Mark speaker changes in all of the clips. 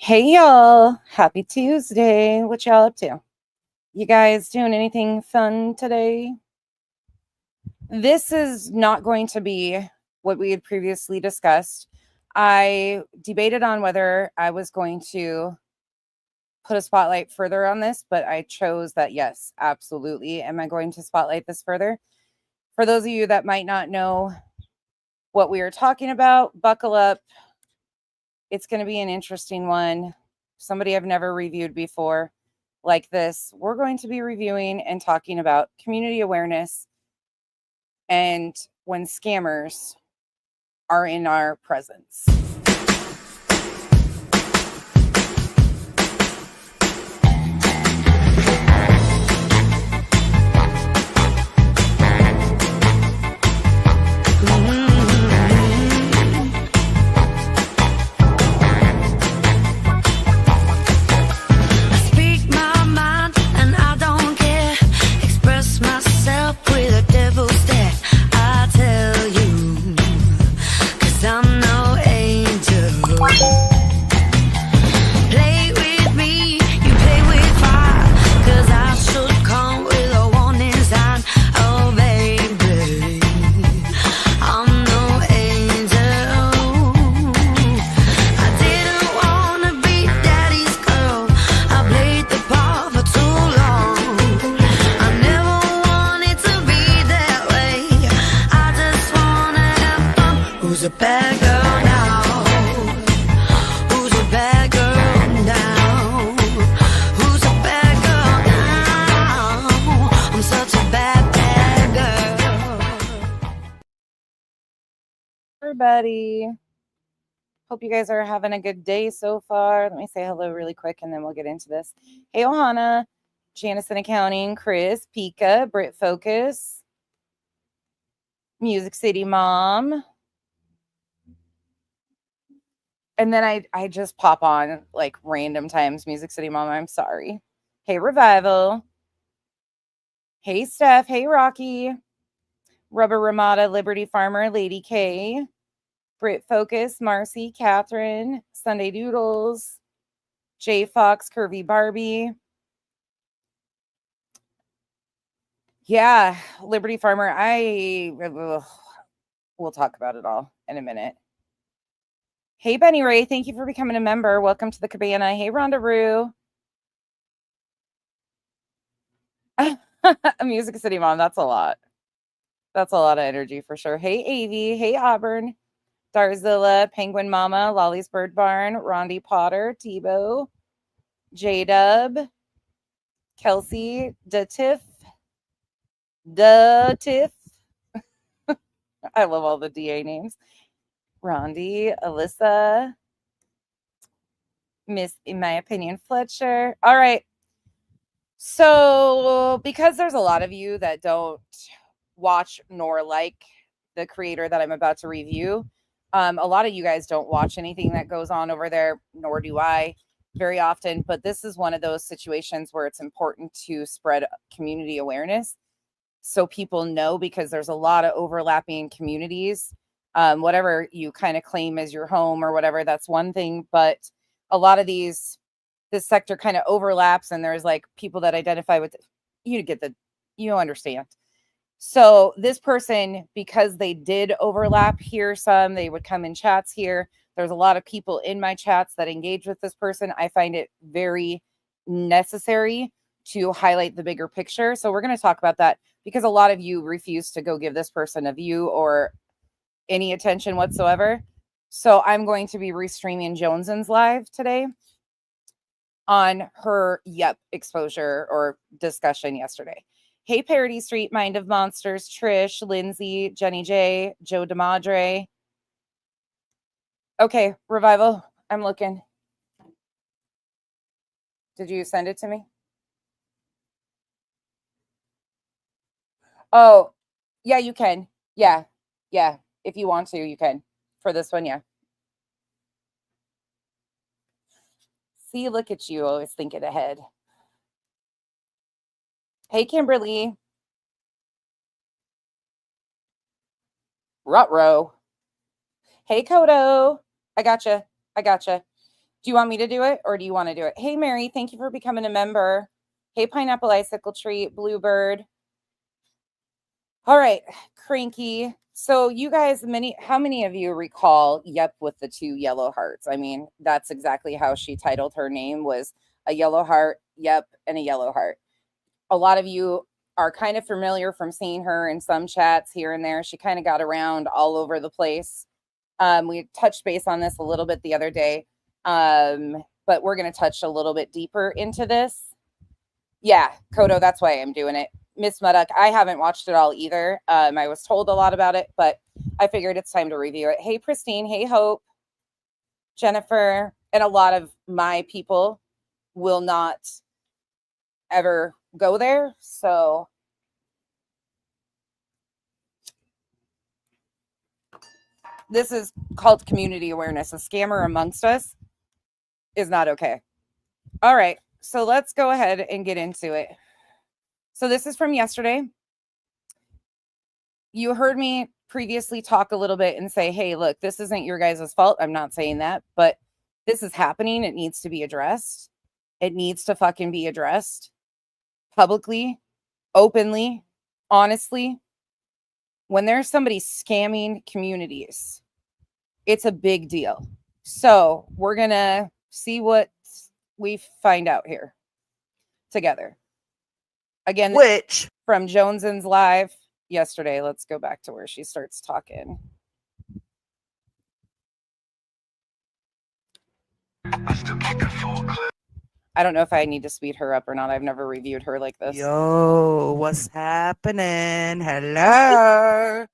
Speaker 1: Hey y'all, happy Tuesday. What y'all up to? You guys doing anything fun today? This is not going to be what we had previously discussed. I debated on whether I was going to put a spotlight further on this, but I chose that yes, absolutely. Am I going to spotlight this further? For those of you that might not know what we are talking about, buckle up. It's going to be an interesting one. Somebody I've never reviewed before like this. We're going to be reviewing and talking about community awareness and when scammers are in our presence. Everybody, hope you guys are having a good day so far. Let me say hello really quick and then we'll get into this. Hey Ohana, Janice in Accounting, Chris, Pika, Brit Focus, Music City Mom. And then I just pop on like random times. Music City Mom, I'm sorry. Hey Revival. Hey Steph. Hey Rocky. Rubber Ramada, Liberty Farmer, Lady K. Brit Focus, Marcy, Catherine, Sunday Doodles, J Fox, Curvy Barbie. Yeah, Liberty Farmer. We'll talk about it all in a minute. Hey, Benny Ray, thank you for becoming a member. Welcome to the Cabana. Hey, Rhonda Rue. Music City Mom, that's a lot. That's a lot of energy for sure. Hey, Avi. Hey, Auburn. Darzilla, Penguin Mama, Lolly's Bird Barn, Rondi Potter, Tebow, J-Dub, Kelsey, Da Tiff. I love all the DA names. Rondi, Alyssa, Miss, in my opinion, Fletcher. All right. So, because there's a lot of you that don't watch nor like the creator that I'm about to review, a lot of you guys don't watch anything that goes on over there, nor do I very often. But this is one of those situations where it's important to spread community awareness so people know, because there's a lot of overlapping communities. Whatever you kind of claim as your home or whatever, that's one thing. But a lot of this sector kind of overlaps, and there's like people that identify with, you understand. So this person, because they did overlap here some, they would come in chats here. There's a lot of people in my chats that engage with this person. I find it very necessary to highlight the bigger picture. So we're going to talk about that because a lot of you refuse to go give this person a view or any attention whatsoever. So I'm going to be restreaming Jones's live today on her exposure or discussion yesterday. Hey, Parody Street, Mind of Monsters, Trish, Lindsay, Jenny J, Joe DeMadre. Okay, Revival, I'm looking. Did you send it to me? Oh, yeah, you can. Yeah. If you want to, you can. For this one, yeah. See, look at you, always thinking ahead. Hey, Kimberly. Ruh-roh. Hey, Kodo. I gotcha. Do you want me to do it or do you want to do it? Hey, Mary, thank you for becoming a member. Hey, Pineapple Icicle Treat, Bluebird. All right, Cranky. So you guys, how many of you recall Yep with the 2 yellow hearts? I mean, that's exactly how she titled her name, was a yellow heart, Yep, and a yellow heart. A lot of you are kind of familiar from seeing her in some chats here and there. She kind of got around all over the place. We touched base on this a little bit the other day, but we're going to touch a little bit deeper into this. Yeah, Kodo, that's why I'm doing it. Miss Muddock, I haven't watched it all either. I was told a lot about it, but I figured it's time to review it. Hey, Pristine. Hey, Hope. Jennifer. And a lot of my people will not ever go there. So this is called community awareness. A scammer amongst us is not okay. All right. So let's go ahead and get into it. So this is from yesterday. You heard me previously talk a little bit and say, hey, look, this isn't your guys' fault. I'm not saying that, but this is happening. It needs to be addressed. It needs to fucking be addressed publicly, openly, honestly. When there's somebody scamming communities, it's a big deal. So we're going to see what we find out here together. Again,
Speaker 2: which
Speaker 1: from Joneson's live yesterday. Let's go back to where she starts talking. I don't know if I need to speed her up or not. I've never reviewed her like this.
Speaker 2: Yo, what's happening? Hello.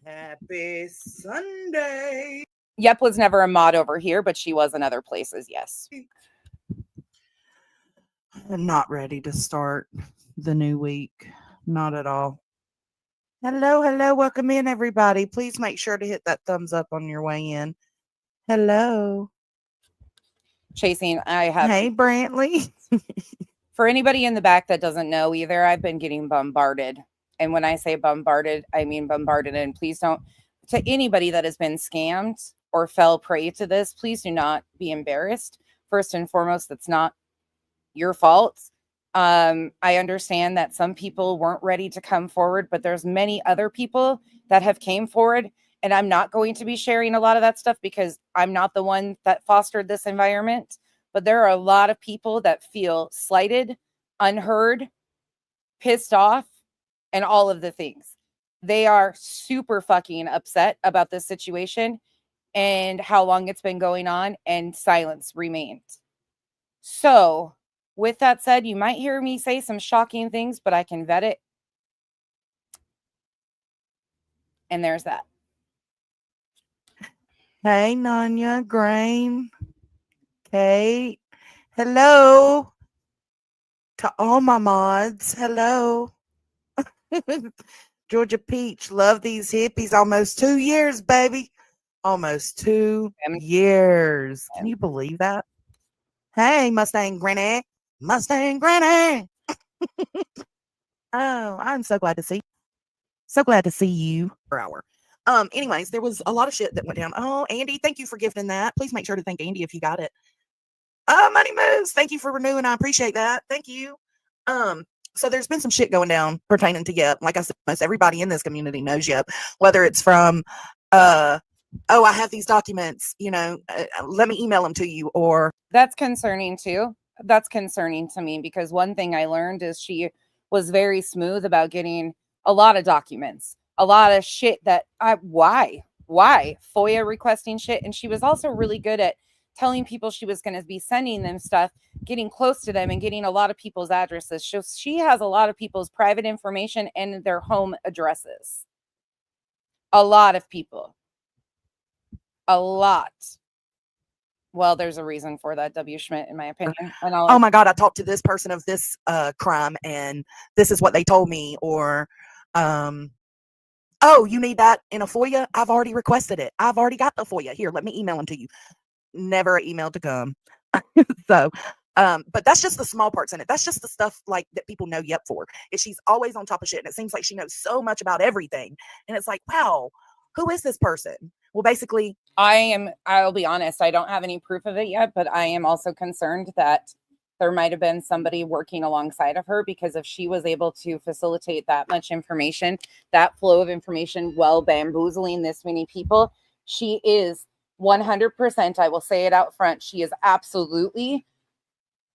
Speaker 2: Happy Sunday.
Speaker 1: Yep was never a mod over here, but she was in other places, yes.
Speaker 2: I'm not ready to start the new week. Not at all. Hello, hello. Welcome in, everybody. Please make sure to hit that thumbs up on your way in. Hello.
Speaker 1: Chasing, I have.
Speaker 2: Hey, Brantley.
Speaker 1: For anybody in the back that doesn't know either, I've been getting bombarded. And when I say bombarded, I mean bombarded. And please don't, to anybody that has been scammed or fell prey to this, please do not be embarrassed. First and foremost, that's not your fault. I understand that some people weren't ready to come forward, but there's many other people that have came forward. And I'm not going to be sharing a lot of that stuff because I'm not the one that fostered this environment. But there are a lot of people that feel slighted, unheard, pissed off, and all of the things. They are super fucking upset about this situation and how long it's been going on, and silence remained. So, with that said, you might hear me say some shocking things, but I can vet it. And there's that.
Speaker 2: Hey, Nanya, Grain, Kate. Hello to all my mods. Hello. Georgia Peach, love these hippies. Almost 2 years, baby. Almost 2 years. Can you believe that? Hey, Mustang Granny. Mustang Granny. Oh, I'm so glad to see you. So glad to see you. Per hour. Anyways, there was a lot of shit that went down. Oh, Andy, thank you for gifting that. Please make sure to thank Andy if you got it. Money Moves, thank you for renewing. I appreciate that. Thank you. So there's been some shit going down pertaining to Yep. Like I said, most everybody in this community knows Yep, whether it's from, oh, I have these documents, let me email them to you, or.
Speaker 1: That's concerning too. That's concerning to me because one thing I learned is she was very smooth about getting a lot of documents, a lot of shit that why FOIA requesting shit. And she was also really good at telling people she was going to be sending them stuff, getting close to them and getting a lot of people's addresses. So she has a lot of people's private information and their home addresses. A lot of people. A lot. Well, there's a reason for that, W. Schmidt, in my opinion. And
Speaker 2: oh my God, I talked to this person of this crime and this is what they told me. Or, oh, you need that in a FOIA? I've already requested it. I've already got the FOIA. Here, let me email them to you. Never an email to come. So, but that's just the small parts in it. That's just the stuff like that people know Yep for. Is she's always on top of shit. And it seems like she knows so much about everything. And it's like, wow, who is this person? Well, basically,
Speaker 1: I'll be honest, I don't have any proof of it yet, but I am also concerned that there might have been somebody working alongside of her, because if she was able to facilitate that much information, that flow of information, while bamboozling this many people, she is 100%, I will say it out front, she is absolutely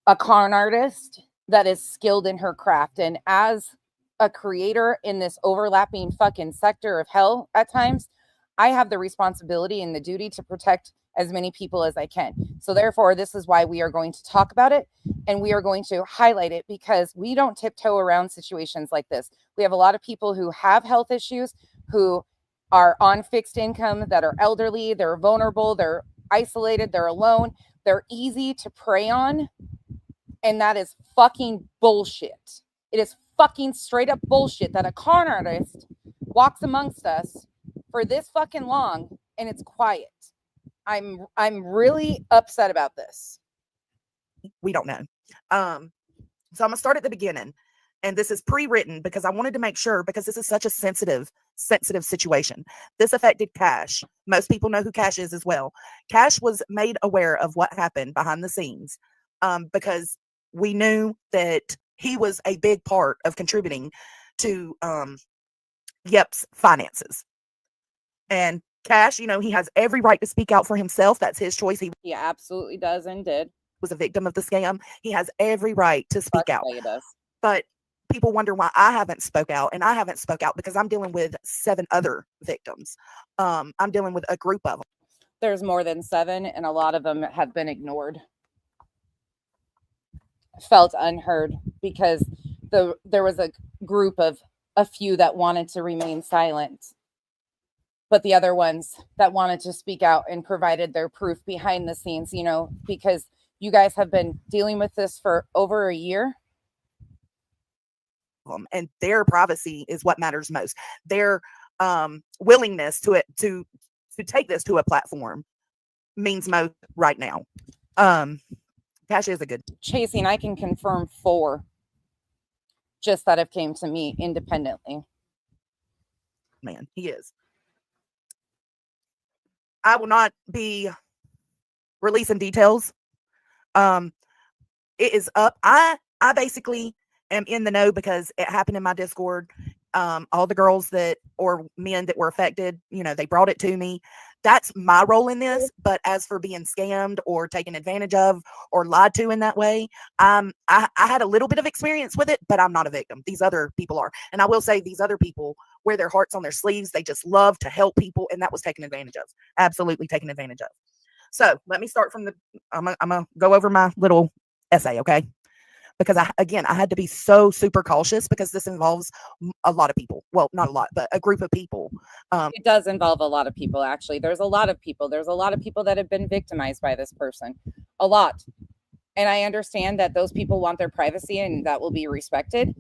Speaker 1: a con artist that is skilled in her craft. And as a creator in this overlapping fucking sector of hell at times, I have the responsibility and the duty to protect as many people as I can. So therefore, this is why we are going to talk about it, and we are going to highlight it, because we don't tiptoe around situations like this. We have a lot of people who have health issues, who are on fixed income, that are elderly, they're vulnerable, they're isolated, they're alone, they're easy to prey on, and that is fucking bullshit. It is fucking straight up bullshit that a con artist walks amongst us for this fucking long and it's quiet. I'm really upset about this.
Speaker 2: we don't know. So I'm gonna start at the beginning, and this is pre-written because I wanted to make sure, because this is such a sensitive situation. This affected Cash. Most people know who Cash is as well. Cash was made aware of what happened behind the scenes, because we knew that he was a big part of contributing to Yep's finances. And Cash, he has every right to speak out for himself. That's his choice.
Speaker 1: He absolutely does and did.
Speaker 2: Was a victim of the scam. He has every right to speak out.
Speaker 1: He does.
Speaker 2: But people wonder why I haven't spoke out, and I haven't spoke out because I'm dealing with 7 other victims. I'm dealing with a group of them.
Speaker 1: There's more than 7, and a lot of them have been ignored, felt unheard, because there was a group of a few that wanted to remain silent, but the other ones that wanted to speak out and provided their proof behind the scenes, because you guys have been dealing with this for over a year.
Speaker 2: And their privacy is what matters most. Their willingness to take this to a platform means most right now. Cash is a good
Speaker 1: chasing. I can confirm 4 just that have came to me independently.
Speaker 2: Man, he is. I will not be releasing details. It is up. I basically am in the know because it happened in my Discord. All the girls or men that were affected, they brought it to me. That's my role in this. But as for being scammed or taken advantage of or lied to in that way, I had a little bit of experience with it, but I'm not a victim. These other people are. And I will say these other people wear their hearts on their sleeves. They just love to help people. And that was taken advantage of. Absolutely taken advantage of. So let me start from I'm going to go over my little essay, okay? Because I had to be so super cautious because this involves a lot of people. Well, not a lot, but a group of people.
Speaker 1: It does involve a lot of people, actually. There's a lot of people. There's a lot of people that have been victimized by this person. A lot. And I understand that those people want their privacy and that will be respected.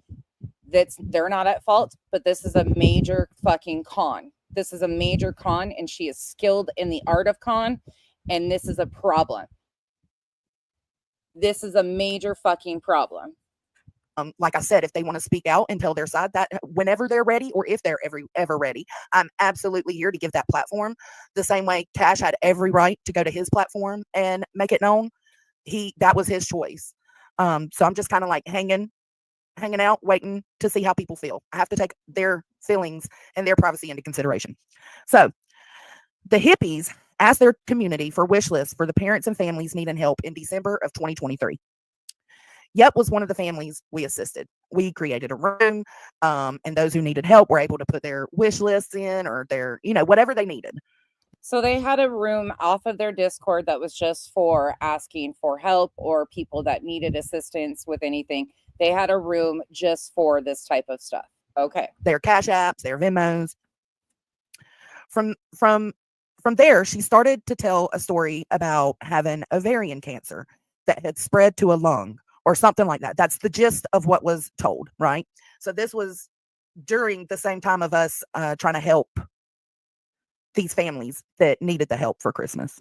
Speaker 1: They're not at fault, but this is a major fucking con. This is a major con, and she is skilled in the art of con, and this is a problem. This is a major fucking problem.
Speaker 2: Like I said, if they want to speak out and tell their side, that whenever they're ready, or if they're ever ready, I'm absolutely here to give that platform. The same way Cash had every right to go to his platform and make it known. That was his choice. So I'm just kind of like hanging out, waiting to see how people feel. I have to take their feelings and their privacy into consideration. So the hippies asked their community for wish lists for the parents and families needing help in December of 2023. Yep was one of the families we assisted. We created a room, and those who needed help were able to put their wish lists in, or their, whatever they needed.
Speaker 1: So they had a room off of their Discord that was just for asking for help or people that needed assistance with anything. They had a room just for this type of stuff. Okay.
Speaker 2: Their Cash Apps, their Venmos. From there, she started to tell a story about having ovarian cancer that had spread to a lung or something like that. That's the gist of what was told, right? So this was during the same time of us trying to help these families that needed the help for Christmas.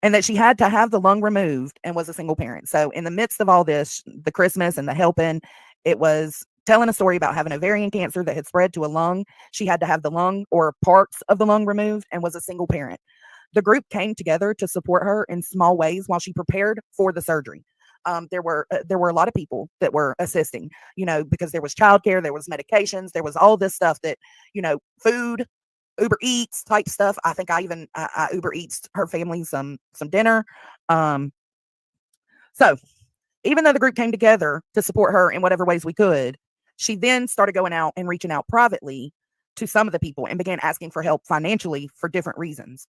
Speaker 2: And that she had to have the lung removed and was a single parent. So in the midst of all this, the Christmas and the helping, it was telling a story about having ovarian cancer that had spread to a lung. She had to have the lung or parts of the lung removed and was a single parent. The group came together to support her in small ways while she prepared for the surgery. There were a lot of people that were assisting, because there was childcare, there was medications, there was all this stuff that, food, Uber Eats type stuff. I think I Uber Eats her family some dinner. Um, so even though the group came together to support her in whatever ways we could, she then started going out and reaching out privately to some of the people and began asking for help financially for different reasons.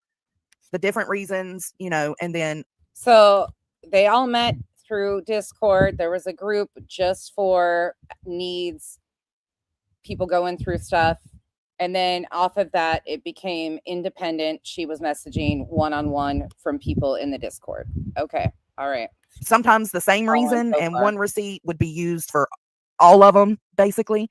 Speaker 2: The different reasons, and then.
Speaker 1: So they all met through Discord. There was a group just for needs, people going through stuff. And then off of that, it became independent. She was messaging one-on-one from people in the Discord. Okay. All right.
Speaker 2: Sometimes the same reason,
Speaker 1: so
Speaker 2: and
Speaker 1: far.
Speaker 2: one receipt would be used for all of them, basically.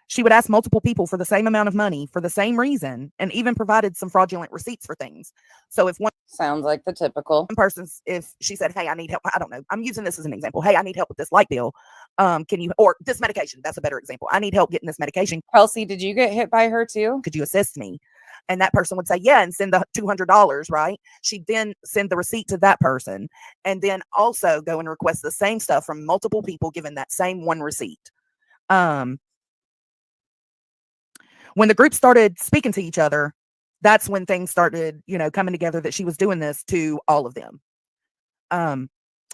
Speaker 2: She would ask multiple people for the same amount of money for the same reason, and even provided some fraudulent receipts for things. So if one
Speaker 1: sounds like the typical
Speaker 2: person's, if she said, "Hey, I need help," I don't know, I'm using this as an example. "Hey, I need help with this light bill. Can you, or this medication?" That's a better example. "I need help getting this medication.
Speaker 1: Kelsey, did you get hit by her too?
Speaker 2: Could you assist me?" And that person would say, "Yeah," and send the $200, right? She'd then send the receipt to that person, and then also go and request the same stuff from multiple people, given that same one receipt. When the group started speaking to each other, that's when things started, coming together that she was doing this to all of them.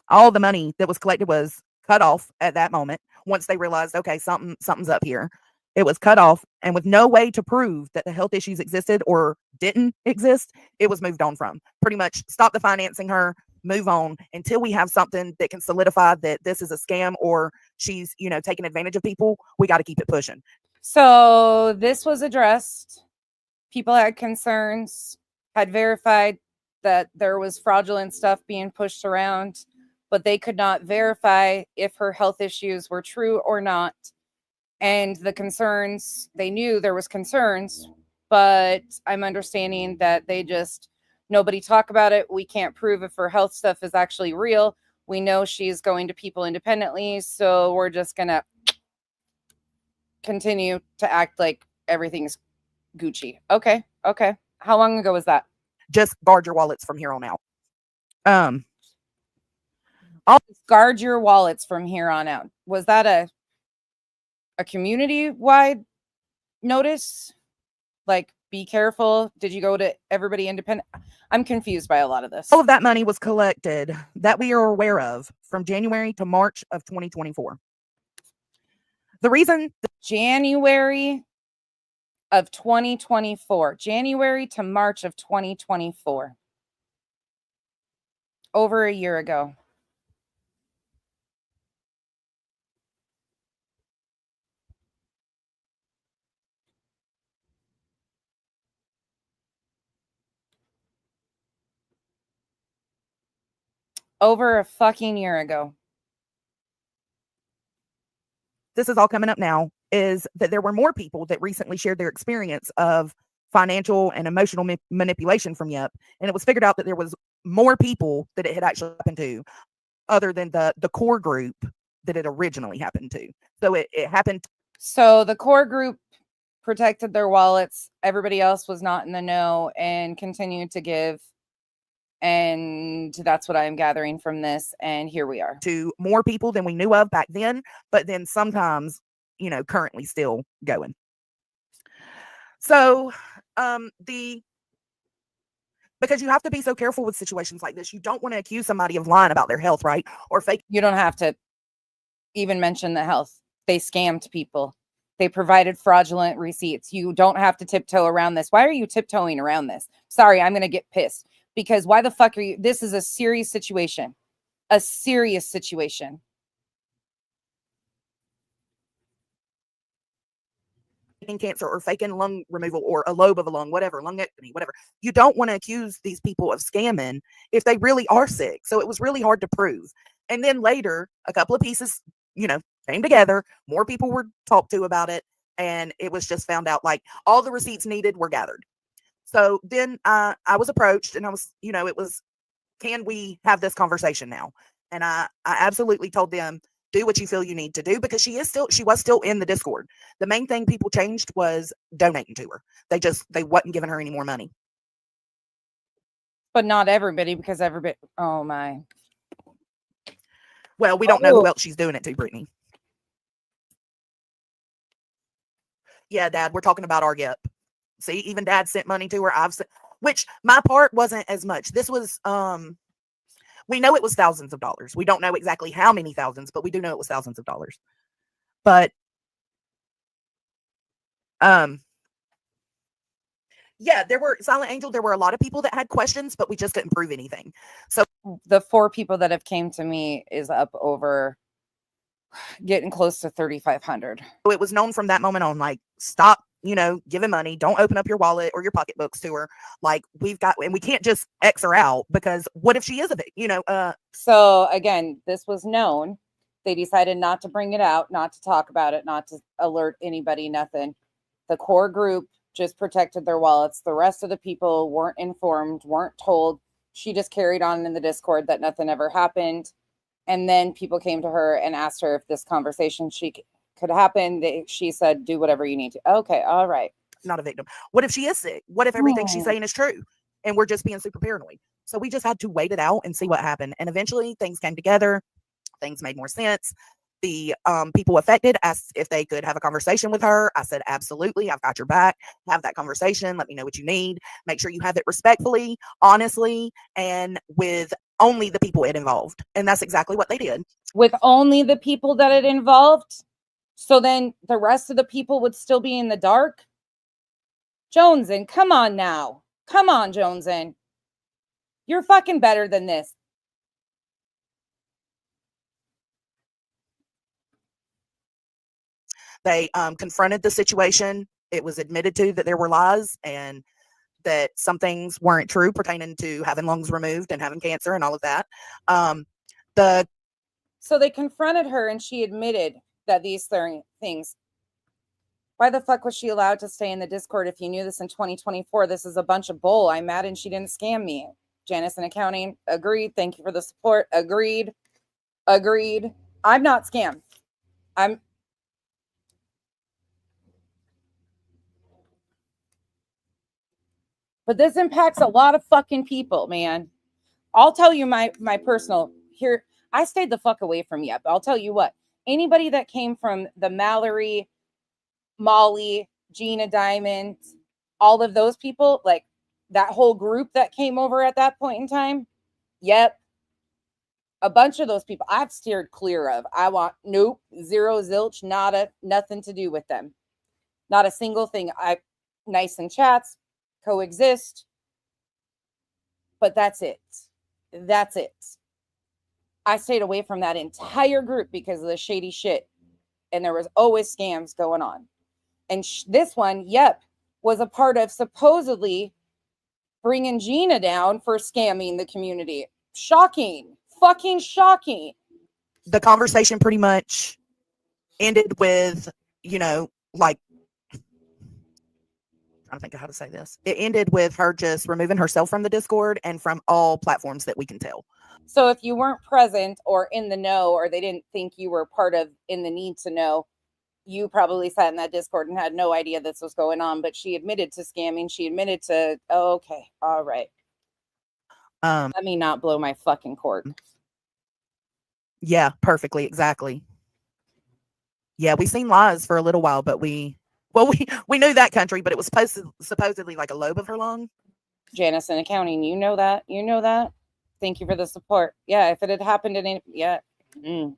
Speaker 2: All the money that was collected was cut off at that moment. Once they realized, okay, something's up here, it was cut off, and with no way to prove that the health issues existed or didn't exist, it was moved on from. Pretty much stop the financing her, move on until we have something that can solidify that this is a scam or she's, taking advantage of people. We got to keep it pushing.
Speaker 1: So this was addressed. People had concerns, had verified that there was fraudulent stuff being pushed around, but they could not verify if her health issues were true or not. And the concerns, they knew there was concerns, but I'm understanding that nobody talk about it. We can't prove if her health stuff is actually real. We know she's going to people independently, so we're just going to continue to act like everything's Gucci. Okay. How long ago was that?
Speaker 2: Just guard your wallets from here on out.
Speaker 1: Guard your wallets from here on out. Was that a community-wide notice? Like, be careful. Did you go to everybody independent? I'm confused by a lot of this.
Speaker 2: All of that money was collected that we are aware of from January to March of 2024. The reason
Speaker 1: January of 2024, January to March of 2024, over a year ago. Over a fucking year ago.
Speaker 2: This is all coming up now, is that there were more people that recently shared their experience of financial and emotional manipulation from Yep. And it was figured out that there was more people that it had actually happened to other than the core group that it originally happened to. So it happened.
Speaker 1: So the core group protected their wallets. Everybody else was not in the know and continued to give. And that's what I'm gathering from this. And here we are.
Speaker 2: To more people than we knew of back then, but then sometimes, currently still going. So because you have to be so careful with situations like this. You don't want to accuse somebody of lying about their health, right? Or fake.
Speaker 1: You don't have to even mention the health. They scammed people. They provided fraudulent receipts. You don't have to tiptoe around this. Why are you tiptoeing around this? Sorry, I'm going to get pissed. Because why the fuck are you? This is a serious situation. A serious situation.
Speaker 2: Faking cancer or faking lung removal or a lobe of a lung, whatever, lungectomy, whatever. You don't want to accuse these people of scamming if they really are sick. So it was really hard to prove. And then later, a couple of pieces, came together. More people were talked to about it. And it was just found out like all the receipts needed were gathered. So then I was approached and I was, it was, can we have this conversation now? And I absolutely told them, do what you feel you need to do, because she was still in the Discord. The main thing people changed was donating to her. They wasn't giving her any more money.
Speaker 1: But not everybody, because everybody, oh my.
Speaker 2: Well, we don't know who else she's doing it to, Brittany. Yeah, Dad, we're talking about our Yep. See, even Dad sent money to her. Which my part wasn't as much. This was we know it was thousands of dollars. We don't know exactly how many thousands, but we do know it was thousands of dollars. But yeah, Silent Angel, there were a lot of people that had questions, but we just couldn't prove anything. So
Speaker 1: the 4 people that have came to me is up over getting close to 3,500.
Speaker 2: So it was known from that moment on, like, stop, giving money. Don't open up your wallet or your pocketbooks to her. Like, we can't just X her out, because what if she is a bit,
Speaker 1: So again, this was known. They decided not to bring it out, not to talk about it, not to alert anybody, nothing. The core group just protected their wallets. The rest of the people weren't informed, weren't told. She just carried on in the Discord that nothing ever happened. And then people came to her and asked her if this conversation could happen. She said, do whatever you need to. Okay, all right.
Speaker 2: Not a victim. What if she is sick? What if everything she's saying is true and we're just being super paranoid? So we just had to wait it out and see what happened. And eventually things came together. Things made more sense. The people affected asked if they could have a conversation with her. I said, absolutely. I've got your back. Have that conversation. Let me know what you need. Make sure you have it respectfully, honestly, and with only the people it involved. And that's exactly what they did.
Speaker 1: With only the people that it involved? So then the rest of the people would still be in the dark? Jonesin, come on now. Come on, Jonesin. You're fucking better than this.
Speaker 2: They confronted the situation. It was admitted to that there were lies and that some things weren't true pertaining to having lungs removed and having cancer and all of that.
Speaker 1: So they confronted her and she admitted that these things. Why the fuck was she allowed to stay in the Discord if you knew this in 2024? This is a bunch of bull. I'm mad and she didn't scam me. Janice in accounting, agreed. Thank you for the support. Agreed. I'm not scammed. But this impacts a lot of fucking people, man. I'll tell you my personal here. I stayed the fuck away from Yep. I'll tell you what. Anybody that came from the Mallory, Molly, Gina Diamond, all of those people, like that whole group that came over at that point in time. Yep. A bunch of those people I've steered clear of. Nope, zero zilch, nothing to do with them. Not a single thing. Nice in chats, coexist. But that's it. I stayed away from that entire group because of the shady shit. And there was always scams going on. And this one, Yep, was a part of supposedly bringing Gina down for scamming the community. Shocking. Fucking shocking.
Speaker 2: The conversation pretty much ended with, like, trying to think of how to say this. It ended with her just removing herself from the Discord and from all platforms that we can tell.
Speaker 1: So if you weren't present or in the know, or they didn't think you were part of in the need to know, you probably sat in that Discord and had no idea this was going on. But she admitted to scamming. She admitted to, oh, okay, all right. Let me not blow my fucking cork.
Speaker 2: Yeah, perfectly, exactly. Yeah, we seen lies for a little while, but we knew that country, but it was supposedly like a lobe of her lung.
Speaker 1: Janice in accounting, you know that. Thank you for the support. Yeah, if it had happened in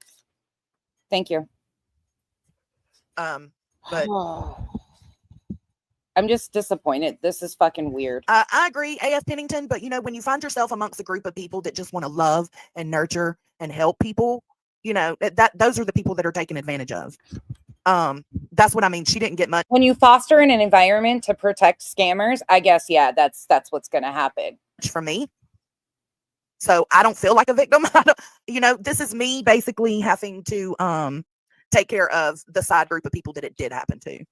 Speaker 1: thank you.
Speaker 2: But
Speaker 1: I'm just disappointed. This is fucking weird.
Speaker 2: I agree, AF Pennington, but when you find yourself amongst a group of people that just want to love and nurture and help people, those are the people that are taken advantage of. That's what I mean. She didn't get much.
Speaker 1: When you foster in an environment to protect scammers, I guess, yeah, that's what's going to happen.
Speaker 2: For me. So I don't feel like a victim. This is me basically having to take care of the side group of people that it did happen to.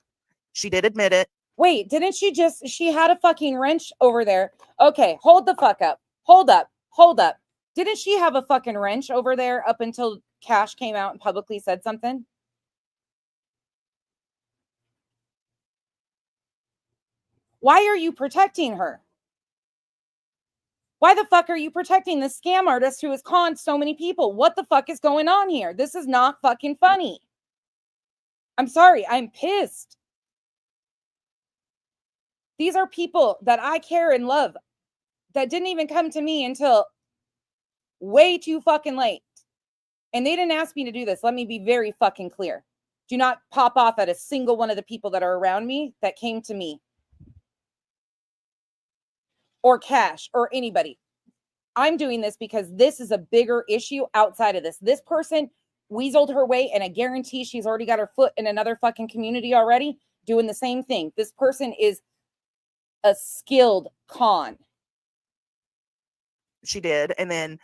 Speaker 2: She did admit it.
Speaker 1: Wait, didn't she had a fucking wrench over there? Okay, hold the fuck up. Hold up. Didn't she have a fucking wrench over there up until Cash came out and publicly said something? Why are you protecting her? Why the fuck are you protecting this scam artist who has conned so many people? What the fuck is going on here? This is not fucking funny. I'm sorry. I'm pissed. These are people that I care and love that didn't even come to me until way too fucking late. And they didn't ask me to do this. Let me be very fucking clear. Do not pop off at a single one of the people that are around me that came to me. Or Cash or anybody. I'm doing this because this is a bigger issue outside of this. This person weaseled her way, and I guarantee she's already got her foot in another fucking community already doing the same thing. This person is a skilled con.
Speaker 2: She did. And then,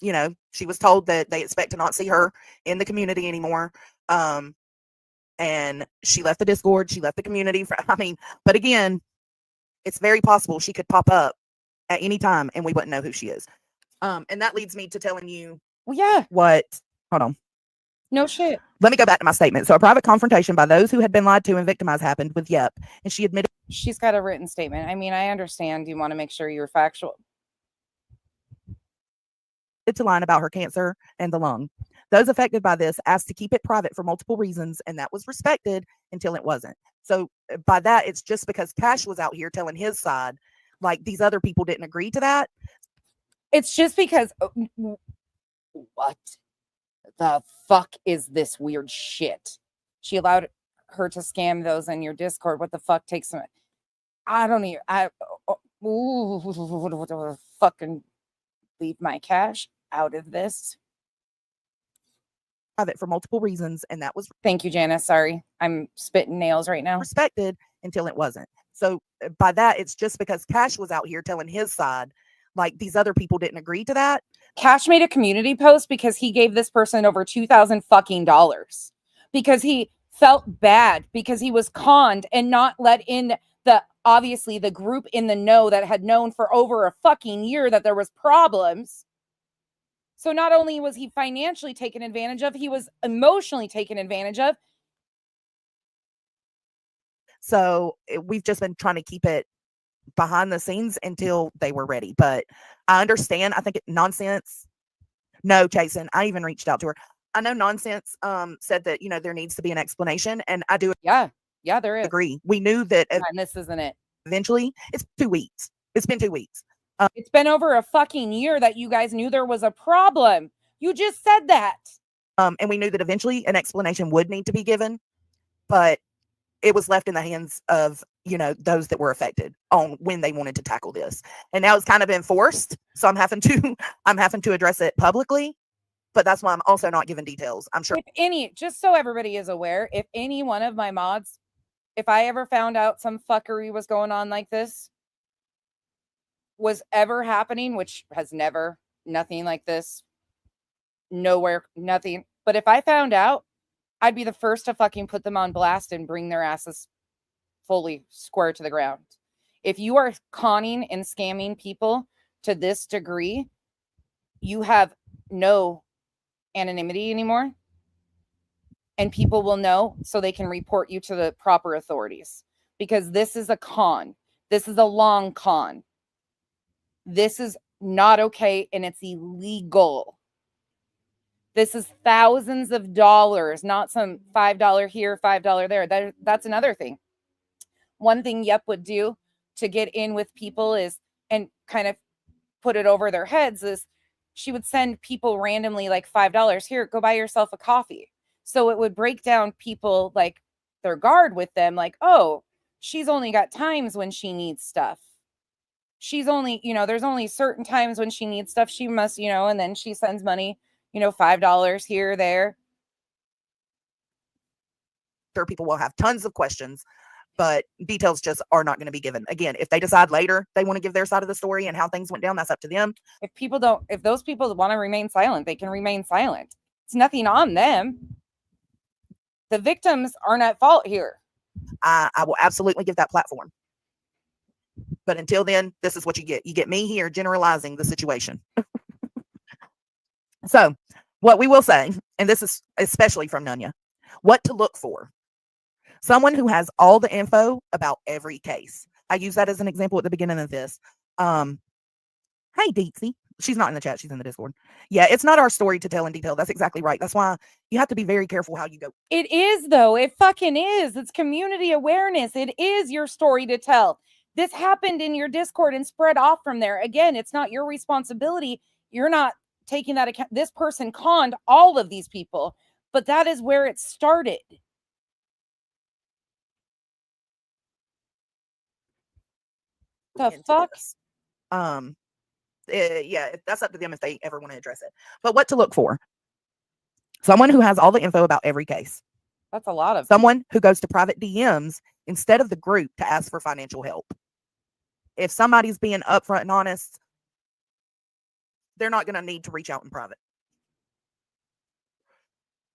Speaker 2: you know, she was told that they expect to not see her in the community anymore. And she left the Discord. She left the community. But again, it's very possible she could pop up at any time and we wouldn't know who she is. And that leads me to telling you what, hold on.
Speaker 1: No shit.
Speaker 2: Let me go back to my statement. So a private confrontation by those who had been lied to and victimized happened with Yep. And she admitted.
Speaker 1: She's got a written statement. I mean, I understand you want to make sure you're factual.
Speaker 2: To line about her cancer and the lung. Those affected by this asked to keep it private for multiple reasons, and that was respected until it wasn't. So by that, it's just because Cash was out here telling his side, like these other people didn't agree to that.
Speaker 1: It's just because what the fuck is this weird shit? She allowed her to scam those in your Discord. What the fuck takes them? I don't even. Fucking leave my Cash out of this.
Speaker 2: Private for multiple reasons, and that was.
Speaker 1: Thank you, Janice. Sorry, I'm spitting nails right now.
Speaker 2: Respected until it wasn't. So by that, it's just because Cash was out here telling his side, like these other people didn't agree to that.
Speaker 1: Cash made a community post because he gave this person over $2,000 fucking dollars because he felt bad because he was conned and not let in obviously the group in the know that had known for over a fucking year that there was problems. So not only was he financially taken advantage of, he was emotionally taken advantage of.
Speaker 2: So we've just been trying to keep it behind the scenes until they were ready. But I understand. I think it nonsense. No, Jason, I even reached out to her. I know nonsense said that, you know, there needs to be an explanation. And I do.
Speaker 1: Yeah, there is.
Speaker 2: Agree. We knew that.
Speaker 1: And this isn't it.
Speaker 2: Eventually, it's 2 weeks. It's been 2 weeks.
Speaker 1: It's been over a fucking year that you guys knew there was a problem. You just said that.
Speaker 2: And we knew that eventually an explanation would need to be given, but it was left in the hands of, you know, those that were affected on when they wanted to tackle this. And now it's kind of been forced. So I'm having to address it publicly, but that's why I'm also not giving details. I'm sure
Speaker 1: just so everybody is aware, if any one of my mods, if I ever found out some fuckery was going on like this, was ever happening, which has never, nothing like this, nowhere, nothing. But if I found out, I'd be the first to fucking put them on blast and bring their asses fully square to the ground. If you are conning and scamming people to this degree, you have no anonymity anymore. And people will know so they can report you to the proper authorities. Because this is a con. This is a long con. This is not okay and it's illegal. This is thousands of dollars, not some $5 here, $5 there. That's another thing. One thing Yep would do to get in with people is, and kind of put it over their heads, is she would send people randomly like $5, here, go buy yourself a coffee. So it would break down people like their guard with them, like, oh, she's only got times when she needs stuff. She's only, you know, there's only certain times when she needs stuff. She must, you know, and then she sends money, you know, $5 here, there.
Speaker 2: Sure, people will have tons of questions, but details just are not going to be given. Again, if they decide later they want to give their side of the story and how things went down, that's up to them.
Speaker 1: If those people want to remain silent, they can remain silent. It's nothing on them. The victims aren't at fault here.
Speaker 2: I will absolutely give that platform. But until then, this is what you get. You get me here generalizing the situation. So, what we will say, and this is especially from Nunya, what to look for. Someone who has all the info about every case. I use that as an example at the beginning of this. Hey, Deetsy. She's not in the chat. She's in the Discord. Yeah, it's not our story to tell in detail. That's exactly right. That's why you have to be very careful how you go.
Speaker 1: It is, though. It fucking is. It's community awareness. It is your story to tell. This happened in your Discord and spread off from there. Again, it's not your responsibility. You're not taking that account. This person conned all of these people, but that is where it started. The fuck?
Speaker 2: Yeah, that's up to them if they ever want to address it. But what to look for? Someone who has all the info about every case.
Speaker 1: That's a lot of
Speaker 2: someone who goes to private DMs instead of the group to ask for financial help. If somebody's being upfront and honest, they're not going to need to reach out in private.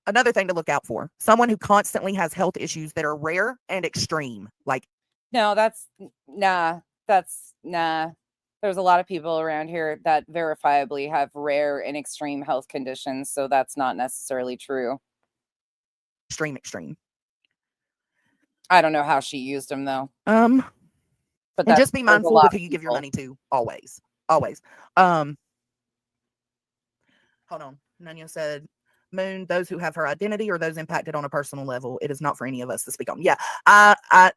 Speaker 2: Another thing to look out for, someone who constantly has health issues that are rare and extreme. Like,
Speaker 1: no, that's nah. There's a lot of people around here that verifiably have rare and extreme health conditions, so that's not necessarily true.
Speaker 2: Extreme.
Speaker 1: I don't know how she used them though.
Speaker 2: But and just be mindful with who you give your money to. Always. Hold on. Nunya said, Moon, those who have her identity or those impacted on a personal level, it is not for any of us to speak on. Yeah, I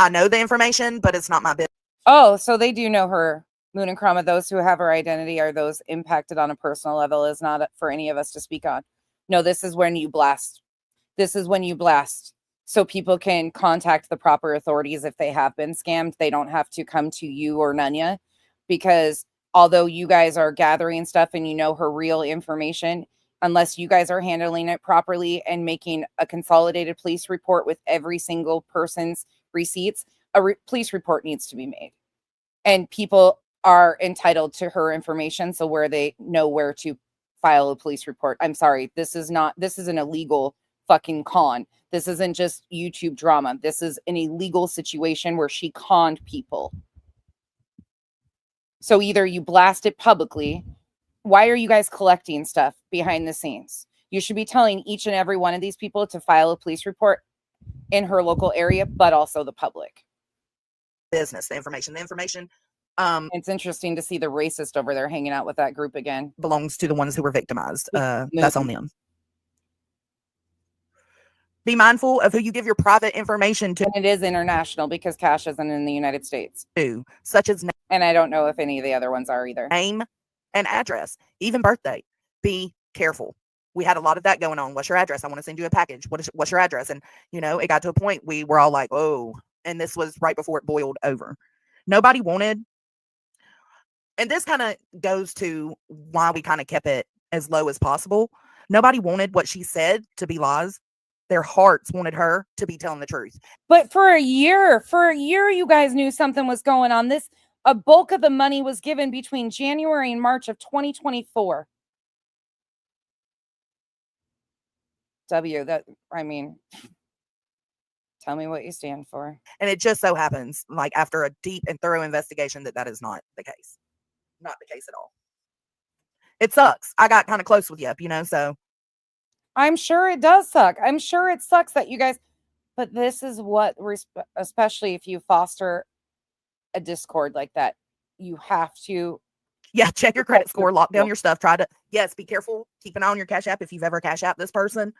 Speaker 2: know the information, but it's not my business.
Speaker 1: Oh, so they do know her. Moon and Krama, those who have her identity are those impacted on a personal level, is not for any of us to speak on. No, this is when you blast. So people can contact the proper authorities if they have been scammed. They don't have to come to you or Nunya, because although you guys are gathering stuff and you know her real information, unless you guys are handling it properly and making a consolidated police report with every single person's receipts, police report needs to be made. And people are entitled to her information, so where they know where to file a police report. I'm sorry, this is an illegal fucking con. This isn't just YouTube drama. This is an illegal situation where she conned people. So either you blast it publicly. Why are you guys collecting stuff behind the scenes? You should be telling each and every one of these people to file a police report in her local area, but also the public.
Speaker 2: Business, the information.
Speaker 1: It's interesting to see the racist over there hanging out with that group again.
Speaker 2: Belongs to the ones who were victimized. That's on them. Be mindful of who you give your private information to.
Speaker 1: And it is international because cash isn't in the United States.
Speaker 2: Such as,
Speaker 1: and I don't know if any of the other ones are either.
Speaker 2: Name and address, even birthday. Be careful. We had a lot of that going on. What's your address? I want to send you a package. What's your address? And, it got to a point we were all like, oh, and this was right before it boiled over. Nobody wanted, and this kind of goes to why we kind of kept it as low as possible. Nobody wanted what she said to be lies. Their hearts wanted her to be telling the truth.
Speaker 1: But for a year, you guys knew something was going on. A bulk of the money was given between January and March of 2024. Tell me what you stand for.
Speaker 2: And it just so happens, like after a deep and thorough investigation, that is not the case. Not the case at all. It sucks. I got kind of close with Yep, so.
Speaker 1: I'm sure it does suck. I'm sure it sucks that you guys, but this is what, especially if you foster a Discord like that, you have to.
Speaker 2: Yeah, check your credit score, lock down your stuff. Be careful. Keep an eye on your Cash App if you've ever Cash App this person.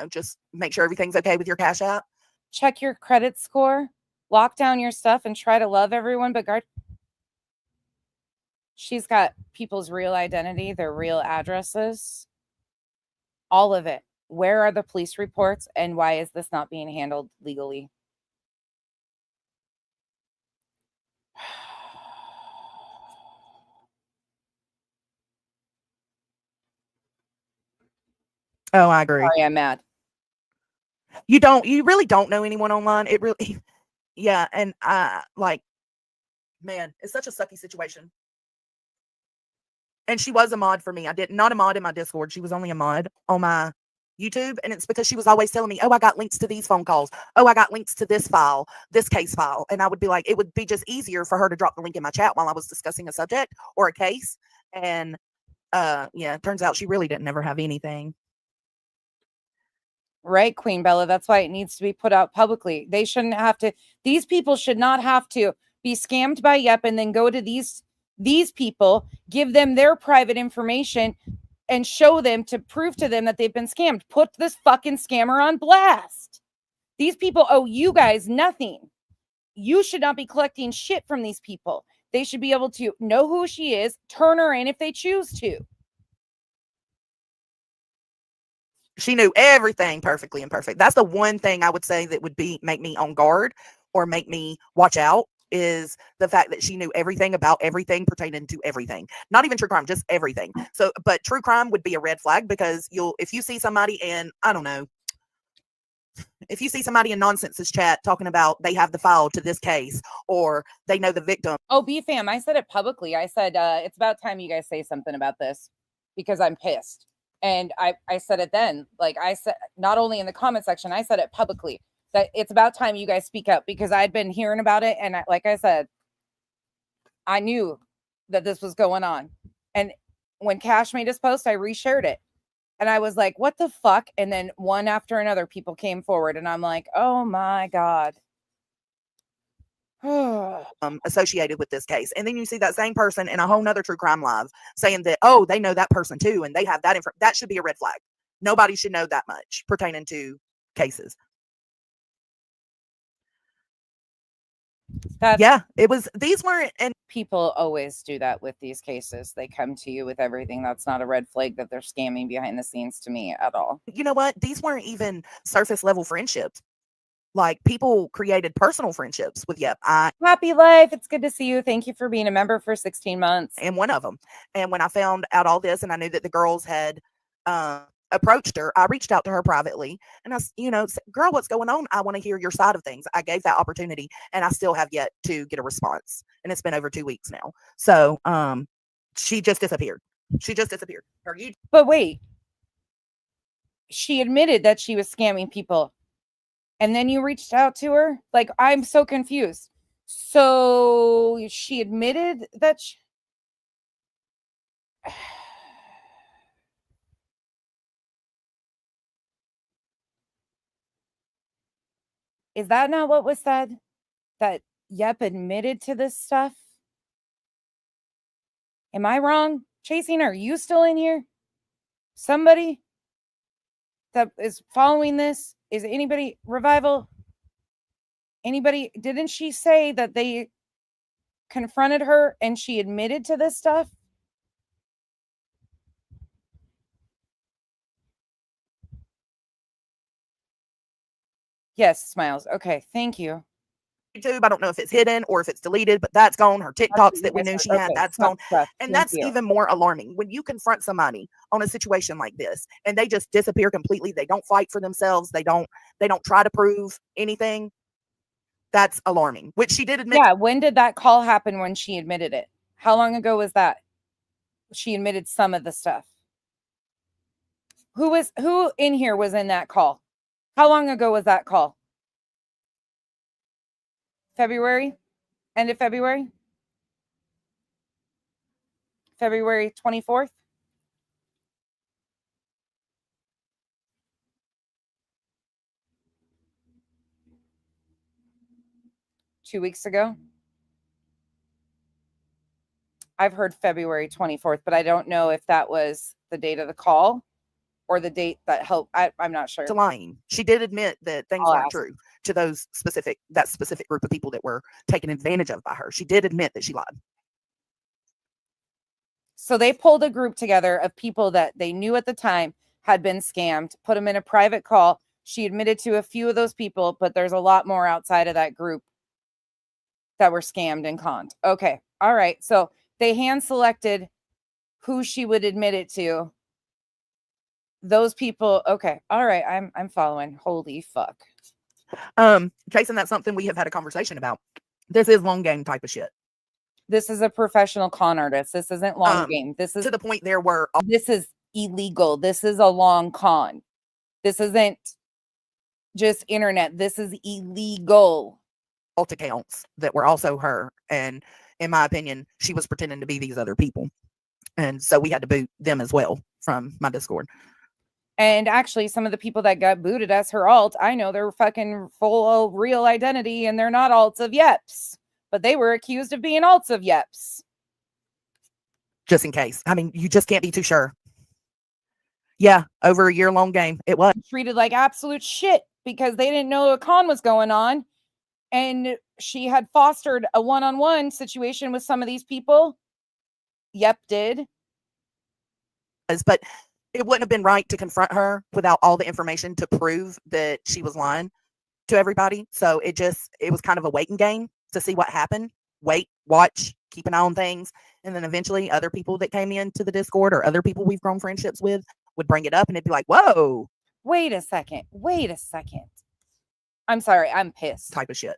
Speaker 2: Just make sure everything's okay with your Cash App.
Speaker 1: Check your credit score, lock down your stuff, and try to love everyone, but guard. She's got people's real identity, their real addresses. All of it. Where are the police reports and why is this not being handled legally?
Speaker 2: Oh, I agree.
Speaker 1: Sorry, I'm mad.
Speaker 2: You really don't know anyone online. It really, yeah. And man, it's such a sucky situation. And she was a mod for me. Not a mod in my Discord. She was only a mod on my YouTube. And it's because she was always telling me, oh, I got links to these phone calls. Oh, I got links to this file, this case file. And I would be like, it would be just easier for her to drop the link in my chat while I was discussing a subject or a case. And Yeah, turns out she really didn't ever have anything.
Speaker 1: Right, Queen Bella. That's why it needs to be put out publicly. They shouldn't have to, these people should not have to be scammed by Yep and then go to these people, give them their private information and show them to prove to them that they've been scammed. Put this fucking scammer on blast. These people owe you guys nothing. You should not be collecting shit from these people. They should be able to know who she is, turn her in if they choose to.
Speaker 2: She knew everything perfectly and perfect. That's the one thing I would say that would make me on guard or make me watch out, is the fact that she knew everything about everything pertaining to everything. Not even true crime, just everything. So, but true crime would be a red flag, because if you see somebody in, I don't know, if you see somebody in Nonsense's chat talking about they have the file to this case or they know the victim.
Speaker 1: Oh, BFAM, I said it publicly. I said, it's about time you guys say something about this because I'm pissed. And I said it then. Like I said, not only in the comment section, I said it publicly that it's about time you guys speak up, because I'd been hearing about it. And like I said, I knew that this was going on. And when Cash made his post, I reshared it. And I was like, what the fuck? And then one after another, people came forward. And I'm like, oh my God.
Speaker 2: Associated with this case. And then you see that same person in a whole nother true crime live saying that, oh, they know that person too, and they have that info. That should be a red flag. Nobody should know that much pertaining to cases. Yeah, it was, these weren't, and
Speaker 1: people always do that with these cases. They come to you with everything. That's not a red flag that they're scamming behind the scenes to me at all.
Speaker 2: You know what? These weren't even surface level friendships. Like, people created personal friendships with Yep.
Speaker 1: Happy life. It's good to see you. Thank you for being a member for 16 months.
Speaker 2: And one of them. And when I found out all this and I knew that the girls had approached her, I reached out to her privately and I, said, girl, what's going on? I want to hear your side of things. I gave that opportunity and I still have yet to get a response. And it's been over 2 weeks now. So she just disappeared. But
Speaker 1: wait, she admitted that she was scamming people. And then you reached out to her? Like, I'm so confused. So she admitted that Is that not what was said? That Yep admitted to this stuff? Am I wrong? Chasing, are you still in here? Somebody that is following this? Is anybody Revival? Anybody? Didn't she say that they confronted her and she admitted to this stuff? Yes, Smiles. Okay, thank you.
Speaker 2: YouTube. I don't know if it's hidden or if it's deleted, but that's gone. Her TikToks that we knew she had, that's gone. And that's even more alarming. When you confront somebody on a situation like this and they just disappear completely, they don't fight for themselves, they don't try to prove anything, that's alarming, which she did admit.
Speaker 1: Yeah, when did that call happen when she admitted it? How long ago was that? She admitted some of the stuff. Who in here was in that call? How long ago was that call? February? End of February? February 24th? Two weeks ago? I've heard February 24th, but I don't know if that was the date of the call or the date that helped. I'm not sure.
Speaker 2: Lying. She did admit that things weren't true to that specific group of people that were taken advantage of by her. She did admit that she lied.
Speaker 1: So they pulled a group together of people that they knew at the time had been scammed, put them in a private call. She admitted to a few of those people, but there's a lot more outside of that group that were scammed and conned. Okay. All right. So they hand selected who she would admit it to. Those people. Okay. All right. I'm following. Holy fuck.
Speaker 2: Jason, that's something we have had a conversation about. This is long game type of shit.
Speaker 1: This is a professional con artist. This isn't long game. This is
Speaker 2: to the point
Speaker 1: this is illegal. This is a long con. This isn't just internet. This is illegal.
Speaker 2: Alt accounts that were also her. And in my opinion, she was pretending to be these other people. And so we had to boot them as well from my Discord.
Speaker 1: And actually, some of the people that got booted as her alt, I know they're fucking full of real identity and they're not alts of Yeps, but they were accused of being alts of Yeps.
Speaker 2: Just in case. I mean, you just can't be too sure. Yeah, over a year-long game. It was.
Speaker 1: Treated like absolute shit because they didn't know a con was going on. And she had fostered a one-on-one situation with some of these people. Yep, did.
Speaker 2: But it wouldn't have been right to confront her without all the information to prove that she was lying to everybody. So it was kind of a waiting game to see what happened. Wait, watch, keep an eye on things. And then eventually other people that came into the Discord or other people we've grown friendships with would bring it up and it'd be like, whoa.
Speaker 1: Wait a second. I'm sorry, I'm pissed.
Speaker 2: Type of shit.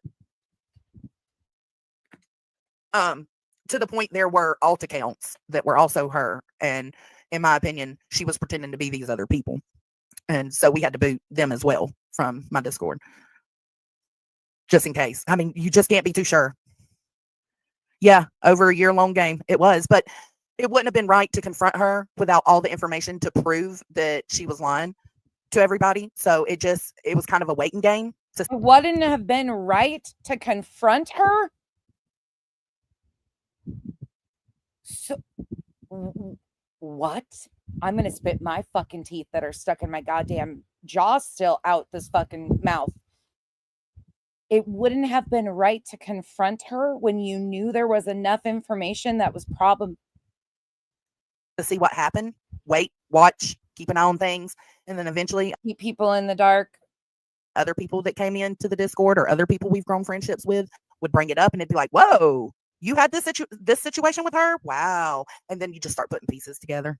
Speaker 2: To the point there were alt accounts that were also her. And in my opinion, she was pretending to be these other people. And so we had to boot them as well from my Discord. Just in case. I mean, you just can't be too sure. Yeah, over a year-long game. It was. But it wouldn't have been right to confront her without all the information to prove that she was lying to everybody. So it was kind of a waiting game.
Speaker 1: It wouldn't have been right to confront her? So, what? I'm going to spit my fucking teeth that are stuck in my goddamn jaw still out this fucking mouth. It wouldn't have been right to confront her when you knew there was enough information that was problem
Speaker 2: to see what happened. Wait, watch, keep an eye on things, and then eventually
Speaker 1: keep people in the dark.
Speaker 2: Other people that came into the Discord or other people we've grown friendships with would bring it up and it'd be like, whoa, you had this situation with her? Wow. And then you just start putting pieces together.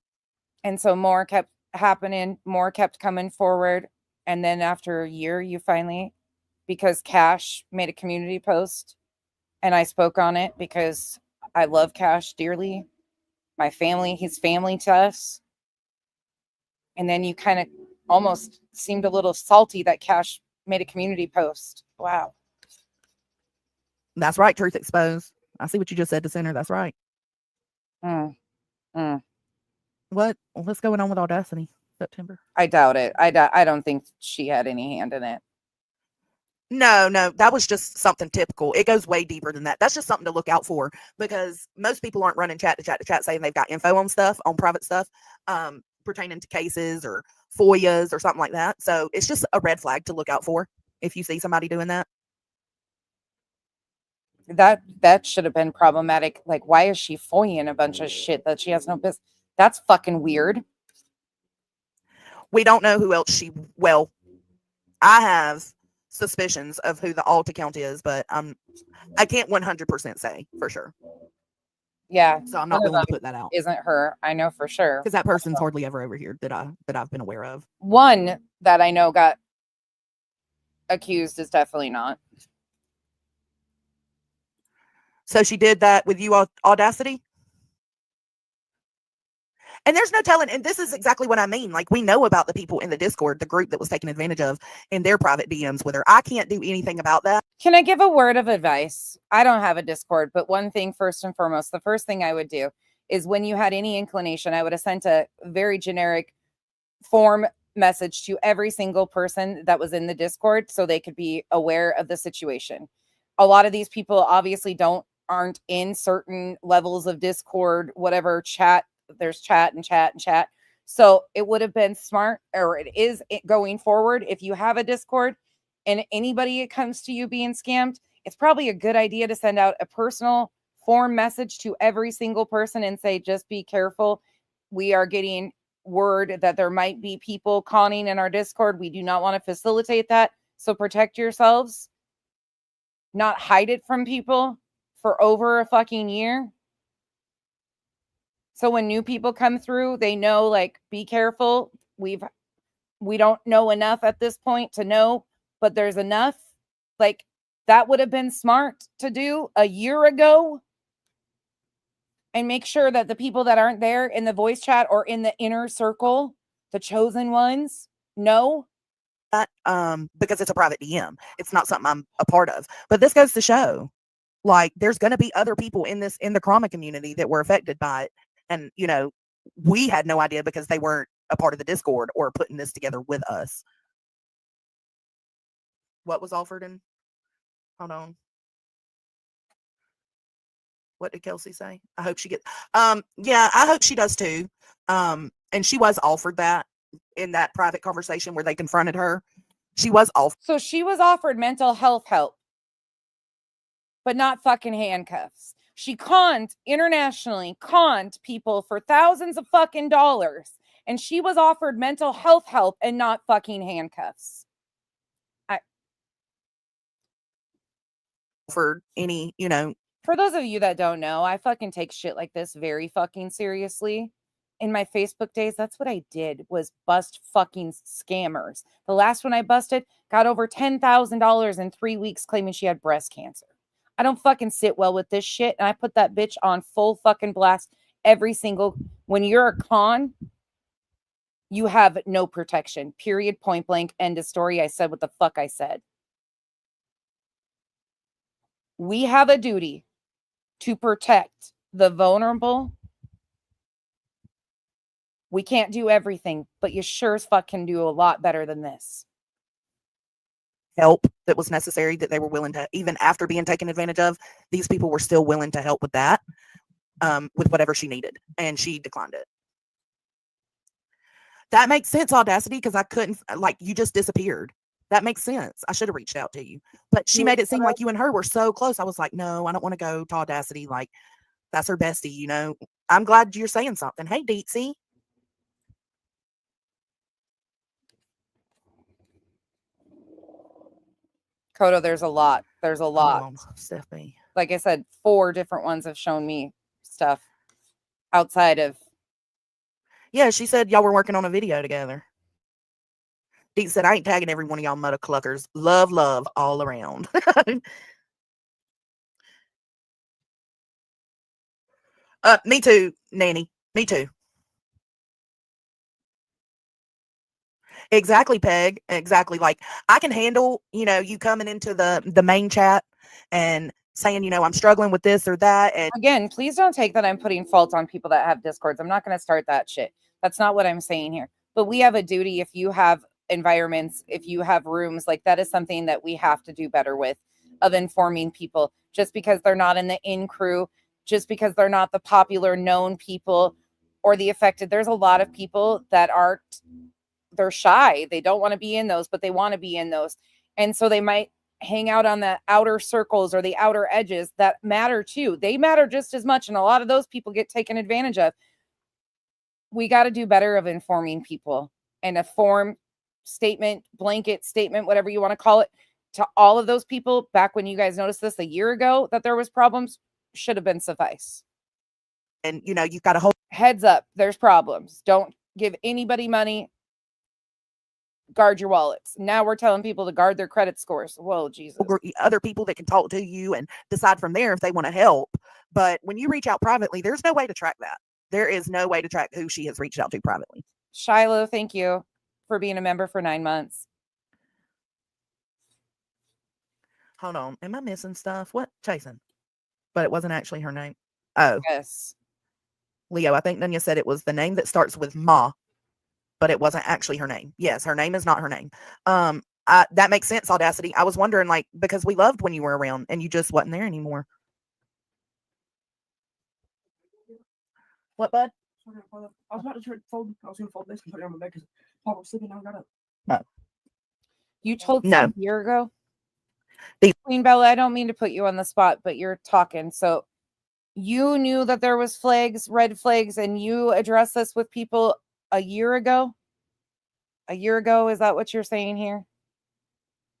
Speaker 1: And so more kept happening, more kept coming forward. And then after a year, you finally, because Cash made a community post and I spoke on it because I love Cash dearly. My family, he's family to us. And then you kind of almost seemed a little salty that Cash made a community post. Wow.
Speaker 2: That's right. Truth exposed. I see what you just said to Center. That's right. What's going on with Audacity? September?
Speaker 1: I doubt it. I don't think she had any hand in it.
Speaker 2: No, that was just something typical. It goes way deeper than that. That's just something to look out for because most people aren't running chat to chat saying they've got info on stuff, on private stuff, pertaining to cases or FOIAs or something like that. So it's just a red flag to look out for if you see somebody doing that.
Speaker 1: That should have been problematic. Like, why is she FOIAing a bunch of shit that she has no business? That's fucking weird.
Speaker 2: We don't know who else I have suspicions of who the alt account is, but I can't 100% say for sure.
Speaker 1: Yeah.
Speaker 2: So I'm not willing to put that out.
Speaker 1: Isn't her. I know for sure.
Speaker 2: Because that person's hardly ever over here that I've been aware of.
Speaker 1: One that I know got accused is definitely not.
Speaker 2: So she did that with you, Audacity? And there's no telling, and this is exactly what I mean. Like, we know about the people in the Discord, the group that was taken advantage of in their private DMs with her. I can't do anything about that.
Speaker 1: Can I give a word of advice? I don't have a Discord, but one thing first and foremost, the first thing I would do is when you had any inclination, I would have sent a very generic form message to every single person that was in the Discord so they could be aware of the situation. A lot of these people obviously aren't in certain levels of Discord, whatever chat. There's chat and chat and chat. So it would have been smart, or it is going forward. If you have a Discord and anybody comes to you being scammed, it's probably a good idea to send out a personal form message to every single person and say, just be careful. We are getting word that there might be people conning in our Discord. We do not want to facilitate that. So protect yourselves. Not hide it from people for over a fucking year. So when new people come through, they know, like, be careful. We don't know enough at this point to know, but there's enough. Like, that would have been smart to do a year ago. And make sure that the people that aren't there in the voice chat or in the inner circle, the chosen ones, know.
Speaker 2: Because it's a private DM. It's not something I'm a part of. But this goes to show, like, there's going to be other people in the Chroma community that were affected by it. And, we had no idea because they weren't a part of the Discord or putting this together with us. What was offered and hold on. What did Kelsey say? I hope she gets yeah, I hope she does too. And she was offered that in that private conversation where they confronted her. She was offered.
Speaker 1: So she was offered mental health help, but not fucking handcuffs. She internationally conned people for thousands of fucking dollars. And she was offered mental health help and not fucking handcuffs.
Speaker 2: For any,
Speaker 1: For those of you that don't know, I fucking take shit like this very fucking seriously. In my Facebook days, that's what I did, was bust fucking scammers. The last one I busted got over $10,000 in 3 weeks claiming she had breast cancer. I don't fucking sit well with this shit, and I put that bitch on full fucking blast every single. When you're a con, you have no protection. Period. Point blank. End of story. I said what the fuck I said. We have a duty to protect the vulnerable. We can't do everything, but you sure as fuck can do a lot better than this.
Speaker 2: Help that was necessary, that they were willing to, even after being taken advantage of, these people were still willing to help with that, with whatever she needed, and she declined it. That makes sense, Audacity, because I couldn't, you just disappeared. That makes sense. I should have reached out to you, but she made it seem like you and her were so close. I was like, no, I don't want to go to Audacity. Like, that's her bestie, I'm glad you're saying something. Hey, Deetsy.
Speaker 1: Kodo, there's a lot. There's a lot.
Speaker 2: Stephanie.
Speaker 1: Like I said, 4 different ones have shown me stuff outside of.
Speaker 2: Yeah, she said y'all were working on a video together. Deet said, I ain't tagging every one of y'all mother cluckers. Love, love all around. Me too, Nanny. Me too. Exactly, Peg. Exactly. Like, I can handle, you coming into the main chat and saying, I'm struggling with this or that. And
Speaker 1: again, please don't take that I'm putting fault on people that have Discords. I'm not going to start that shit. That's not what I'm saying here. But we have a duty. If you have environments, if you have rooms, like, that is something that we have to do better with, of informing people. Just because they're not in the in crew, just because they're not the popular known people or the affected. There's a lot of people that they're shy. They don't want to be in those, but they want to be in those. And so they might hang out on the outer circles or the outer edges that matter too. They matter just as much. And a lot of those people get taken advantage of. We got to do better of informing people, and a form statement, blanket statement, whatever you want to call it, to all of those people back when you guys noticed this a year ago that there was problems, should have been suffice.
Speaker 2: And, you've got to hold
Speaker 1: heads up. There's problems. Don't give anybody money. Guard your wallets. Now we're telling people to guard their credit scores. Whoa, Jesus.
Speaker 2: Other people that can talk to you and decide from there if they want to help. But when you reach out privately, there's no way to track that. There is no way to track who she has reached out to privately.
Speaker 1: Shiloh, thank you for being a member for 9 months.
Speaker 2: Hold on. Am I missing stuff? What? Chasen. But it wasn't actually her name. Oh.
Speaker 1: Yes.
Speaker 2: Leo, I think Nunya said it was the name that starts with Ma, but it wasn't actually her name. Yes, her name is not her name. That makes sense, Audacity. I was wondering, because we loved when you were around and you just wasn't there anymore. What, bud?
Speaker 3: I was about to fold. I was going to fold this and put it on my bed because Papa was sleeping. Now I got up. No.
Speaker 1: You told
Speaker 2: no.
Speaker 1: a year ago? Queen Bella, I don't mean to put you on the spot, but you're talking. So you knew that there was flags, red flags, and you addressed this with people a year ago? A year ago? Is that what you're saying here?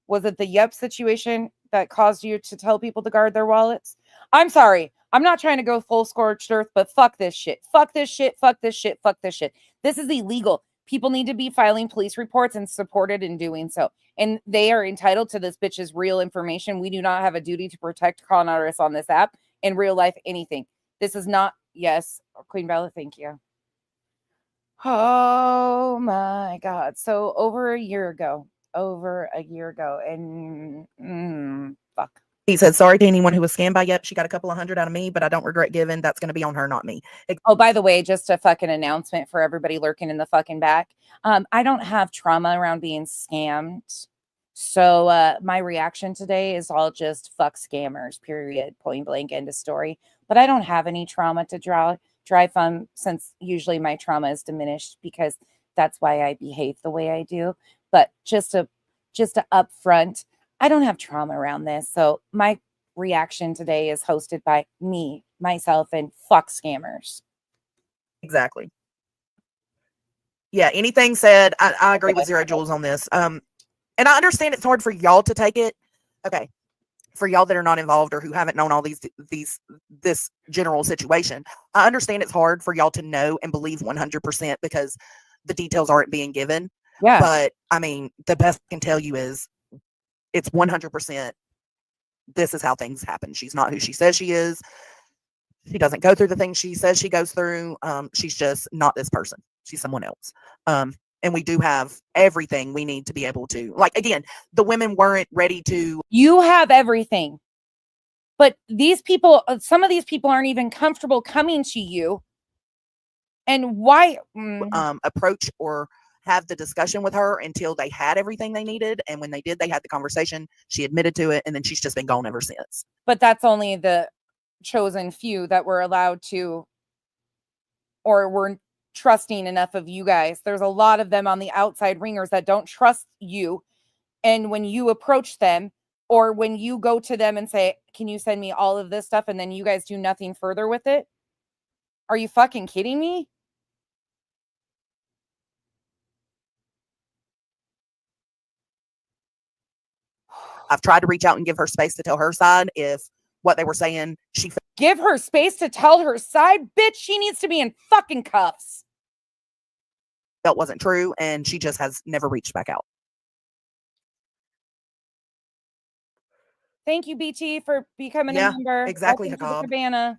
Speaker 1: Was it the Yep situation that caused you to tell people to guard their wallets? I'm sorry. I'm not trying to go full scorched earth, but fuck this shit. Fuck this shit. Fuck this shit. Fuck this shit. This is illegal. People need to be filing police reports and supported in doing so. And they are entitled to this bitch's real information. We do not have a duty to protect con artists on this app, in real life, anything. This is not, yes, Queen Bella, thank you. Oh my God. So over a year ago, and fuck.
Speaker 2: He said, sorry to anyone who was scammed by Yep. She got a couple of hundred out of me, but I don't regret giving. That's going to be on her, not me.
Speaker 1: Oh, by the way, just a fucking announcement for everybody lurking in the fucking back. I don't have trauma around being scammed. So my reaction today is all just fuck scammers, period, point blank, end of story. But I don't have any trauma to drive from, since usually my trauma is diminished because that's why I behave the way I do. But just to upfront, I don't have trauma around this. So my reaction today is hosted by me, myself, and fuck scammers.
Speaker 2: Exactly. Yeah, anything said, I agree with Zero Jules on this. And I understand it's hard for y'all to take it. Okay. For y'all that are not involved or who haven't known all this general situation, I understand it's hard for y'all to know and believe 100% because the details aren't being given.
Speaker 1: Yeah.
Speaker 2: But I mean, the best I can tell you is it's 100%. This is how things happen. She's not who she says she is. She doesn't go through the things she says she goes through. She's just not this person. She's someone else. And we do have everything we need to be able to, like, again, the women weren't ready to.
Speaker 1: You have everything. But these people, some of these people aren't even comfortable coming to you. And why?
Speaker 2: Approach or have the discussion with her until they had everything they needed. And when they did, they had the conversation. She admitted to it. And then she's just been gone ever since.
Speaker 1: But that's only the chosen few that were allowed to, or were trusting enough of you guys. There's a lot of them on the outside ringers that don't trust you. And when you approach them, or when you go to them and say, can you send me all of this stuff? And then you guys do nothing further with it. Are you fucking kidding me?
Speaker 2: I've tried to reach out and give her space to tell her side. If what they were saying,
Speaker 1: give her space to tell her side, bitch, she needs to be in fucking cuffs.
Speaker 2: That wasn't true, and she just has never reached back out.
Speaker 1: Thank you, BT, for becoming a member.
Speaker 2: Exactly,
Speaker 1: Cabana.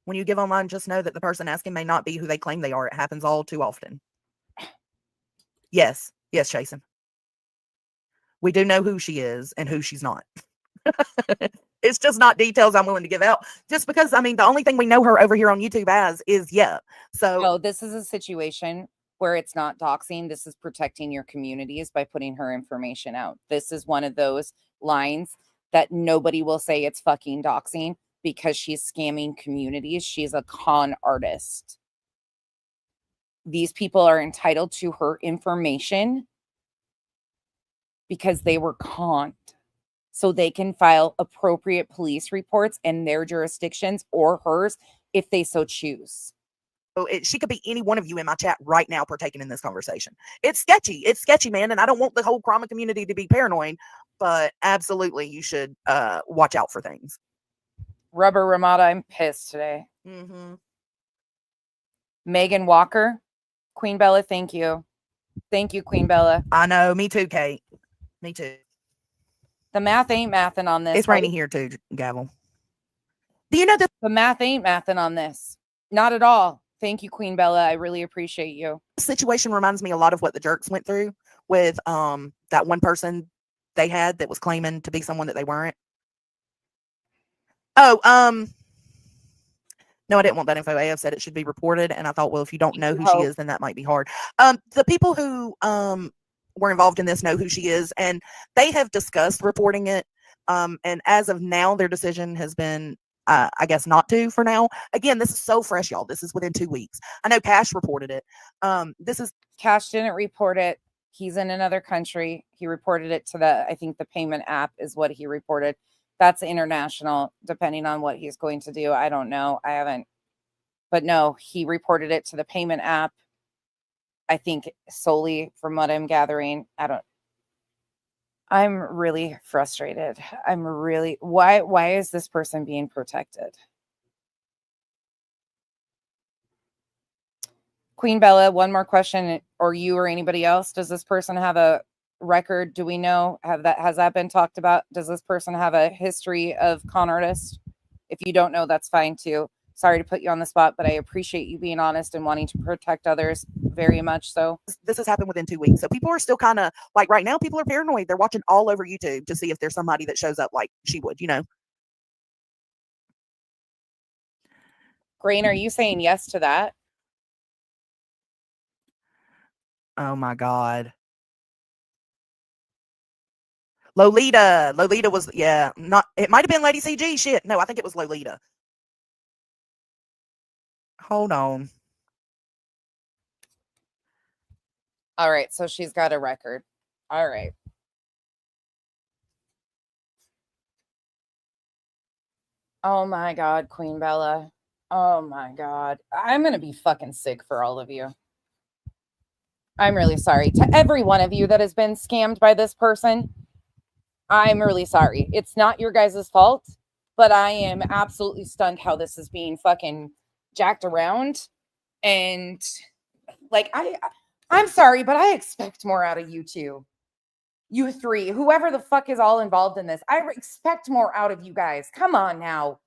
Speaker 2: When you give online, just know that the person asking may not be who they claim they are. It happens all too often. Yes, Jason. We do know who she is and who she's not. It's just not details I'm willing to give out. Just because, I mean, the only thing we know her over here on YouTube as is So
Speaker 1: no, this is a situation where it's not doxing. This is protecting your communities by putting her information out. This is one of those lines that nobody will say it's fucking doxing because she's scamming communities. She's a con artist. These people are entitled to her information because they were conned. So they can file appropriate police reports in their jurisdictions or hers if they so choose.
Speaker 2: She could be any one of you in my chat right now partaking in this conversation. It's sketchy. It's sketchy, man. And I don't want the whole trauma community to be paranoid, but absolutely you should watch out for things.
Speaker 1: Rubber Ramada, I'm pissed today. Megan Walker, Queen Bella, thank you. Thank you, Queen Bella.
Speaker 2: I know. Me too, Kate. Me too.
Speaker 1: The math ain't mathing on this.
Speaker 2: It's raining here too, Gavel. Do you know that
Speaker 1: the math ain't mathing on this? Not at all. Thank you, Queen Bella. I really appreciate you.
Speaker 2: The situation reminds me a lot of what the jerks went through with that one person they had that was claiming to be someone that they weren't. Oh, no, I didn't want that info. AF said it should be reported, and I thought, well, if you don't know who she is, then that might be hard. The people who were involved in this know who she is, and they have discussed reporting it. And as of now, their decision has been, I guess, not to for now. Again, this is so fresh, y'all. This is within 2 weeks. I know Cash reported it.
Speaker 1: Cash didn't report it. He's in another country. He reported it to I think the payment app is what he reported. That's international, depending on what he's going to do. I don't know. I haven't. But no, he reported it to the payment app. I think solely from what I'm gathering. I'm really frustrated. Why is this person being protected? Queen Bella, one more question, or you or anybody else. Does this person have a record? Do we know? Has that been talked about? Does this person have a history of con artists? If you don't know, that's fine too. Sorry to put you on the spot, but I appreciate you being honest and wanting to protect others very much so.
Speaker 2: This has happened within 2 weeks. So people are still kind of like right now, people are paranoid. They're watching all over YouTube to see if there's somebody that shows up like she would, you know.
Speaker 1: Grain, are you saying yes to that?
Speaker 2: Oh my God. Lolita. Lolita was, yeah, not, it might have been Lady CG. Shit. No, I think it was Lolita. Hold on.
Speaker 1: All right, so she's got a record. All right. Oh my God, Queen Bella. Oh my God. I'm going to be fucking sick for all of you. I'm really sorry. To every one of you that has been scammed by this person, I'm really sorry. It's not your guys' fault, but I am absolutely stunned how this is being fucking jacked around. And like, I'm sorry, but I expect more out of you two. You three, whoever the fuck is all involved in this, I expect more out of you guys. Come on now.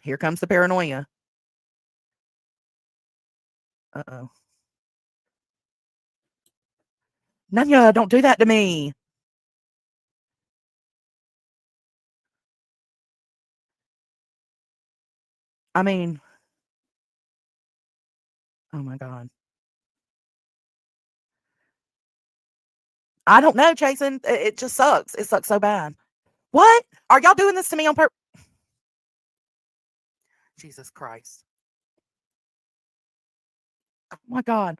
Speaker 2: Here comes the paranoia. Uh-oh. Nanya, don't do that to me. I mean, oh my God. I don't know, Jason. It just sucks. It sucks so bad. What? Are y'all doing this to me on purpose? Jesus Christ. Oh my God.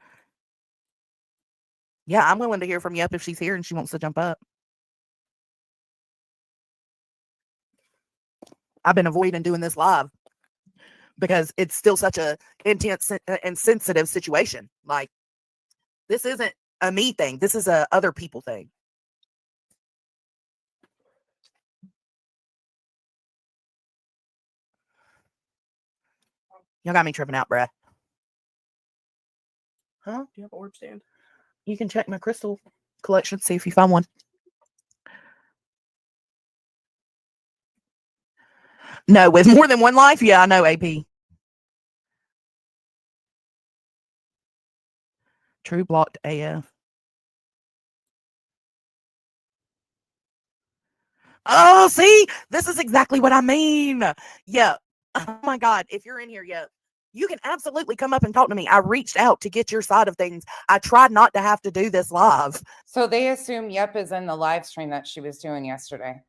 Speaker 2: Yeah, I'm willing to hear from Yep if she's here and she wants to jump up. I've been avoiding doing this live because it's still such a intense and sensitive situation. Like, this isn't a me thing. This is a other people thing. Y'all got me tripping out, bruh. Huh?
Speaker 3: Do you have an orb stand?
Speaker 2: You can check my crystal collection, see if you find one. No, with more than one life? Yeah, I know, AP. True blocked AF. Oh, see? This is exactly what I mean. Yeah. Oh my God. If you're in here, yeah, you can absolutely come up and talk to me. I reached out to get your side of things. I tried not to have to do this live.
Speaker 1: So they assume Yep is in the live stream that she was doing yesterday.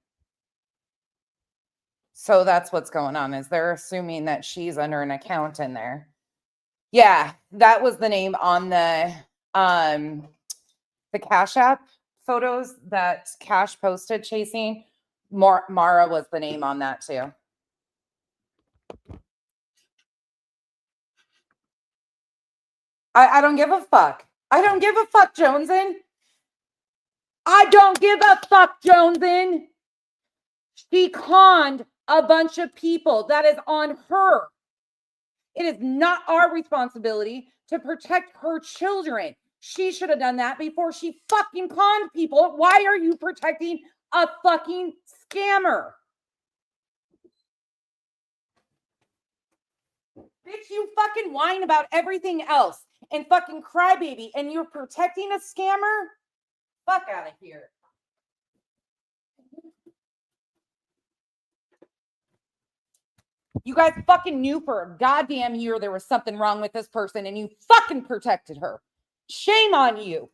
Speaker 1: So that's what's going on, is they're assuming that she's under an account in there. Yeah, that was the name on the Cash App photos that Cash posted chasing. Mara was the name on that too. I don't give a fuck. I don't give a fuck, Jonesin. I don't give a fuck, Jonesin. She conned a bunch of people. That is on her. It is not our responsibility to protect her children. She should have done that before she fucking conned people. Why are you protecting a fucking scammer? Bitch, you fucking whine about everything else and fucking crybaby, and you're protecting a scammer? Fuck out of here. You guys fucking knew for a goddamn year there was something wrong with this person, and you fucking protected her. Shame on you.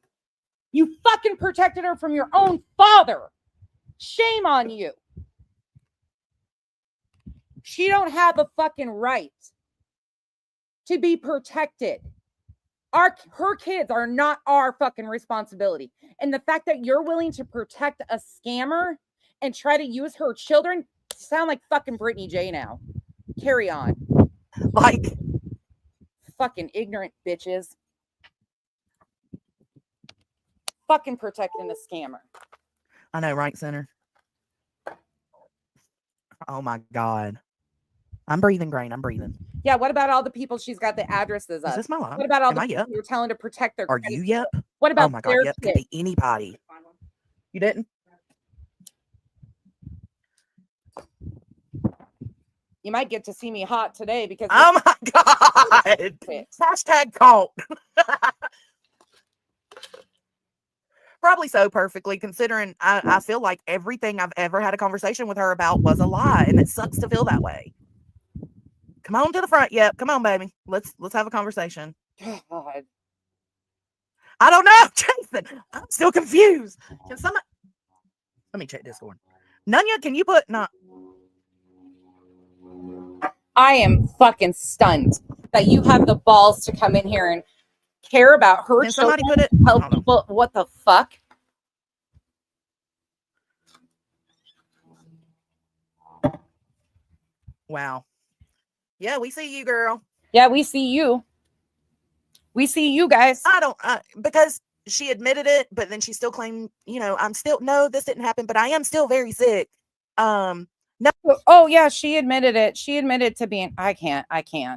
Speaker 1: You fucking protected her from your own father. Shame on you. She don't have a fucking right to be protected. Her kids are not our fucking responsibility. And the fact that you're willing to protect a scammer and try to use her children, sound like fucking Brittany J now. Carry on.
Speaker 2: Like,
Speaker 1: fucking ignorant bitches. Fucking protecting a scammer.
Speaker 2: I know, right, Center? Oh my God. I'm breathing, Grain. I'm breathing.
Speaker 1: Yeah, what about all the people she's got the addresses of?
Speaker 2: Is this my life?
Speaker 1: What about all
Speaker 2: Am
Speaker 1: the
Speaker 2: I
Speaker 1: people
Speaker 2: Yep?
Speaker 1: you're telling to protect their
Speaker 2: Are
Speaker 1: credit?
Speaker 2: you Yep?
Speaker 1: What about
Speaker 2: Oh my God,
Speaker 1: their
Speaker 2: Yep could
Speaker 1: kids?
Speaker 2: be anybody. You didn't?
Speaker 1: You might get to see me hot today because
Speaker 2: Oh my God. Hashtag caught. Probably so, perfectly, considering I feel like everything I've ever had a conversation with her about was a lie, and it sucks to feel that way. Come on to the front. Yep. Come on, baby. Let's have a conversation.
Speaker 1: God.
Speaker 2: I don't know, Jason. I'm still confused. Can somebody let me check Discord. Nunya, can you put not
Speaker 1: I am fucking stunned that you have the balls to come in here and care about her
Speaker 2: can somebody
Speaker 1: children,
Speaker 2: put it?
Speaker 1: help
Speaker 2: Hold on.
Speaker 1: people. What the fuck?
Speaker 2: Wow. Yeah, we see you, girl.
Speaker 1: Yeah, we see you. We see you guys.
Speaker 2: I don't because she admitted it, but then she still claimed, I'm still no, this didn't happen, but I am still very sick. No,
Speaker 1: Oh yeah, she admitted it. She admitted to being I can't.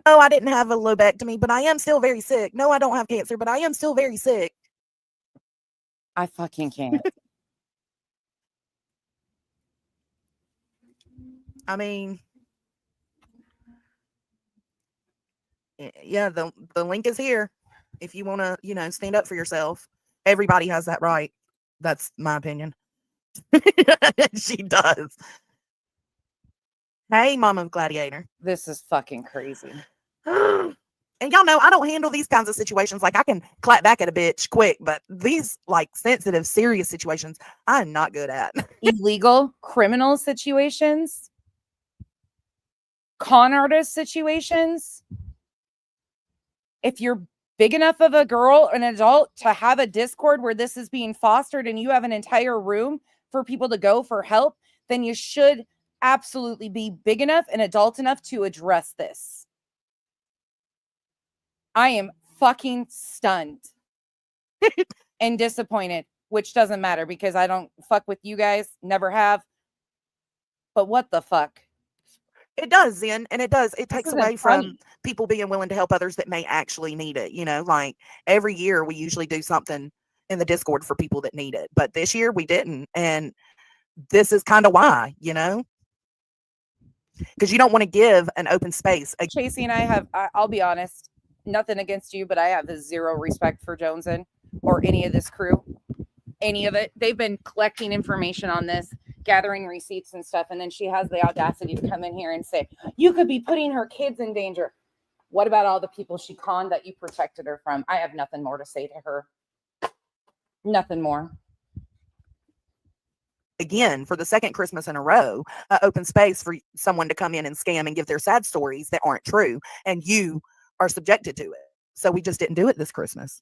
Speaker 2: no, I didn't have a lobectomy, but I am still very sick. No, I don't have cancer, but I am still very sick.
Speaker 1: I fucking can't.
Speaker 2: I mean, yeah, the link is here. If you want to, stand up for yourself. Everybody has that right. That's my opinion. She does. Hey, Mama Gladiator.
Speaker 1: This is fucking crazy.
Speaker 2: And y'all know I don't handle these kinds of situations. Like I can clap back at a bitch quick, but these like sensitive, serious situations, I'm not good at.
Speaker 1: Illegal criminal situations, con artist situations. If you're big enough of a girl, an adult, to have a Discord where this is being fostered and you have an entire room for people to go for help, then you should absolutely be big enough and adult enough to address this. I am fucking stunned and disappointed, which doesn't matter because I don't fuck with you guys, never have. But what the fuck?
Speaker 2: It does, Zen, and it does. It takes
Speaker 1: isn't
Speaker 2: away
Speaker 1: funny.
Speaker 2: from people being willing to help others that may actually need it. Like every year we usually do something in the Discord for people that need it, but this year we didn't, and this is kind of why, because you don't want to give an open space.
Speaker 1: Chasey and I have, I'll be honest, nothing against you, but I have zero respect for Joneson or any of this crew. Any of it. They've been collecting information on this, gathering receipts and stuff, and then she has the audacity to come in here and say, you could be putting her kids in danger. What about all the people she conned that you protected her from? I have nothing more to say to her. Nothing more.
Speaker 2: Again, for the second Christmas in a row, open space for someone to come in and scam and give their sad stories that aren't true, and you are subjected to it. So we just didn't do it this Christmas.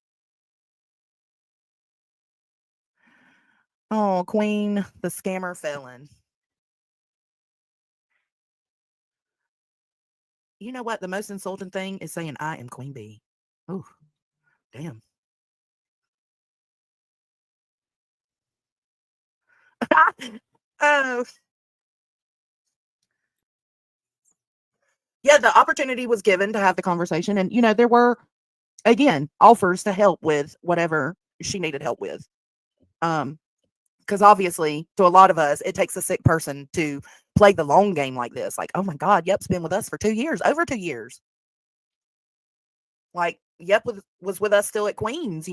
Speaker 2: Oh, Queen, the scammer felon. You know what? The most insulting thing is saying I am Queen Bee. Oh, damn. Oh. Yeah, the opportunity was given to have the conversation, and there were again offers to help with whatever she needed help with. Because obviously, to a lot of us, it takes a sick person to play the long game like this. Like, oh my God, Yep's been with us for 2 years, over 2 years. Like, Yep was with us still at Queens,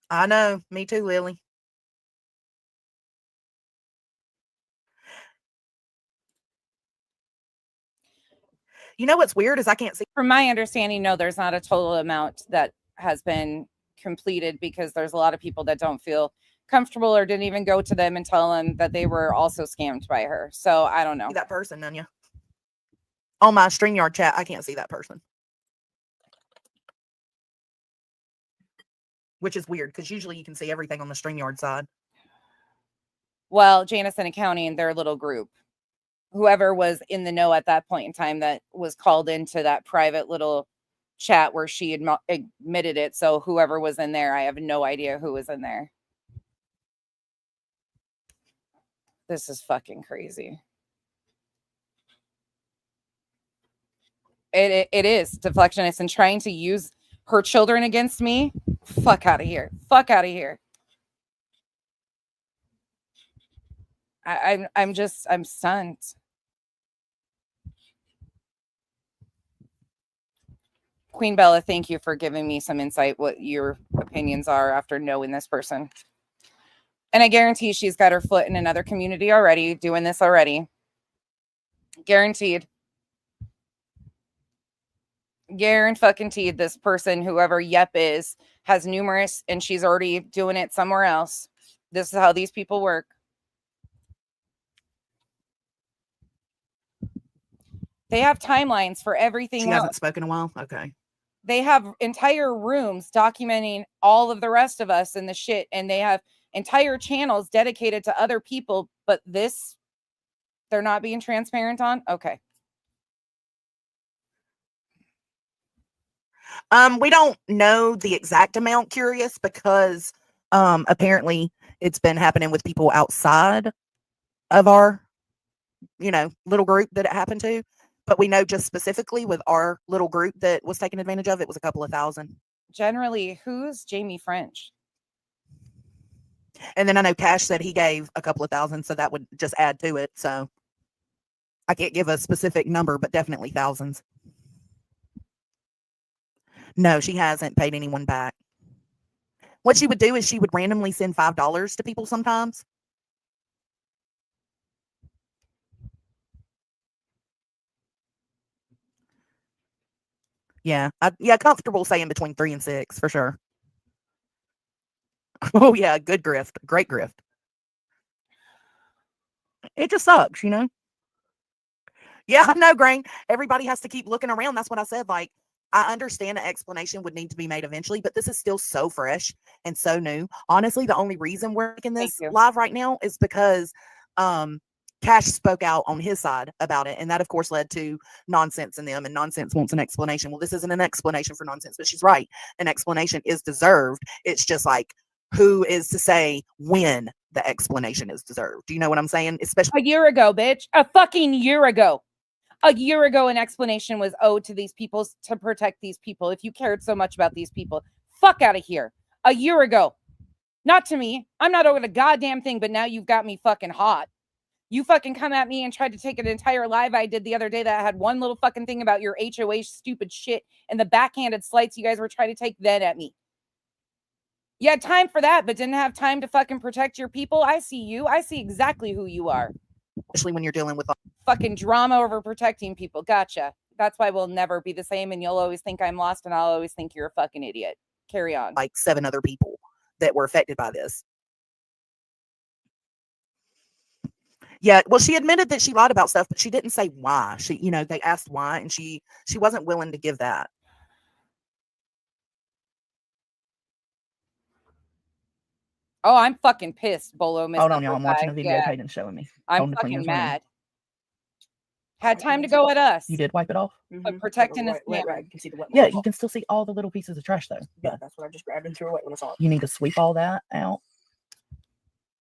Speaker 2: I know, me too, Lily. You know what's weird is I can't see.
Speaker 1: From my understanding, no, there's not a total amount that has been completed because there's a lot of people that don't feel comfortable or didn't even go to them and tell them that they were also scammed by her. So I don't know.
Speaker 2: That person, Nunya. On my StreamYard chat, I can't see that person. Which is weird because usually you can see everything on the StreamYard side.
Speaker 1: Well, Janice and Accounting, their little group, whoever was in the know at that point in time that was called into that private little chat where she admitted it. So whoever was in there, I have no idea who was in there. This is fucking crazy. It is deflectionist and trying to use her children against me. Fuck out of here. Fuck out of here. I'm stunned. Queen Bella, thank you for giving me some insight what your opinions are after knowing this person. And I guarantee she's got her foot in another community already, doing this already. Guaranteed. Guaranteed this person, whoever Yep is, has numerous, and she's already doing it somewhere else. This is how these people work. They have timelines for everything.
Speaker 2: She hasn't spoken in a while. Okay.
Speaker 1: They have entire rooms documenting all of the rest of us and the shit, and they have entire channels dedicated to other people, but this they're not being transparent on. Okay.
Speaker 2: We don't know the exact amount, Curious, because apparently it's been happening with people outside of our, little group that it happened to. But we know just specifically with our little group that was taken advantage of, it was a couple of thousand.
Speaker 1: Generally, who's Jamie French?
Speaker 2: And then I know Cash said he gave a couple of thousand, so that would just add to it. So I can't give a specific number, but definitely thousands. No, she hasn't paid anyone back. What she would do is she would randomly send $5 to people sometimes. Yeah, comfortable saying between 3 and 6 for sure. Oh yeah, good grift, great grift. It just sucks, Yeah, I know, Grain. Everybody has to keep looking around. That's what I said. Like, I understand an explanation would need to be made eventually, but this is still so fresh and so new. Honestly, the only reason we're making this live right now is because Cash spoke out on his side about it. And that, of course, led to Nonsense in them. And Nonsense wants an explanation. Well, this isn't an explanation for Nonsense, but she's right. An explanation is deserved. It's just like, who is to say when the explanation is deserved? Do you know what I'm saying? Especially
Speaker 1: a year ago, bitch. A fucking year ago. A year ago, an explanation was owed to these people to protect these people. If you cared so much about these people, fuck out of here. A year ago. Not to me. I'm not owed a goddamn thing, but now you've got me fucking hot. You fucking come at me and tried to take an entire live I did the other day that had one little fucking thing about your HOH stupid shit and the backhanded slights you guys were trying to take then at me. You had time for that, but didn't have time to fucking protect your people. I see you. I see exactly who you are.
Speaker 2: Especially when you're dealing with
Speaker 1: fucking drama over protecting people. Gotcha. That's why we'll never be the same, and you'll always think I'm lost, and I'll always think you're a fucking idiot. Carry on.
Speaker 2: Like 7 other people that were affected by this. Yeah, well, she admitted that she lied about stuff, but she didn't say why. She, they asked why, and she wasn't willing to give that.
Speaker 1: Oh, I'm fucking pissed, Bolo.
Speaker 2: Hold on, y'all. I'm watching a video Hayden's showing me.
Speaker 1: I'm fucking mad. Had time to go at us.
Speaker 2: You did wipe it off?
Speaker 1: But protecting this
Speaker 3: camera. You can see the wet.
Speaker 2: Yeah, you can still see all the little pieces of trash, though.
Speaker 3: Yeah, that's what I just grabbed and threw away when I saw it.
Speaker 2: You need to sweep all that out.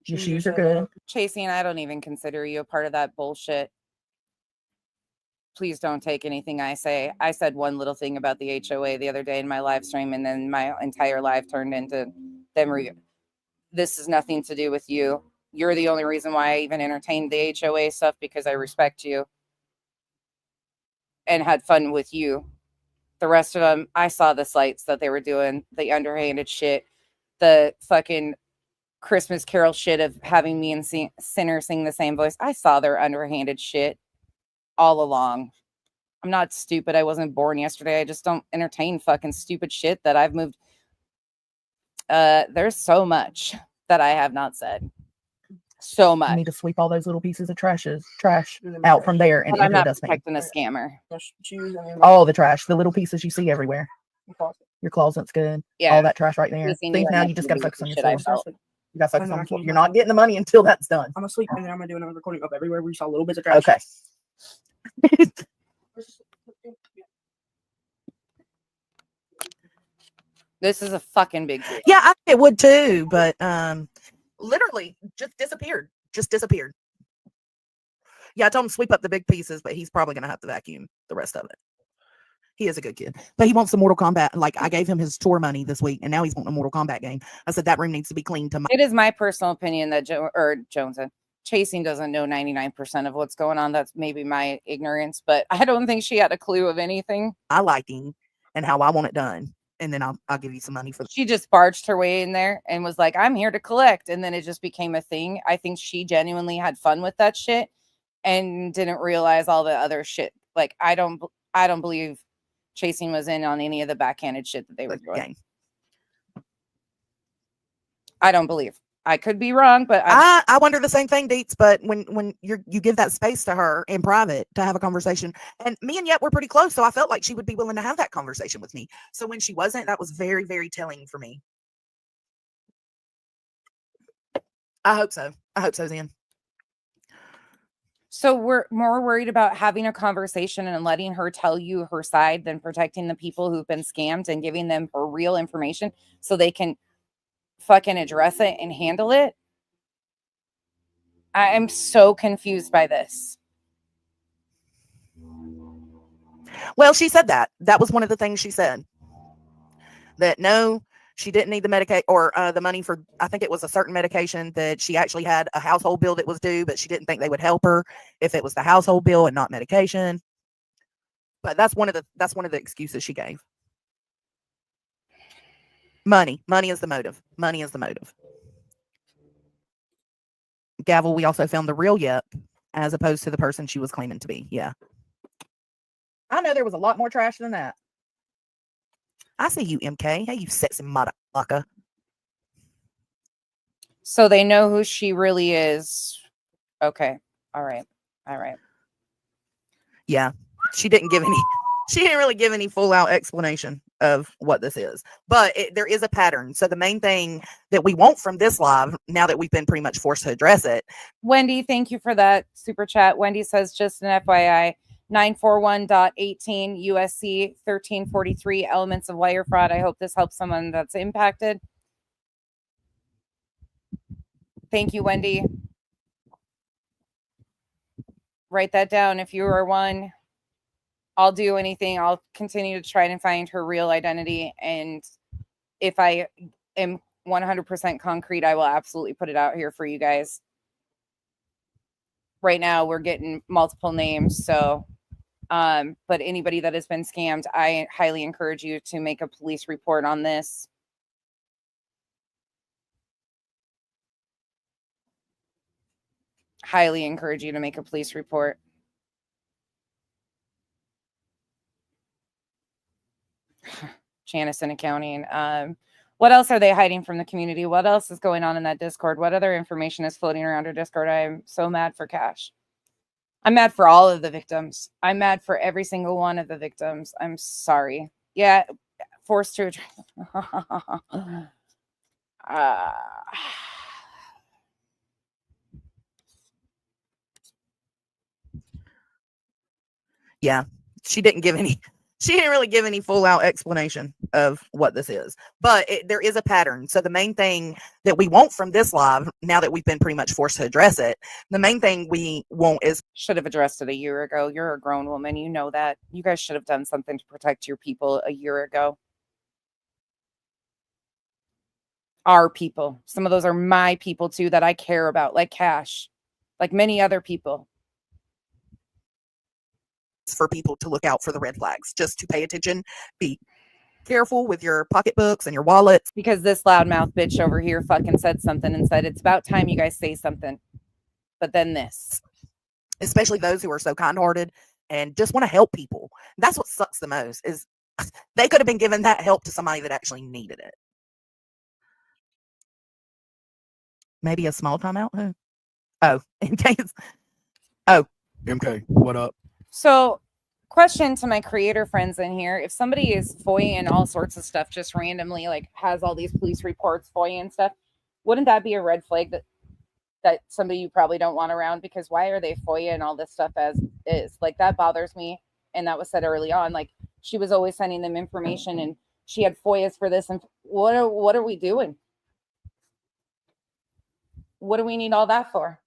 Speaker 2: Your shoes are good.
Speaker 1: Chasing, I don't even consider you a part of that bullshit. Please don't take anything I say. I said one little thing about the HOA the other day in my live stream, and then my entire live turned into them. This is nothing to do with you. You're the only reason why I even entertained the HOA stuff, because I respect you and had fun with you. The rest of them, I saw the slights that they were doing, the underhanded shit, the fucking Christmas Carol shit of having me and Sinner sing the same voice. I saw their underhanded shit all along. I'm not stupid. I wasn't born yesterday. I just don't entertain fucking stupid shit that I've moved. There's so much that I have not said. So much.
Speaker 2: You need to sweep all those little pieces of trash out from there and
Speaker 1: I'm not protecting a scammer.
Speaker 2: All the trash, the little pieces you see everywhere. Your closet's good. Yeah. All that trash right there. See, now you just got to focus on your floor. You got to focus on the floor. You're not getting the money until that's done.
Speaker 3: I'm asleep, and then I'm going to do another recording of everywhere where you saw little bits of trash.
Speaker 2: Okay.
Speaker 1: This is a fucking big deal.
Speaker 2: Yeah, it would too, but literally just disappeared. Yeah, I told him to sweep up the big pieces, but he's probably going to have to vacuum the rest of it. He is a good kid, but he wants the Mortal Kombat. Like, I gave him his tour money this week, and now he's wanting a Mortal Kombat game. I said that room needs to be cleaned to my.
Speaker 1: It is my personal opinion that Chasing doesn't know 99% of what's going on. That's maybe my ignorance, but I don't think she had a clue of anything.
Speaker 2: I liking and how I want it done, and then I'll give you some money for.
Speaker 1: She just barged her way in there and was like, "I'm here to collect," and then it just became a thing. I think she genuinely had fun with that shit and didn't realize all the other shit. Like, I don't believe Chasing was in on any of the backhanded shit that they were doing.
Speaker 2: Game.
Speaker 1: I don't believe. I could be wrong, but
Speaker 2: I wonder the same thing, Deets. But when you give that space to her in private to have a conversation, and me and Yet were pretty close, so I felt like she would be willing to have that conversation with me. So when she wasn't, that was very, very telling for me. I hope so. I hope so, Zen.
Speaker 1: So we're more worried about having a conversation and letting her tell you her side than protecting the people who've been scammed and giving them her real information so they can fucking address it and handle it. I'm so confused by this.
Speaker 2: Well, she said that. That was one of the things she said. That no, she didn't need the Medicaid or the money for, I think it was a certain medication that she actually had a household bill that was due, but she didn't think they would help her if it was the household bill and not medication. But that's one of the excuses she gave. Money is the motive. Money is the motive. Gavel, we also found the real Yep as opposed to the person she was claiming to be. Yeah. I know there was a lot more trash than that. I see you, MK. Hey, you sexy motherfucker.
Speaker 1: So they know who she really is. Okay. All right.
Speaker 2: Yeah. She didn't really give any full out explanation of what this is, but there is a pattern. So the main thing that we want from this live, now that we've been pretty much forced to address it.
Speaker 1: Wendy, thank you for that super chat. Wendy says, just an FYI, 941.18 USC 1343 elements of wire fraud. I hope this helps someone that's impacted. Thank you, Wendy. Write that down if you are one. I'll do anything. I'll continue to try and find her real identity. And if I am 100% concrete, I will absolutely put it out here for you guys. Right now, we're getting multiple names. So, but anybody that has been scammed, I highly encourage you to make a police report on this. Highly encourage you to make a police report. Janice in accounting. What else are they hiding from the community? What else is going on in that Discord? What other information is floating around our Discord? I am so mad for Cash. I'm mad for all of the victims. I'm mad for every single one of the victims. I'm sorry. Yeah, forced to address.
Speaker 2: Yeah, she didn't really give any full out explanation of what this is, but there is a pattern. So the main thing that we want from this live, now that we've been pretty much forced to address it, the main thing we want is,
Speaker 1: should have addressed it a year ago. You're a grown woman. You know that. You guys should have done something to protect your people a year ago. Our people. Some of those are my people too that I care about, like Cash, like many other people.
Speaker 2: for people to look out for the red flags, just to pay attention, be careful with your pocketbooks and your wallets.
Speaker 1: Because this loudmouth bitch over here fucking said something and said, it's about time you guys say something. But then this.
Speaker 2: Especially those who are so kind-hearted and just want to help people. That's what sucks the most, is they could have been giving that help to somebody that actually needed it. Maybe a small timeout? Who? Oh, in case. Oh.
Speaker 3: MK, what up?
Speaker 1: So, question to my creator friends in here. If somebody is FOIA all sorts of stuff just randomly, like has all these police reports, FOIA and stuff, wouldn't that be a red flag that somebody you probably don't want around? Because why are they FOIA and all this stuff as is? Like, that bothers me. And that was said early on. Like, she was always sending them information and she had FOIAs for this. And what are we doing? What do we need all that for?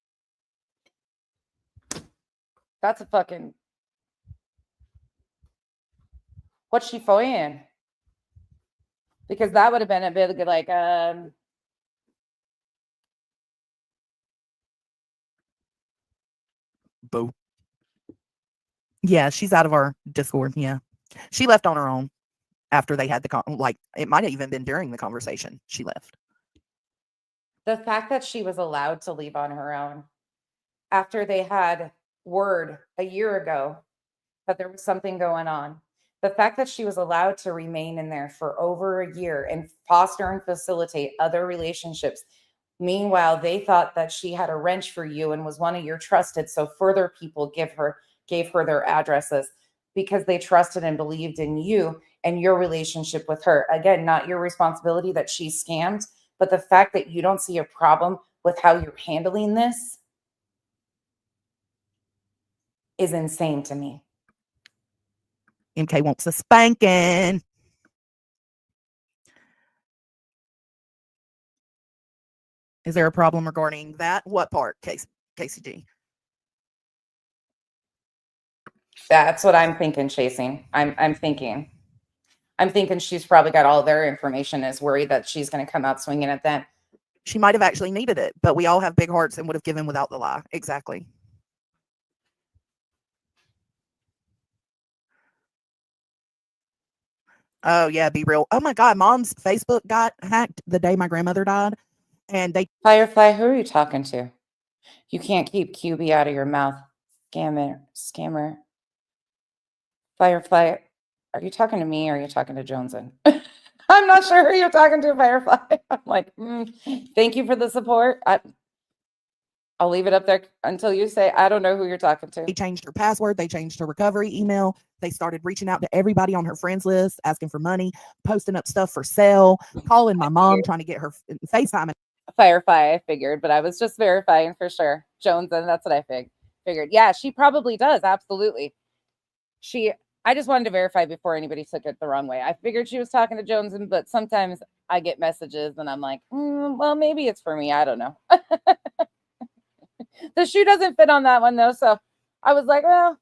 Speaker 1: That's a fucking... What's she foying? Because that would have been a bit like,
Speaker 2: Boo. Yeah, she's out of our Discord. Yeah. She left on her own after they had the it might have even been during the conversation she left.
Speaker 1: the fact that she was allowed to leave on her own after they had word a year ago that there was something going on. The fact that she was allowed to remain in there for over a year and foster and facilitate other relationships. Meanwhile, they thought that she had a wrench for you and was one of your trusted. So further people gave her their addresses because they trusted and believed in you and your relationship with her. Again, not your responsibility that she scammed, but the fact that you don't see a problem with how you're handling this is insane to me.
Speaker 2: MK wants a spanking. Is there a problem regarding that? What part, KCG?
Speaker 1: That's what I'm thinking, chasing. I'm thinking she's probably got all their information, is worried that she's going to come out swinging at them.
Speaker 2: She might have actually needed it, but we all have big hearts and would have given without the lie. Exactly. Oh, yeah, be real. Oh, my God. Mom's Facebook got hacked the day my grandmother died. And they...
Speaker 1: Firefly, who are you talking to? You can't keep QB out of your mouth. Scammer. Firefly, are you talking to me or are you talking to Joneson? I'm not sure who you're talking to, Firefly. I'm like, thank you for the support. I'll leave it up there until you say, I don't know who you're talking to.
Speaker 2: They changed her password. They changed her recovery email. They started reaching out to everybody on her friends list, asking for money, posting up stuff for sale, calling my mom, trying to get her FaceTime.
Speaker 1: Firefly, I figured, but I was just verifying for sure. Joneson, that's what I figured. Yeah, she probably does. Absolutely. I just wanted to verify before anybody took it the wrong way. I figured she was talking to Joneson, but sometimes I get messages and I'm like, well, maybe it's for me. I don't know. The shoe doesn't fit on that one though. So I was like, well,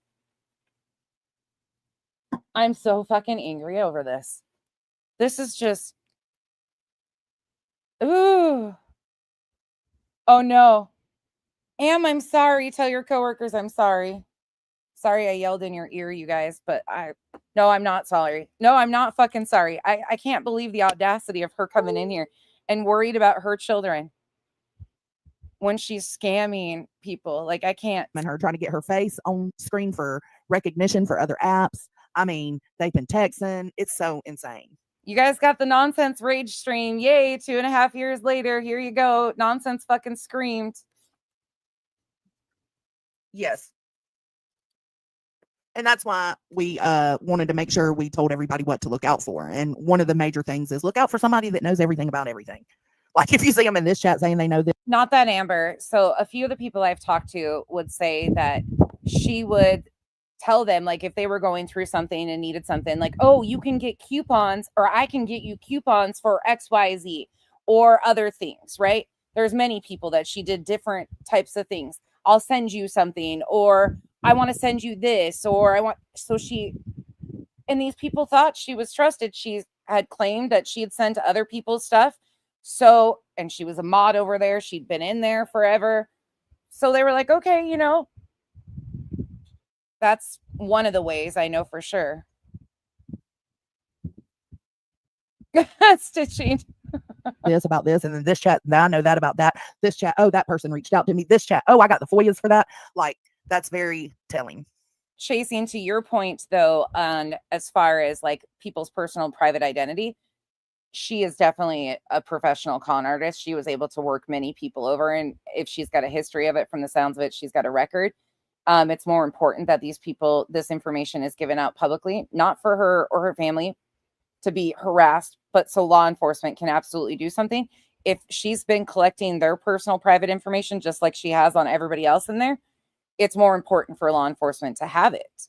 Speaker 1: I'm so fucking angry over this. This is just, ooh. Oh no. I'm sorry. Tell your coworkers I'm sorry. Sorry I yelled in your ear, you guys, but no, I'm not sorry. No, I'm not fucking sorry. I can't believe the audacity of her coming in here and worried about her children when she's scamming people. Like, I can't.
Speaker 2: And her trying to get her face on screen for recognition for other apps. I mean, they've been texting. It's so insane.
Speaker 1: You guys got the nonsense rage stream. Yay, 2.5 years later. Here you go. Nonsense fucking screamed.
Speaker 2: Yes. And that's why we wanted to make sure we told everybody what to look out for. And one of the major things is look out for somebody that knows everything about everything. Like if you see them in this chat saying they know this.
Speaker 1: Not that, Amber. So a few of the people I've talked to would say that she would tell them, like, if they were going through something and needed something, like, oh, you can get coupons, or I can get you coupons for XYZ or other things, right? There's many people that she did different types of things. I'll send you something, or I want to send you this, or and these people thought she was trusted. She had claimed that she had sent other people's stuff. So, and she was a mod over there. She'd been in there forever. So they were like, okay, that's one of the ways I know for sure. Stitching.
Speaker 2: This about this, and then this chat, now I know that about that. This chat, oh, that person reached out to me. This chat, oh, I got the FOIAs for that. Like, that's very telling.
Speaker 1: Chasing, to your point, though, on as far as like people's personal private identity, she is definitely a professional con artist. She was able to work many people over, and if she's got a history of it, from the sounds of it, she's got a record. It's more important that this information is given out publicly, not for her or her family to be harassed, but so law enforcement can absolutely do something. If she's been collecting their personal private information, just like she has on everybody else in there, it's more important for law enforcement to have it.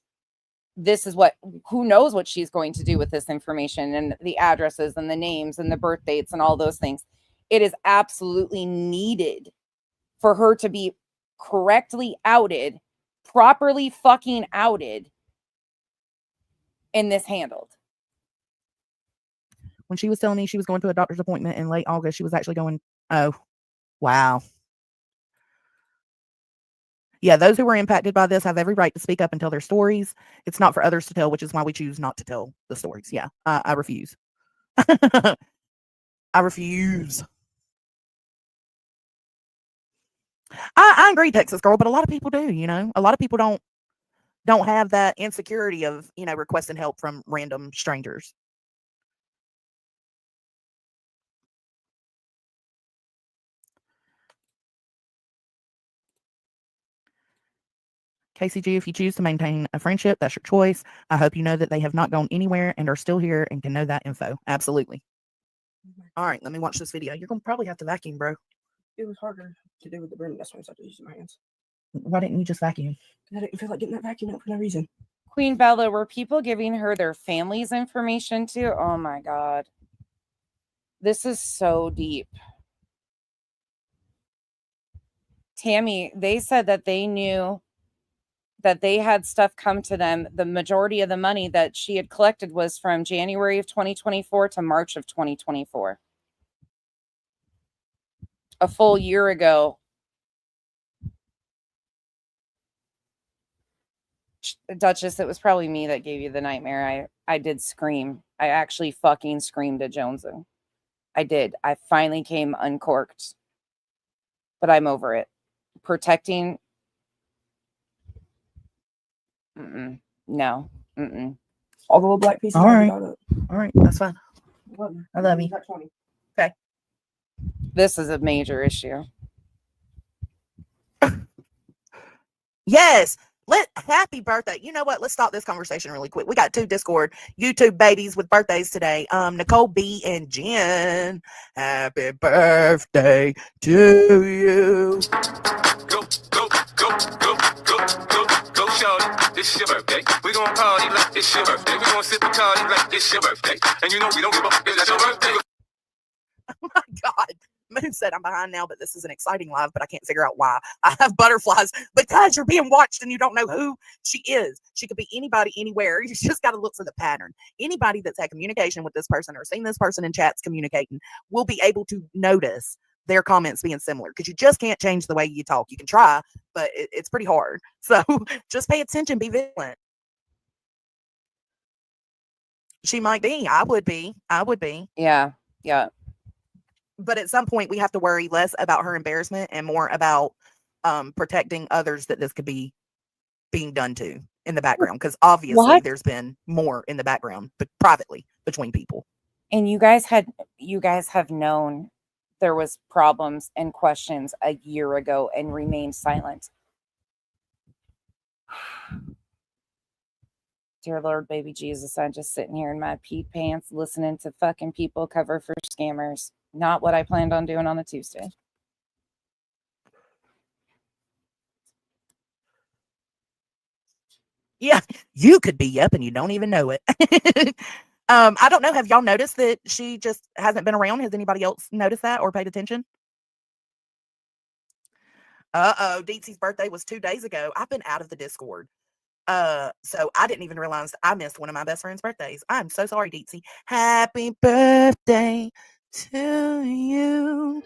Speaker 1: Who knows what she's going to do with this information and the addresses and the names and the birth dates and all those things. It is absolutely needed for her to be correctly outed, properly fucking outed, in this handled.
Speaker 2: When she was telling me she was going to a doctor's appointment in late August, she was actually going, oh, wow. Yeah, those who were impacted by this have every right to speak up and tell their stories. It's not for others to tell, which is why we choose not to tell the stories. Yeah, I refuse. I refuse. I agree, Texas girl, but a lot of people do, a lot of people don't have that insecurity of, requesting help from random strangers. KCG, if you choose to maintain a friendship, that's your choice. I hope you know that they have not gone anywhere and are still here and can know that info. Absolutely. All right, let me watch this video. You're going to probably have to vacuum, bro.
Speaker 3: It was harder to do with the broom. That's why I started using my hands.
Speaker 2: Why didn't you just vacuum?
Speaker 3: I didn't feel like getting that vacuum out for no reason.
Speaker 1: Queen Bella, were people giving her their family's information too? Oh my God. This is so deep. Tammy, they said that they knew that they had stuff come to them. The majority of the money that she had collected was from January of 2024 to March of 2024. A full year ago. Duchess, it was probably me that gave you the nightmare. I did scream. I actually fucking screamed at Joneson. I did. I finally came uncorked. But I'm over it. Protecting. No.
Speaker 3: All the little black pieces.
Speaker 2: All right.
Speaker 3: Got up.
Speaker 2: All right. That's fine. I love you. Okay.
Speaker 1: This is a major issue.
Speaker 2: Yes. Happy birthday. You know what? Let's stop this conversation really quick. We got 2 Discord YouTube babies with birthdays today. Nicole B and Jen. Happy birthday to you. Go, shorty. It's your birthday. We gonna party like it's your birthday. We gonna sip a party like it's your birthday. And you know we don't give up if that's your birthday. Oh my God. Moon said, I'm behind now, but this is an exciting live, but I can't figure out why. I have butterflies because you're being watched and you don't know who she is. She could be anybody, anywhere. You just got to look for the pattern. Anybody that's had communication with this person or seen this person in chats communicating will be able to notice their comments being similar, because you just can't change the way you talk. You can try, but it's pretty hard. So just pay attention, be vigilant. She might be. I would be.
Speaker 1: Yeah.
Speaker 2: But at some point we have to worry less about her embarrassment and more about protecting others that this could be being done to in the background, because obviously there's been more in the background, but privately between people.
Speaker 1: And you guys have known there was problems and questions a year ago and remained silent. Dear Lord, baby Jesus, I'm just sitting here in my pee pants listening to fucking people cover for scammers. Not what I planned on doing on a Tuesday.
Speaker 2: Yeah, you could be up and you don't even know it. I don't know. Have y'all noticed that she just hasn't been around? Has anybody else noticed that or paid attention? Deetsy's birthday was 2 days ago. I've been out of the Discord. So I didn't even realize I missed one of my best friend's birthdays. I'm so sorry, Deetsy. Happy birthday to you.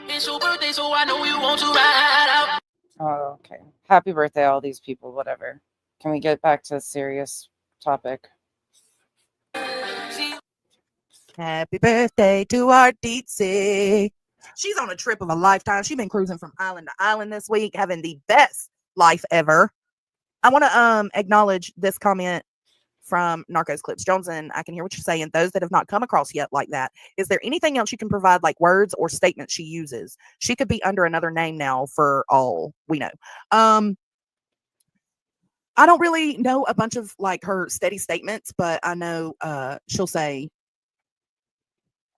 Speaker 4: It's your birthday, so I know you want to ride out.
Speaker 1: Oh, okay. Happy birthday, all these people, whatever. Can we get back to a serious topic?
Speaker 2: Happy birthday to our Deetsy. She's on a trip of a lifetime. She's been cruising from island to island this week, having the best life ever. I want to acknowledge this comment from Narcos Clips. Johnson, I can hear what you're saying. Those that have not come across yet like that, is there anything else you can provide, like words or statements she uses? She could be under another name now for all we know. I don't really know a bunch of like her steady statements, but I know she'll say,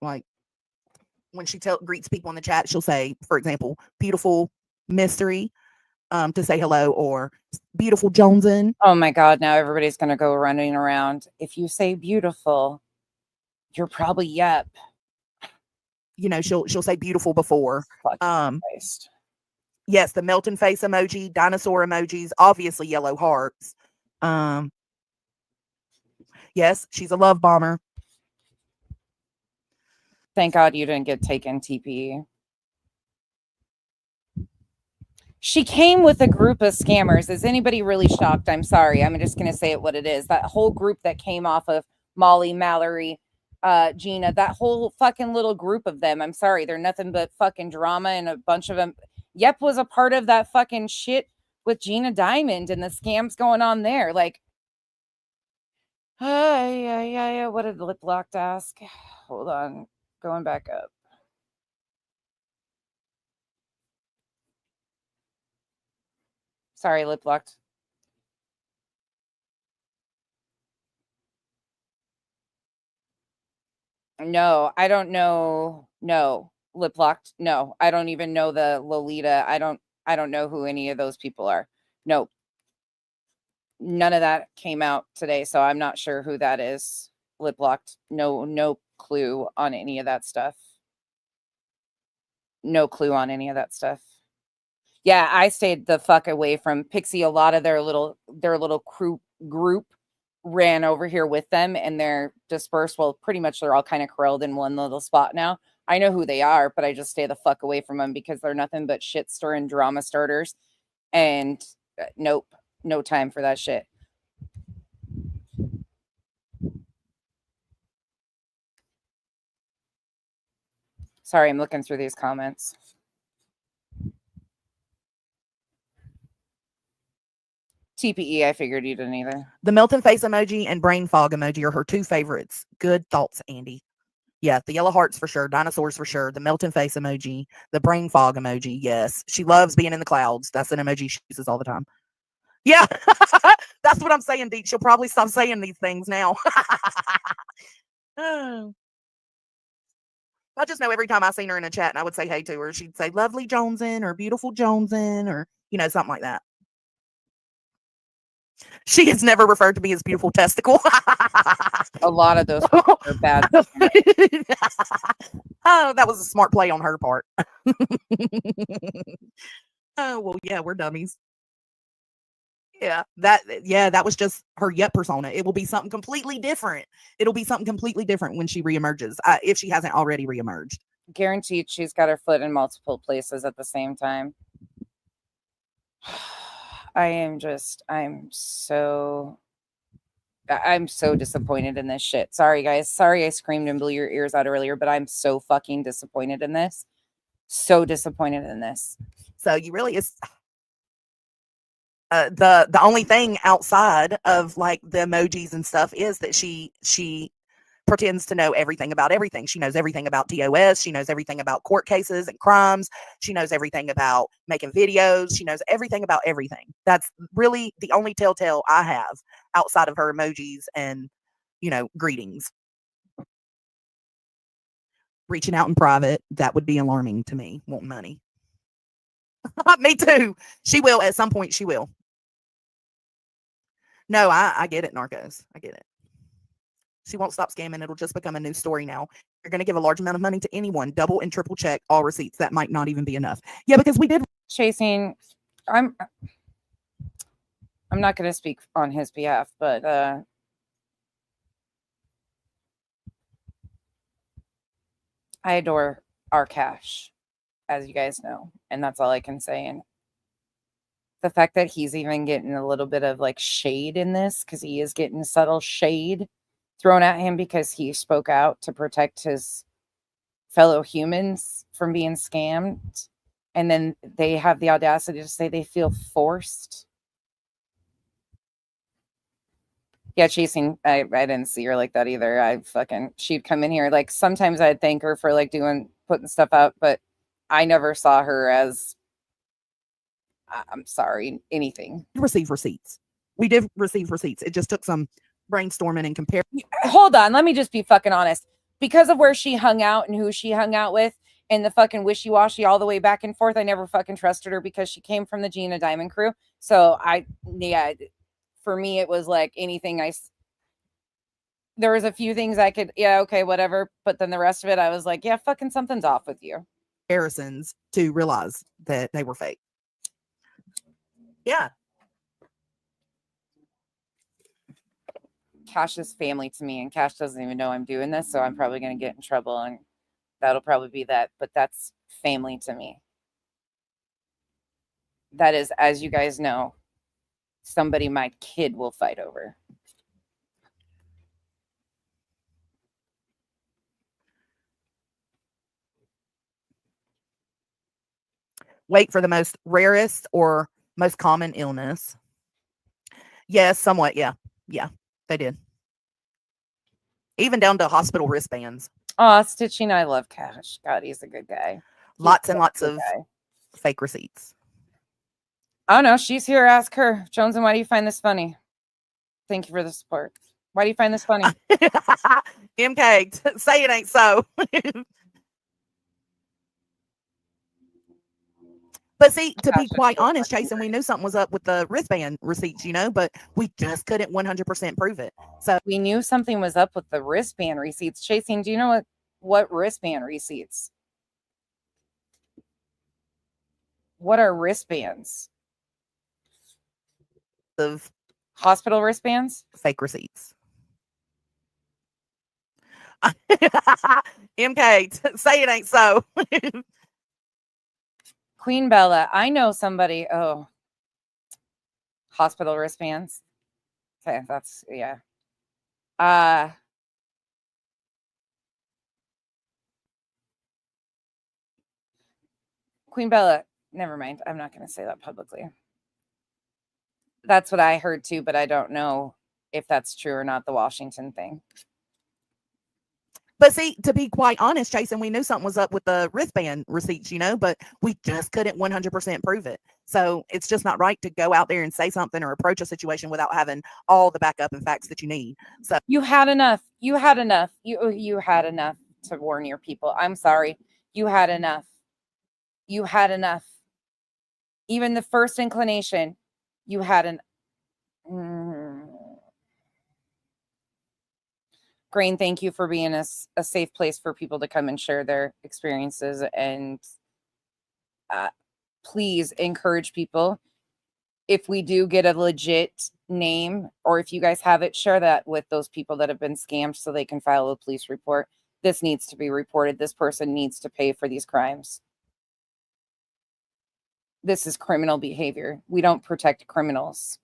Speaker 2: like, when she greets people in the chat, she'll say, for example, beautiful mystery, to say hello, or beautiful Joneson.
Speaker 1: Oh my God, now everybody's going to go running around. If you say beautiful, you're probably yep.
Speaker 2: You know, she'll say beautiful before.
Speaker 1: Christ.
Speaker 2: Yes, the melting face emoji, dinosaur emojis, obviously yellow hearts. Yes, she's a love bomber.
Speaker 1: Thank God you didn't get taken, TPE. She came with a group of scammers. Is anybody really shocked? I'm sorry. I'm just going to say it what it is. That whole group that came off of Molly, Mallory, Gina, that whole fucking little group of them. I'm sorry. They're nothing but fucking drama, and a bunch of them. Yep was a part of that fucking shit with Gina Diamond and the scams going on there. Like, yeah. What did Lip Locked ask? Hold on. Going back up. Sorry, Lip Locked. No, I don't know. No, Lip Locked. No, I don't even know the Lolita. I don't know who any of those people are. Nope. None of that came out today, so I'm not sure who that is. Lip Locked. No clue on any of that stuff. No clue on any of that stuff. Yeah, I stayed the fuck away from Pixie. A lot of their little group ran over here with them, and they're dispersed. Well, pretty much they're all kind of curled in one little spot now. I know who they are, but I just stay the fuck away from them because they're nothing but shit stirring drama starters. And nope, no time for that shit. Sorry, I'm looking through these comments. TPE, I figured you didn't either.
Speaker 2: The melting face emoji and brain fog emoji are her 2 favorites. Good thoughts, Andy. Yeah, the yellow hearts for sure, dinosaurs for sure, the melting face emoji, the brain fog emoji. Yes, she loves being in the clouds. That's an emoji she uses all the time. Yeah, that's what I'm saying, Deet. She'll probably stop saying these things now. I just know every time I seen her in a chat and I would say hey to her, she'd say lovely Jonesin or beautiful Jonesin or, something like that. She has never referred to me as beautiful testicle.
Speaker 1: A lot of those are bad.
Speaker 2: Oh, that was a smart play on her part. Oh, well, yeah, we're dummies. Yeah, that was just her yet persona. It will be something completely different. It'll be something completely different when she reemerges, if she hasn't already reemerged.
Speaker 1: Guaranteed she's got her foot in multiple places at the same time. I'm so disappointed in this shit. Sorry, guys. Sorry I screamed and blew your ears out earlier, but I'm so fucking disappointed in this. So disappointed in this.
Speaker 2: So you really is the only thing outside of like the emojis and stuff is that she pretends to know everything about everything. She knows everything about TOS. She knows everything about court cases and crimes. She knows everything about making videos. She knows everything about everything. That's really the only telltale I have outside of her emojis and, greetings. Reaching out in private, that would be alarming to me. Want money. Me too. She will at some point. She will. No, I get it, Narcos. I get it. She won't stop scamming. It'll just become a new story now. You're going to give a large amount of money to anyone, double and triple check all receipts. That might not even be enough. Yeah, because we did.
Speaker 1: Chasing, I'm not going to speak on his behalf, but I adore our cash, as you guys know, and that's all I can say. And the fact that he's even getting a little bit of like shade in this, because he is getting subtle shade thrown at him because he spoke out to protect his fellow humans from being scammed, and then they have the audacity to say they feel forced. Yeah, Chasing, I didn't see her like that either. She'd come in here, like sometimes I'd thank her for like putting stuff out, but I never saw her as, I'm sorry, anything.
Speaker 2: Receive receipts. We did receive receipts. It just took some brainstorming and compare.
Speaker 1: Hold on, let me just be fucking honest. Because of where she hung out and who she hung out with and the fucking wishy-washy all the way back and forth, I never fucking trusted her because she came from the Gina Diamond crew. So for me, it was like anything there was a few things I could, yeah, okay, whatever. But then the rest of it, I was like, yeah, fucking something's off with you.
Speaker 2: Harrison's to realize that they were fake. Yeah.
Speaker 1: Cash is family to me, and Cash doesn't even know I'm doing this, so I'm probably going to get in trouble. And That'll probably be that, but that's family to me. That is, as you guys know, somebody my kid will fight over.
Speaker 2: Wait for the most rarest or most common illness. Yes, somewhat. Yeah. Yeah, they did. Even down to hospital wristbands.
Speaker 1: Oh, Stitching, I love Cash. God, he's a good guy.
Speaker 2: Lots and lots of fake receipts.
Speaker 1: Oh no, she's here. Ask her. Jones, and why do you find this funny? Thank you for the support. Why do you find this funny?
Speaker 2: MK, say it ain't so. But see, to be quite honest, Jason, we knew something was up with the wristband receipts, but we just couldn't 100% prove it. So
Speaker 1: we knew something was up with the wristband receipts. Chasing, do you know what wristband receipts? What are wristbands?
Speaker 2: Of
Speaker 1: hospital wristbands?
Speaker 2: Fake receipts. MK, say it ain't so.
Speaker 1: Queen Bella, I know somebody. Oh, hospital wristbands. Okay, that's yeah. Queen Bella, never mind. I'm not going to say that publicly. That's what I heard too, but I don't know if that's true or not, the Washington thing.
Speaker 2: But see, to be quite honest, Jason, we knew something was up with the wristband receipts, but we just couldn't 100% prove it. So it's just not right to go out there and say something or approach a situation without having all the backup and facts that you need. So
Speaker 1: you had enough. You had enough. You had enough to warn your people. I'm sorry. You had enough. You had enough. Even the first inclination, you had an Grain, thank you for being a safe place for people to come and share their experiences. And please encourage people. If we do get a legit name, or if you guys have it, share that with those people that have been scammed so they can file a police report. This needs to be reported. This person needs to pay for these crimes. This is criminal behavior. We don't protect criminals,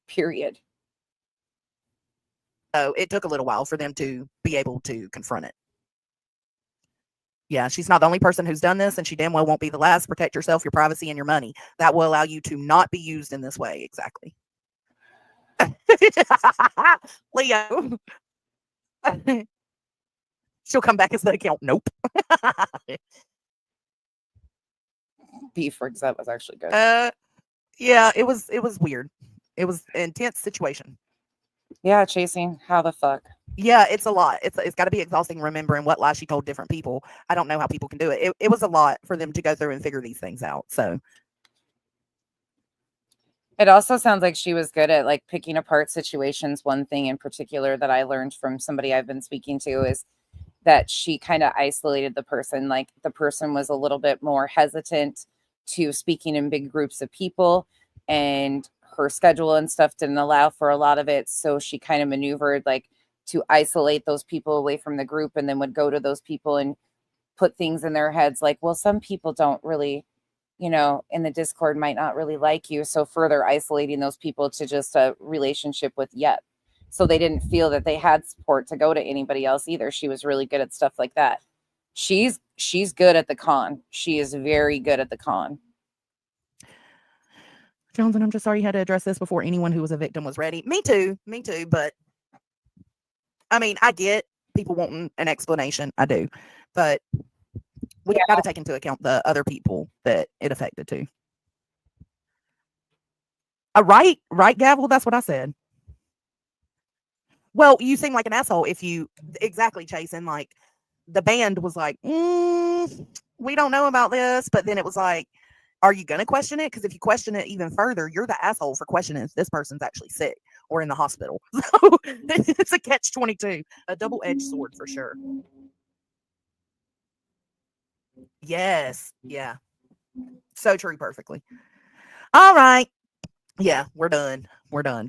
Speaker 1: period.
Speaker 2: So it took a little while for them to be able to confront it. Yeah, she's not the only person who's done this, and she damn well won't be the last. Protect yourself, your privacy, and your money. That will allow you to not be used in this way. Exactly. Leo. She'll come back as the account. Nope.
Speaker 1: Beef Rigs, that was actually good.
Speaker 2: Yeah, it was weird. It was an intense situation.
Speaker 1: Yeah, Chasing, how the fuck?
Speaker 2: Yeah, it's a lot. It's got to be exhausting remembering what lies she told different people. I don't know how people can do it. It was a lot for them to go through and figure these things out. So
Speaker 1: it also sounds like she was good at like picking apart situations. One thing in particular that I learned from somebody I've been speaking to is that she kind of isolated the person. Like the person was a little bit more hesitant to speaking in big groups of people, and her schedule and stuff didn't allow for a lot of it. So she kind of maneuvered like to isolate those people away from the group, and then would go to those people and put things in their heads like, well, some people don't really, in the Discord might not really like you. So further isolating those people to just a relationship with Yep. So they didn't feel that they had support to go to anybody else either. She was really good at stuff like that. She's good at the con. She is very good at the con.
Speaker 2: Jones, and I'm just sorry you had to address this before anyone who was a victim was ready. Me too. But I mean, I get people wanting an explanation. I do. But we got to take into account the other people that it affected too. Right, Gavel? That's what I said. Well, you seem like an asshole if you exactly, Chasing. Like the band was like, we don't know about this, but then it was like, are you going to question it? Because if you question it even further, you're the asshole for questioning if this person's actually sick or in the hospital. So it's a catch-22, a double-edged sword for sure. Yes. Yeah. So true. Perfectly. All right. Yeah, we're done.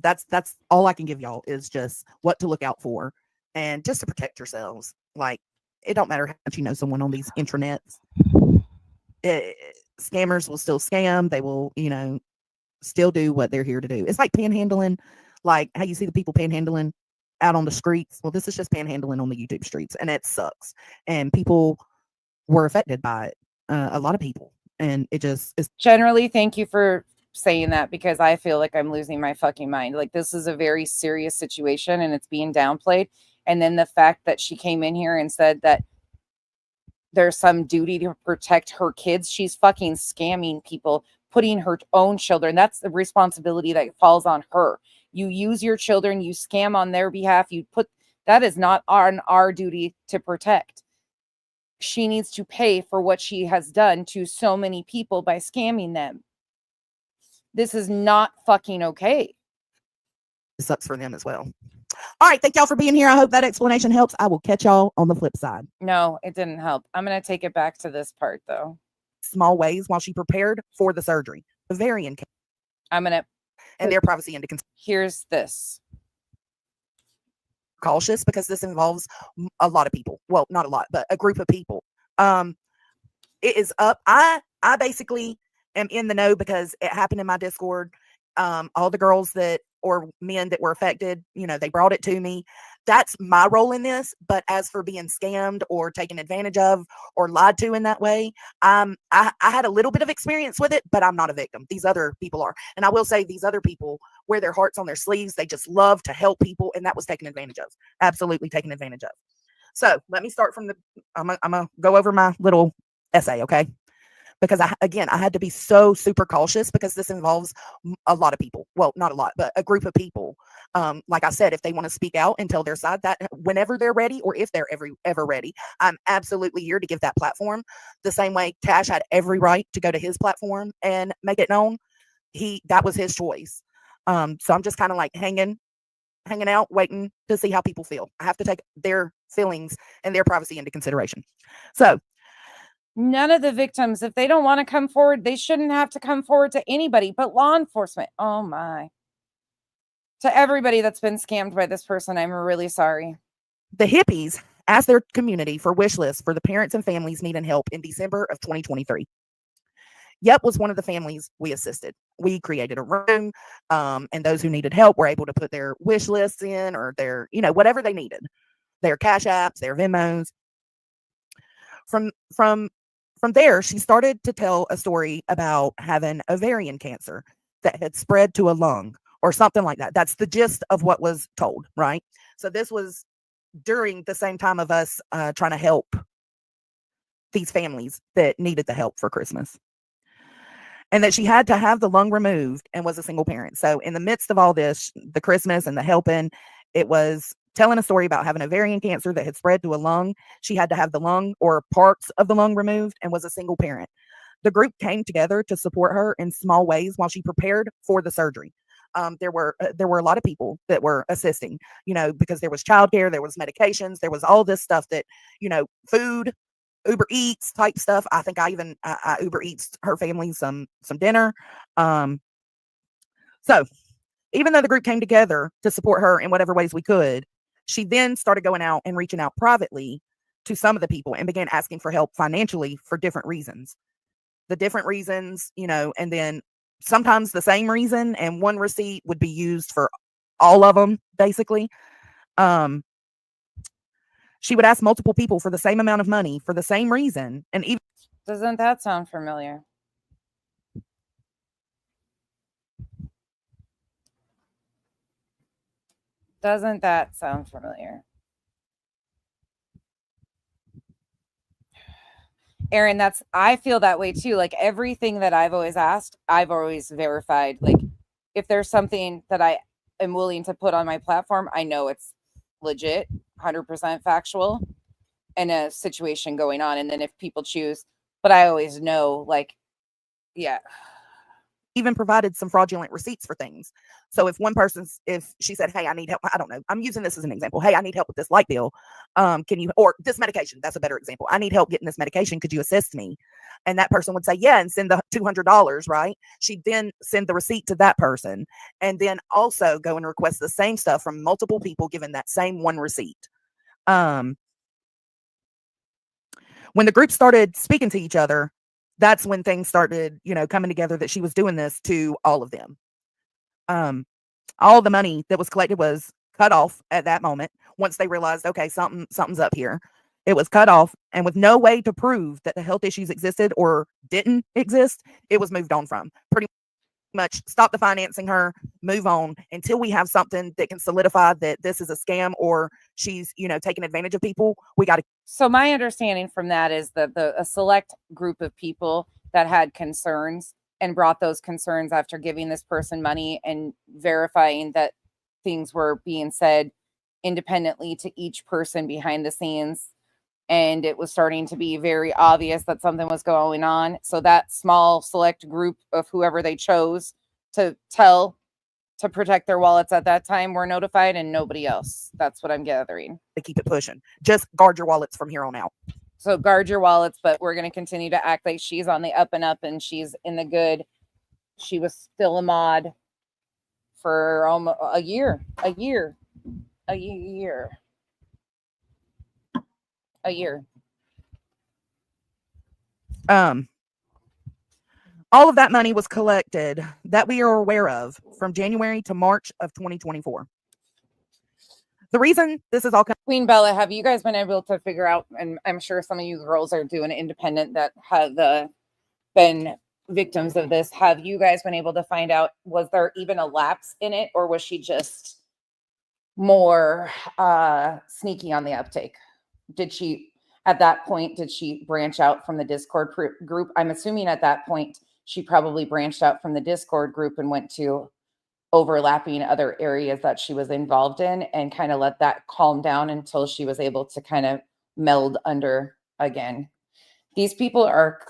Speaker 2: That's all I can give y'all is just what to look out for and just to protect yourselves. Like it don't matter how much you know someone on these intranets. Scammers will still scam. They will, still do what they're here to do. It's like panhandling, like how you see the people panhandling out on the streets. Well, this is just panhandling on the YouTube streets, and it sucks. And people were affected by it. A lot of people, and it just is.
Speaker 1: Generally, thank you for saying that, because I feel like I'm losing my fucking mind. Like, this is a very serious situation and it's being downplayed. And then the fact that she came in here and said that there's some duty to protect her kids. She's fucking scamming people, putting her own children. That's the responsibility that falls on her. You use your children, you scam on their behalf. That is not on our duty to protect. She needs to pay for what she has done to so many people by scamming them. This is not fucking okay.
Speaker 2: It sucks for them as well. All right. Thank y'all for being here. I hope that explanation helps. I will catch y'all on the flip side.
Speaker 1: No, it didn't help. I'm going to take it back to this part, though.
Speaker 2: Small ways while she prepared for the surgery. Ovarian cancer.
Speaker 1: I'm going to.
Speaker 2: And their privacy into consideration.
Speaker 1: Here's this.
Speaker 2: Cautious, because this involves a lot of people. Well, not a lot, but a group of people. It is up. I basically am in the know because it happened in my Discord. All the girls or men that were affected, they brought it to me. That's my role in this. But as for being scammed or taken advantage of or lied to in that way, I had a little bit of experience with it, but I'm not a victim. These other people are. And I will say these other people wear their hearts on their sleeves. They just love to help people. And that was taken advantage of. Absolutely taken advantage of. So let me start from I'm going to go over my little essay, okay? Because I had to be so super cautious because this involves a lot of people. Well, not a lot, but a group of people. Like I said, if they want to speak out and tell their side, that whenever they're ready, or if they're ever ready, I'm absolutely here to give that platform. The same way Cash had every right to go to his platform and make it known. That was his choice. So I'm just kind of like hanging out, waiting to see how people feel. I have to take their feelings and their privacy into consideration. So
Speaker 1: none of the victims, if they don't want to come forward, they shouldn't have to come forward to anybody but law enforcement. Oh my. To everybody that's been scammed by this person, I'm really sorry.
Speaker 2: The hippies asked their community for wish lists for the parents and families needing help in December of 2023. Yep was one of the families we assisted. We created a room, and those who needed help were able to put their wish lists in, or their, whatever they needed, their Cash Apps, their Venmos. From there, she started to tell a story about having ovarian cancer that had spread to a lung or something like that. That's the gist of what was told, right? So this was during the same time of us trying to help these families that needed the help for Christmas. And that she had to have the lung removed and was a single parent. So in the midst of all this, the Christmas and the helping, it was telling a story about having ovarian cancer that had spread to a lung. She had to have the lung or parts of the lung removed and was a single parent. The group came together to support her in small ways while she prepared for the surgery. There were a lot of people that were assisting, because there was childcare, there was medications, there was all this stuff that, food, Uber Eats type stuff. I think I Uber Eats her family some dinner. So even though the group came together to support her in whatever ways we could, she then started going out and reaching out privately to some of the people and began asking for help financially for different reasons. The different reasons, and then sometimes the same reason, and one receipt would be used for all of them, basically. She would ask multiple people for the same amount of money for the same reason. And even
Speaker 1: doesn't that sound familiar? Doesn't that sound familiar? Aaron, I feel that way too. Like everything that I've always asked, I've always verified. Like if there's something that I am willing to put on my platform, I know it's legit, 100% factual, and a situation going on. And then if people choose, but I always know, like, yeah.
Speaker 2: Even provided some fraudulent receipts for things. So if she said, hey, I need help, I don't know, I'm using this as an example. Hey, I need help with this light bill. Can you, or this medication, that's a better example. I need help getting this medication. Could you assist me? And that person would say, yeah, and send the $200, right? She'd then send the receipt to that person and then also go and request the same stuff from multiple people given that same one receipt. When the group started speaking to each other, that's when things started, coming together that she was doing this to all of them. All the money that was collected was cut off at that moment. Once they realized, okay, something's up here, it was cut off, and with no way to prove that the health issues existed or didn't exist, it was moved on from. Pretty much stop the financing her, move on until we have something that can solidify that this is a scam or she's, taking advantage of people. We got to.
Speaker 1: So my understanding from that is that a select group of people that had concerns and brought those concerns after giving this person money and verifying that things were being said independently to each person behind the scenes. And it was starting to be very obvious that something was going on. So that small select group of whoever they chose to tell to protect their wallets at that time were notified, and nobody else. That's what I'm gathering.
Speaker 2: To keep it pushing. Just guard your wallets from here on out.
Speaker 1: So guard your wallets, but we're going to continue to act like she's on the up and up and she's in the good. She was still a mod for almost a year.
Speaker 2: All of that money was collected that we are aware of from January to March of 2024. The reason this is all
Speaker 1: Queen Bella, have you guys been able to figure out, and I'm sure some of you girls are doing independent that have been victims of this, have you guys been able to find out, was there even a lapse in it, or was she just more sneaky on the uptake? Did she, at that point, did she branch out from the Discord group? I'm assuming at that point, she probably branched out from the Discord group and went to overlapping other areas that she was involved in and kind of let that calm down until she was able to kind of meld under again. These people are,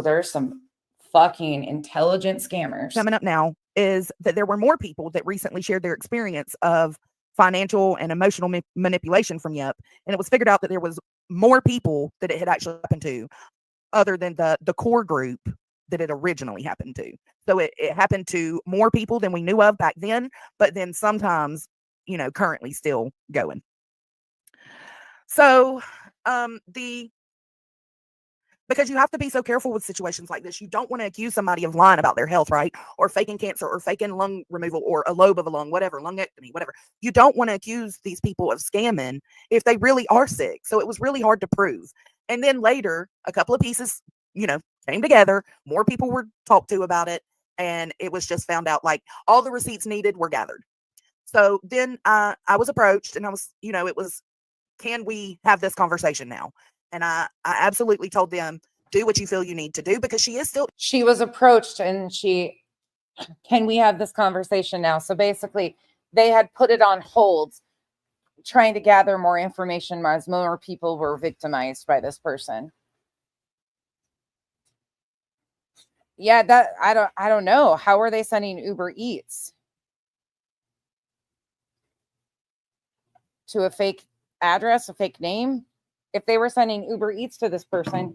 Speaker 1: there's some fucking intelligent scammers.
Speaker 2: Coming up now is that there were more people that recently shared their experience of financial and emotional manipulation from Yep. And it was figured out that there was more people that it had actually happened to other than the core group that it originally happened to. So it happened to more people than we knew of back then, but then sometimes, currently still going. So because you have to be so careful with situations like this. You don't want to accuse somebody of lying about their health, right? Or faking cancer or faking lung removal or a lobe of a lung, whatever, lungectomy, whatever. You don't want to accuse these people of scamming if they really are sick. So it was really hard to prove. And then later, a couple of pieces, came together. More people were talked to about it. And it was just found out like all the receipts needed were gathered. So then I was approached and I was, it was, can we have this conversation now? And I absolutely told them, do what you feel you need to do, because
Speaker 1: she was approached and can we have this conversation now? So basically they had put it on hold, trying to gather more information as more people were victimized by this person. Yeah, that I don't know. How are they sending Uber Eats to a fake address, a fake name? If they were sending Uber Eats to this person,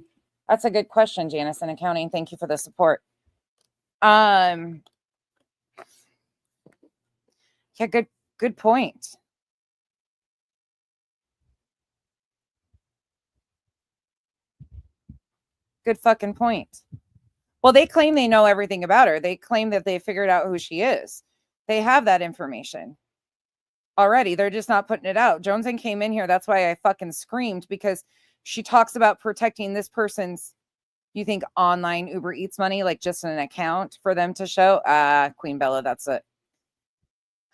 Speaker 1: that's a good question, Janice in accounting. Thank you for the support. Yeah, good point. Good fucking point. Well, they claim they know everything about her. They claim that they figured out who she is. They have that information already. They're just not putting it out. Joneson came in here. That's why I fucking screamed, because she talks about protecting this person's, you think, online Uber Eats money, like just an account for them to show. Queen Bella, that's it.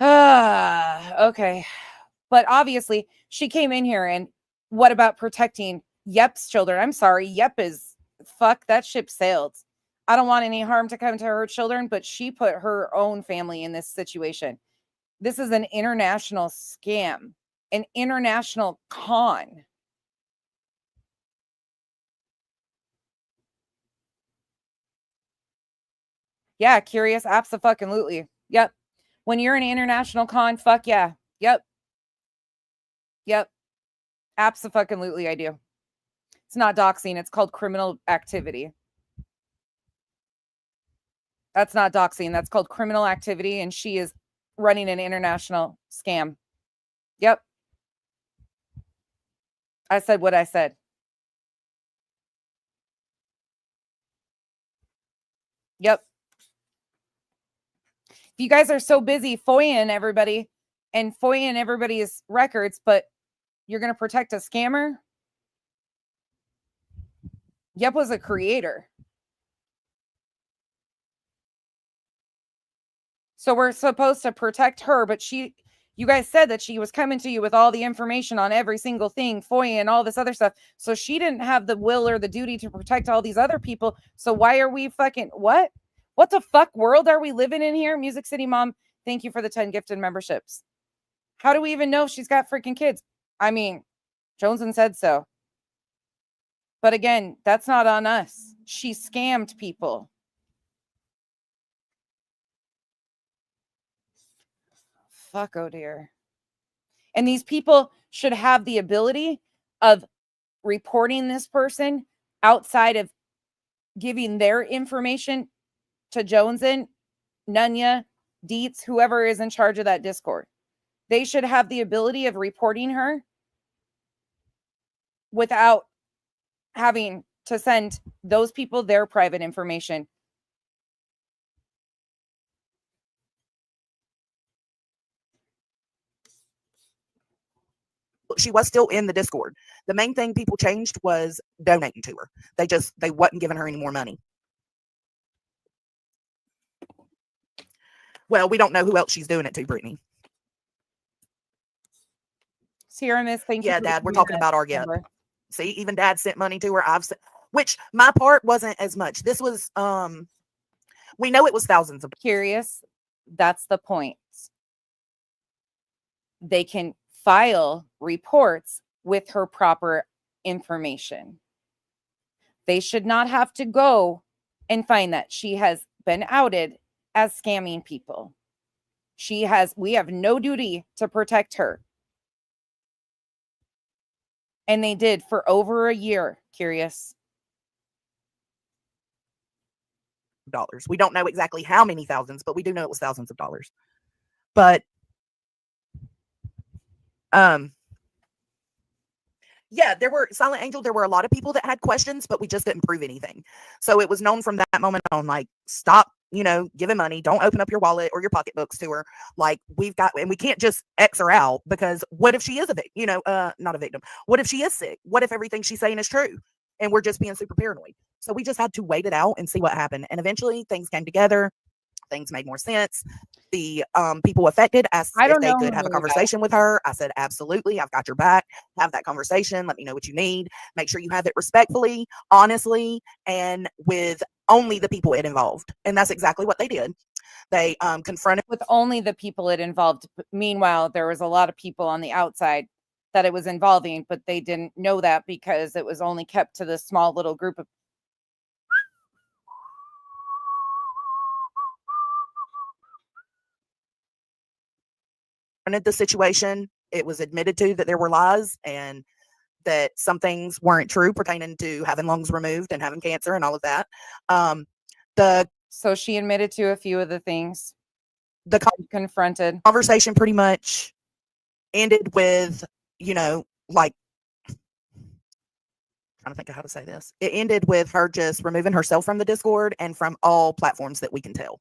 Speaker 1: Okay. But obviously she came in here, and what about protecting Yep's children? I'm sorry. Yep is, fuck, that ship sailed. I don't want any harm to come to her children, but she put her own family in this situation. This is an international scam, an international con. Yeah, curious. Abso-fucking-lutely. Yep. When you're an international con, fuck yeah. Yep. Abso-fucking-lutely, I do. It's not doxing. It's called criminal activity. That's not doxing. That's called criminal activity, and she is running an international scam. Yep. I said what I said. Yep. If you guys are so busy FOIAing everybody and FOIAing everybody's records, but you're going to protect a scammer? Yep was a creator. So we're supposed to protect her, but you guys said that she was coming to you with all the information on every single thing, FOIA and all this other stuff. So she didn't have the will or the duty to protect all these other people. So why are we fucking, what? What the fuck world are we living in here? Music City Mom, thank you for the 10 gifted memberships. How do we even know if she's got freaking kids? I mean, Joneson said so. But again, that's not on us. She scammed people. Fuck, oh dear. And these people should have the ability of reporting this person outside of giving their information to Joneson, Nunya, Dietz, whoever is in charge of that Discord. They should have the ability of reporting her without having to send those people their private information.
Speaker 2: She was still in the Discord. The main thing people changed was donating to her. They wasn't giving her any more money. Well, we don't know who else she's doing it to, Brittany.
Speaker 1: Sierra Miss, thank you.
Speaker 2: Yeah, Dad, we're talking about our yet. See, even Dad sent money to her. I've sent, which my part wasn't as much. This was we know it was thousands of.
Speaker 1: Curious. That's the point. They can file reports with her proper information. They should not have to go and find that she has been outed as scamming people. We have no duty to protect her. And they did for over a year. Curious.
Speaker 2: Dollars. We don't know exactly how many thousands, but we do know it was thousands of dollars. But yeah, there were Silent Angel. There were a lot of people that had questions, but we just didn't prove anything. So it was known from that moment on, like, stop, giving money. Don't open up your wallet or your pocketbooks to her. Like, and we can't just X her out, because what if she is a victim? Not a victim. What if she is sick? What if everything she's saying is true? And we're just being super paranoid. So we just had to wait it out and see what happened. And eventually things came together. Things made more sense. The people affected asked if they could have a conversation with her. I said, absolutely. I've got your back. Have that conversation. Let me know what you need. Make sure you have it respectfully, honestly, and with only the people it involved. And that's exactly what they did. They confronted
Speaker 1: with only the people it involved. Meanwhile, there was a lot of people on the outside that it was involving, but they didn't know that because it was only kept to this small little group of
Speaker 2: the situation. It was admitted to that there were lies and that some things weren't true pertaining to having lungs removed and having cancer and all of that.
Speaker 1: So she admitted to a few of the things.
Speaker 2: The
Speaker 1: confronted
Speaker 2: conversation pretty much ended with, like, trying to think of how to say this. It ended with her just removing herself from the Discord and from all platforms that we can tell.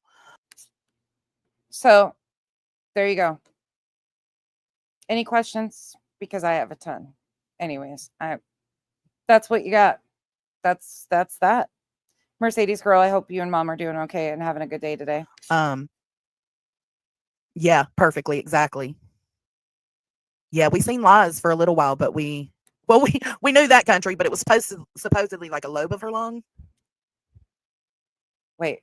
Speaker 1: So there you go. Any questions? Because I have a ton. Anyways, that's what you got. That's that. Mercedes girl, I hope you and Mom are doing okay and having a good day today.
Speaker 2: Yeah, perfectly, exactly. Yeah, we seen lies for a little while, but we knew that country, but it was supposedly like a lobe of her lung.
Speaker 1: Wait,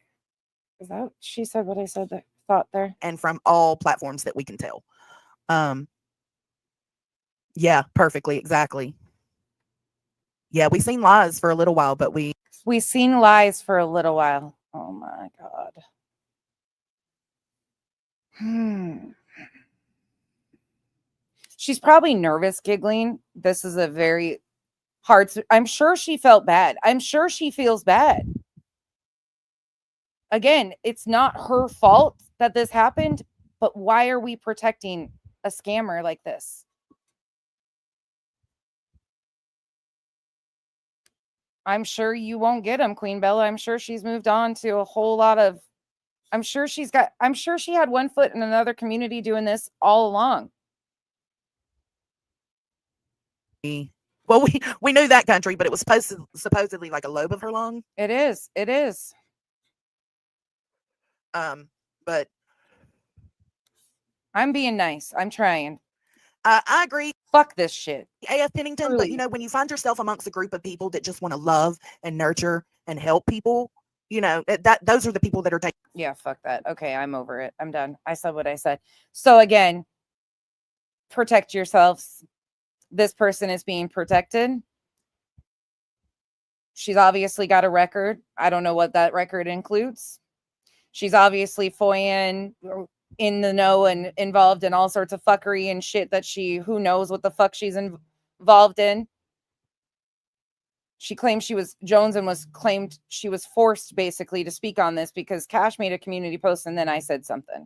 Speaker 1: is that what she said? What I said? That thought there.
Speaker 2: And from all platforms that we can tell. Yeah, perfectly, exactly. Yeah, we seen lies for a little while, but we
Speaker 1: seen lies for a little while. Oh my God. She's probably nervous, giggling. This is a very hard. I'm sure she felt bad. I'm sure she feels bad. Again, it's not her fault that this happened, but why are we protecting a scammer like this? I'm sure you won't get him, Queen Bella. I'm sure she's moved on to a whole lot of. I'm sure she had one foot in another community doing this all along.
Speaker 2: Well, we knew that country, but it was supposedly like a lobe of her lung.
Speaker 1: It is. It is.
Speaker 2: But
Speaker 1: I'm being nice. I'm trying.
Speaker 2: I agree.
Speaker 1: Fuck this shit.
Speaker 2: A.F. Pennington, but you know, when you find yourself amongst a group of people that just want to love and nurture and help people, you know, those are the people that are taking.
Speaker 1: Yeah, fuck that. Okay, I'm over it. I'm done. I said what I said. So again, protect yourselves. This person is being protected. She's obviously got a record. I don't know what that record includes. She's obviously FOIAing in the know and involved in all sorts of fuckery and shit that who knows what the fuck she's involved in. She claimed Jones and was claimed she was forced basically to speak on this because Cash made a community post and then I said something.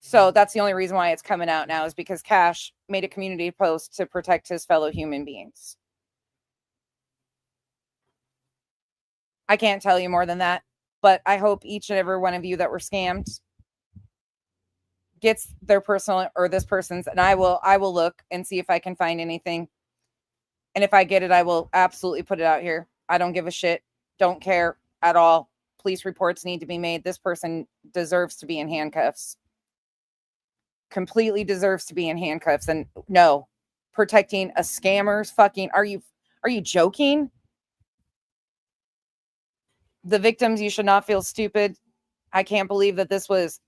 Speaker 1: So that's the only reason why it's coming out now is because Cash made a community post to protect his fellow human beings. I can't tell you more than that, but I hope each and every one of you that were scammed gets their personal or this person's, and I will look and see if I can find anything. And if I get it, I will absolutely put it out here. I don't give a shit. Don't care at all. Police reports need to be made. This person deserves to be in handcuffs. Completely deserves to be in handcuffs. And no, protecting a scammer's fucking, are you joking? The victims, you should not feel stupid. I can't believe that this was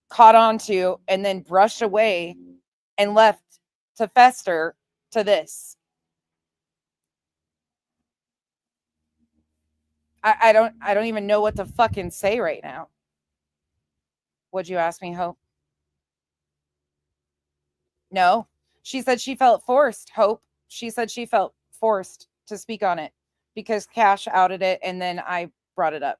Speaker 1: caught onto and then brushed away and left to fester to this. I don't even know what to fucking say right now. Would you ask me, Hope? No. She said she felt forced, Hope. She said she felt forced to speak on it because Cash outed it and then I brought it up.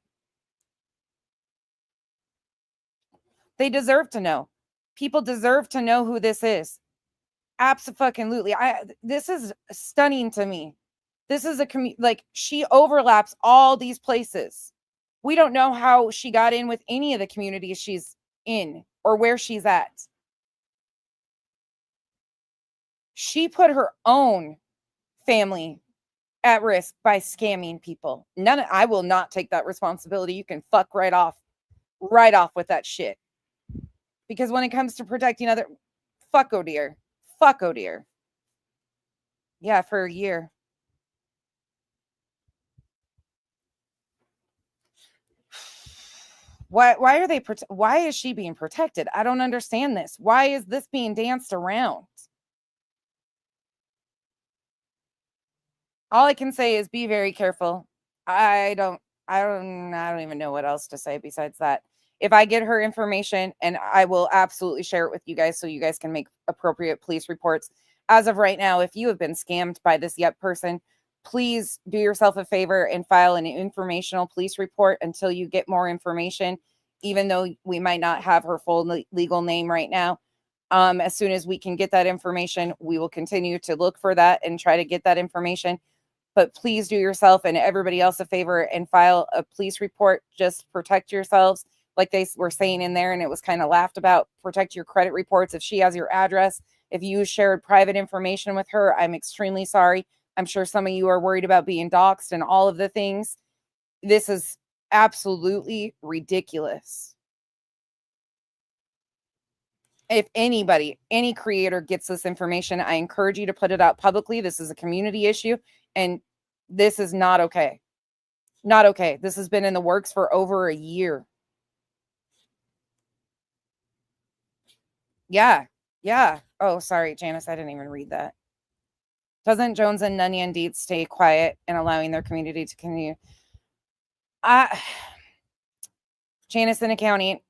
Speaker 1: They deserve to know. People deserve to know who this is. Absolutely. This is stunning to me. This is like she overlaps all these places. We don't know how she got in with any of the communities she's in or where she's at. She put her own family at risk by scamming people. I will not take that responsibility. You can fuck right off with that shit. Because when it comes to protecting fuck oh dear. Yeah, for a year. Why are they why is she being protected? I don't understand this. Why is this being danced around? All I can say is be very careful. I don't even know what else to say besides that. If I get her information, and I will absolutely share it with you guys so you guys can make appropriate police reports. As of right now, if you have been scammed by this Yep person, please do yourself a favor and file an informational police report until you get more information, even though we might not have her full legal name right now. As soon as we can get that information, we will continue to look for that and try to get that information. But please do yourself and everybody else a favor and file a police report. Just protect yourselves. Like they were saying in there, and it was kind of laughed about, protect your credit reports. If she has your address, if you shared private information with her, I'm extremely sorry. I'm sure some of you are worried about being doxxed and all of the things. This is absolutely ridiculous. If anybody, any creator gets this information, I encourage you to put it out publicly. This is a community issue, and this is not okay. Not okay. This has been in the works for over a year. Yeah. Oh, sorry, Janice. I didn't even read that. Doesn't Jones and Nunyan Dietz stay quiet and allowing their community to continue? Janice in accounting.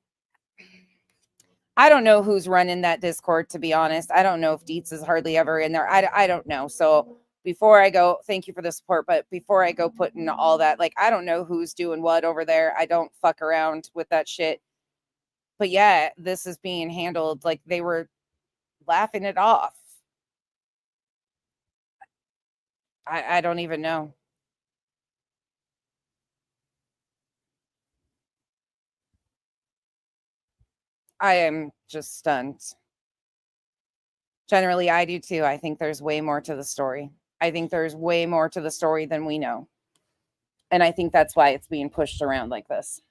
Speaker 1: I don't know who's running that Discord, to be honest. I don't know if Dietz is hardly ever in there. I don't know. So before I go, thank you for the support. But before I go putting all that, like, I don't know who's doing what over there. I don't fuck around with that shit. But yeah, this is being handled like they were laughing it off. I don't even know. I am just stunned. Generally, I do too. I think there's way more to the story. I think there's way more to the story than we know. And I think that's why it's being pushed around like this.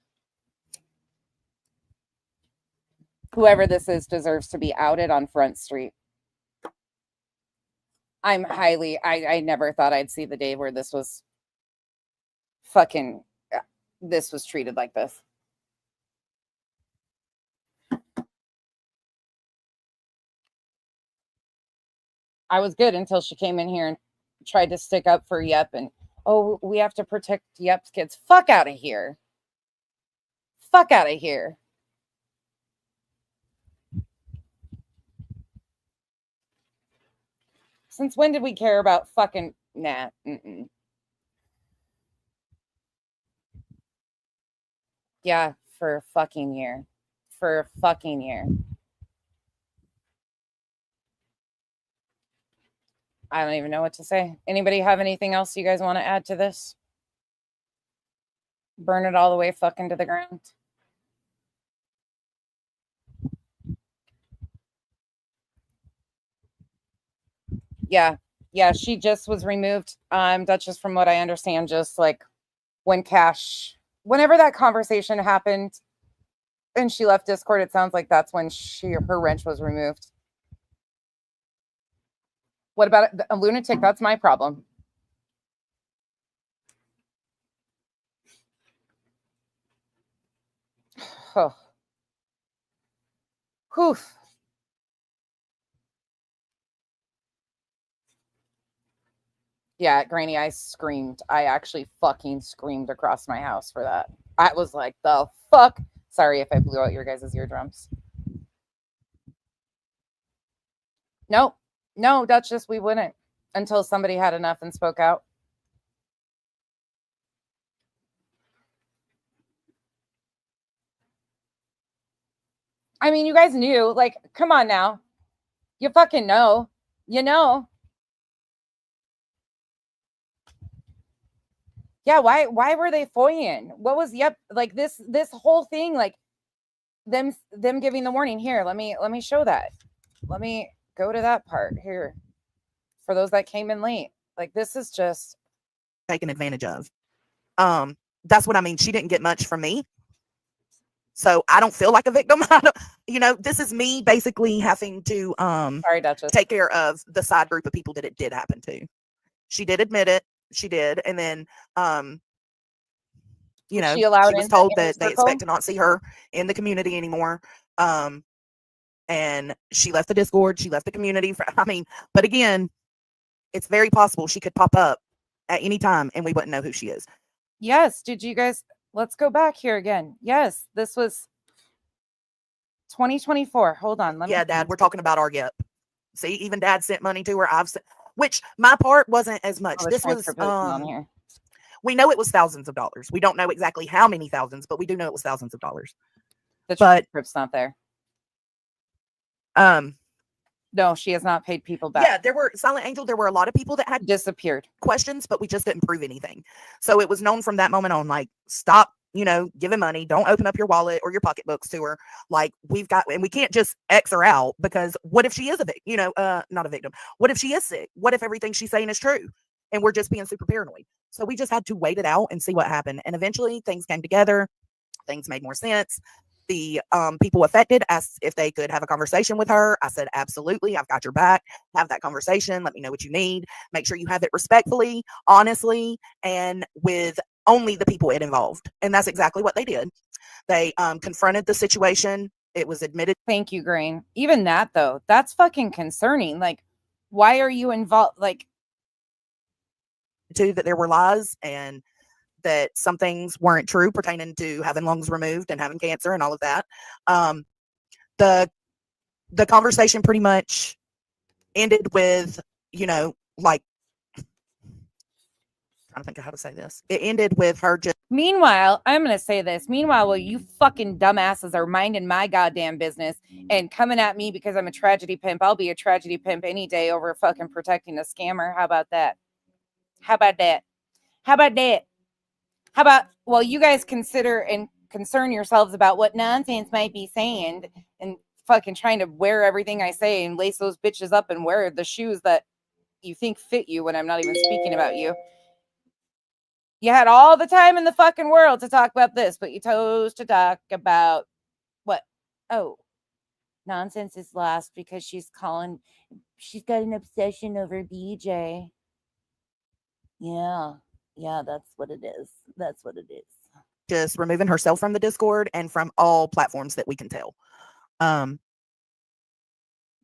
Speaker 1: Whoever this is deserves to be outed on Front Street. I never thought I'd see the day where this was this was treated like this. I was good until she came in here and tried to stick up for Yep and, oh, we have to protect Yep's kids. Fuck out of here. Fuck out of here. Since when did we care about fucking... Nah. Mm-mm. Yeah, for a fucking year. For a fucking year. I don't even know what to say. Anybody have anything else you guys want to add to this? Burn it all the way fucking to the ground. Yeah. Yeah, she just was removed. Duchess, from what I understand, just like when whenever that conversation happened and she left Discord, it sounds like that's when her wrench was removed. What about a lunatic? That's my problem. Oh. Whew. Yeah, Granny, I screamed. I actually fucking screamed across my house for that. I was like, the fuck? Sorry if I blew out your guys' eardrums. Nope. No, Duchess, we wouldn't until somebody had enough and spoke out. I mean, you guys knew. Like, come on now. You fucking know. You know. Yeah, why were they foying? What was like this whole thing, like them giving the warning. Here, let me show that. Let me go to that part here. For those that came in late. Like, this is just
Speaker 2: taken advantage of. That's what I mean. She didn't get much from me. So I don't feel like a victim. This is me basically having to
Speaker 1: sorry, Duchess,
Speaker 2: take care of the side group of people that it did happen to. She did admit it. She did. And then she was told that they expect to not see her in the community anymore. And she left the Discord. She left the community. But again, it's very possible she could pop up at any time and we wouldn't know who she is.
Speaker 1: Yes. Did you guys, let's go back here again. Yes, this was 2024. Hold on.
Speaker 2: Dad, we're talking about our Yep. See, even Dad sent money to her. Which my part wasn't as much. This was
Speaker 1: on here.
Speaker 2: We know it was thousands of dollars. We don't know exactly how many thousands, but we do know it was thousands of dollars.
Speaker 1: The transcript's not there. No, she has not paid people back.
Speaker 2: Yeah, there were Silent Angel. There were a lot of people that had
Speaker 1: disappeared
Speaker 2: questions, but we just didn't prove anything. So it was known from that moment on, like, stop, giving money. Don't open up your wallet or your pocketbooks to her. Like, we can't just X her out, because what if she is not a victim? What if she is sick? What if everything she's saying is true? And we're just being super paranoid. So we just had to wait it out and see what happened. And eventually things came together. Things made more sense. The people affected asked if they could have a conversation with her. I said, absolutely. I've got your back. Have that conversation. Let me know what you need. Make sure you have it respectfully, honestly, and with only the people it involved. And that's exactly what they did. They confronted the situation. It was admitted.
Speaker 1: Thank you, Grain. Even that, though, that's fucking concerning. Like, why are you involved? Like,
Speaker 2: that there were lies and that some things weren't true pertaining to having lungs removed and having cancer and all of that. The conversation pretty much ended with, like, trying to think of how to say this. It ended with her just.
Speaker 1: Meanwhile, I'm going to say this. Meanwhile, while you fucking dumbasses are minding my goddamn business and coming at me because I'm a tragedy pimp, I'll be a tragedy pimp any day over fucking protecting a scammer. How about that? How about that? How about that? How about, well, you guys consider and concern yourselves about what nonsense might be saying and fucking trying to wear everything I say and lace those bitches up and wear the shoes that you think fit you when I'm not even speaking about you. You had all the time in the fucking world to talk about this, but you chose to talk about what? Oh, nonsense is lost because she's got an obsession over BJ. Yeah. Yeah, that's what it is. That's what it is.
Speaker 2: Just removing herself from the Discord and from all platforms that we can tell.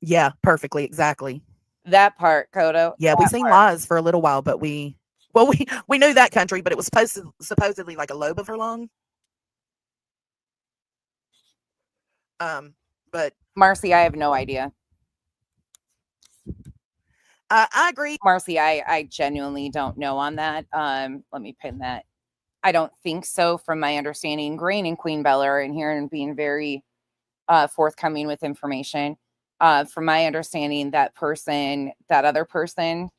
Speaker 2: Yeah, perfectly, exactly.
Speaker 1: That part, Kodo.
Speaker 2: Yeah, we seen lies for a little while, but we knew that country, but it was supposedly like a lobe of her lung. But
Speaker 1: Marcy, I have no idea.
Speaker 2: I agree.
Speaker 1: Marcy, I genuinely don't know on that. Let me pin that. I don't think so, from my understanding. Grain and Queen Bella are in here and being very forthcoming with information. From my understanding, that other person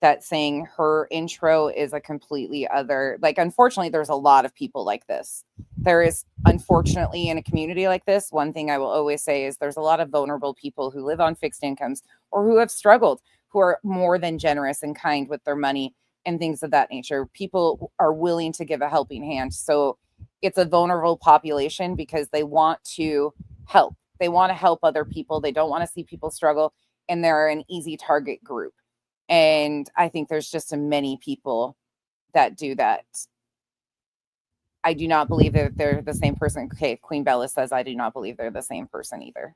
Speaker 1: that's saying her intro is a completely other, like, unfortunately, there's a lot of people like this. There is, unfortunately, in a community like this, one thing I will always say is there's a lot of vulnerable people who live on fixed incomes or who have struggled, who are more than generous and kind with their money and things of that nature. People are willing to give a helping hand. So it's a vulnerable population because they want to help. They want to help other people. They don't want to see people struggle, and they're an easy target group. And I think there's just so many people that do that. I do not believe that they're the same person. Okay, Queen Bella says I do not believe they're the same person either.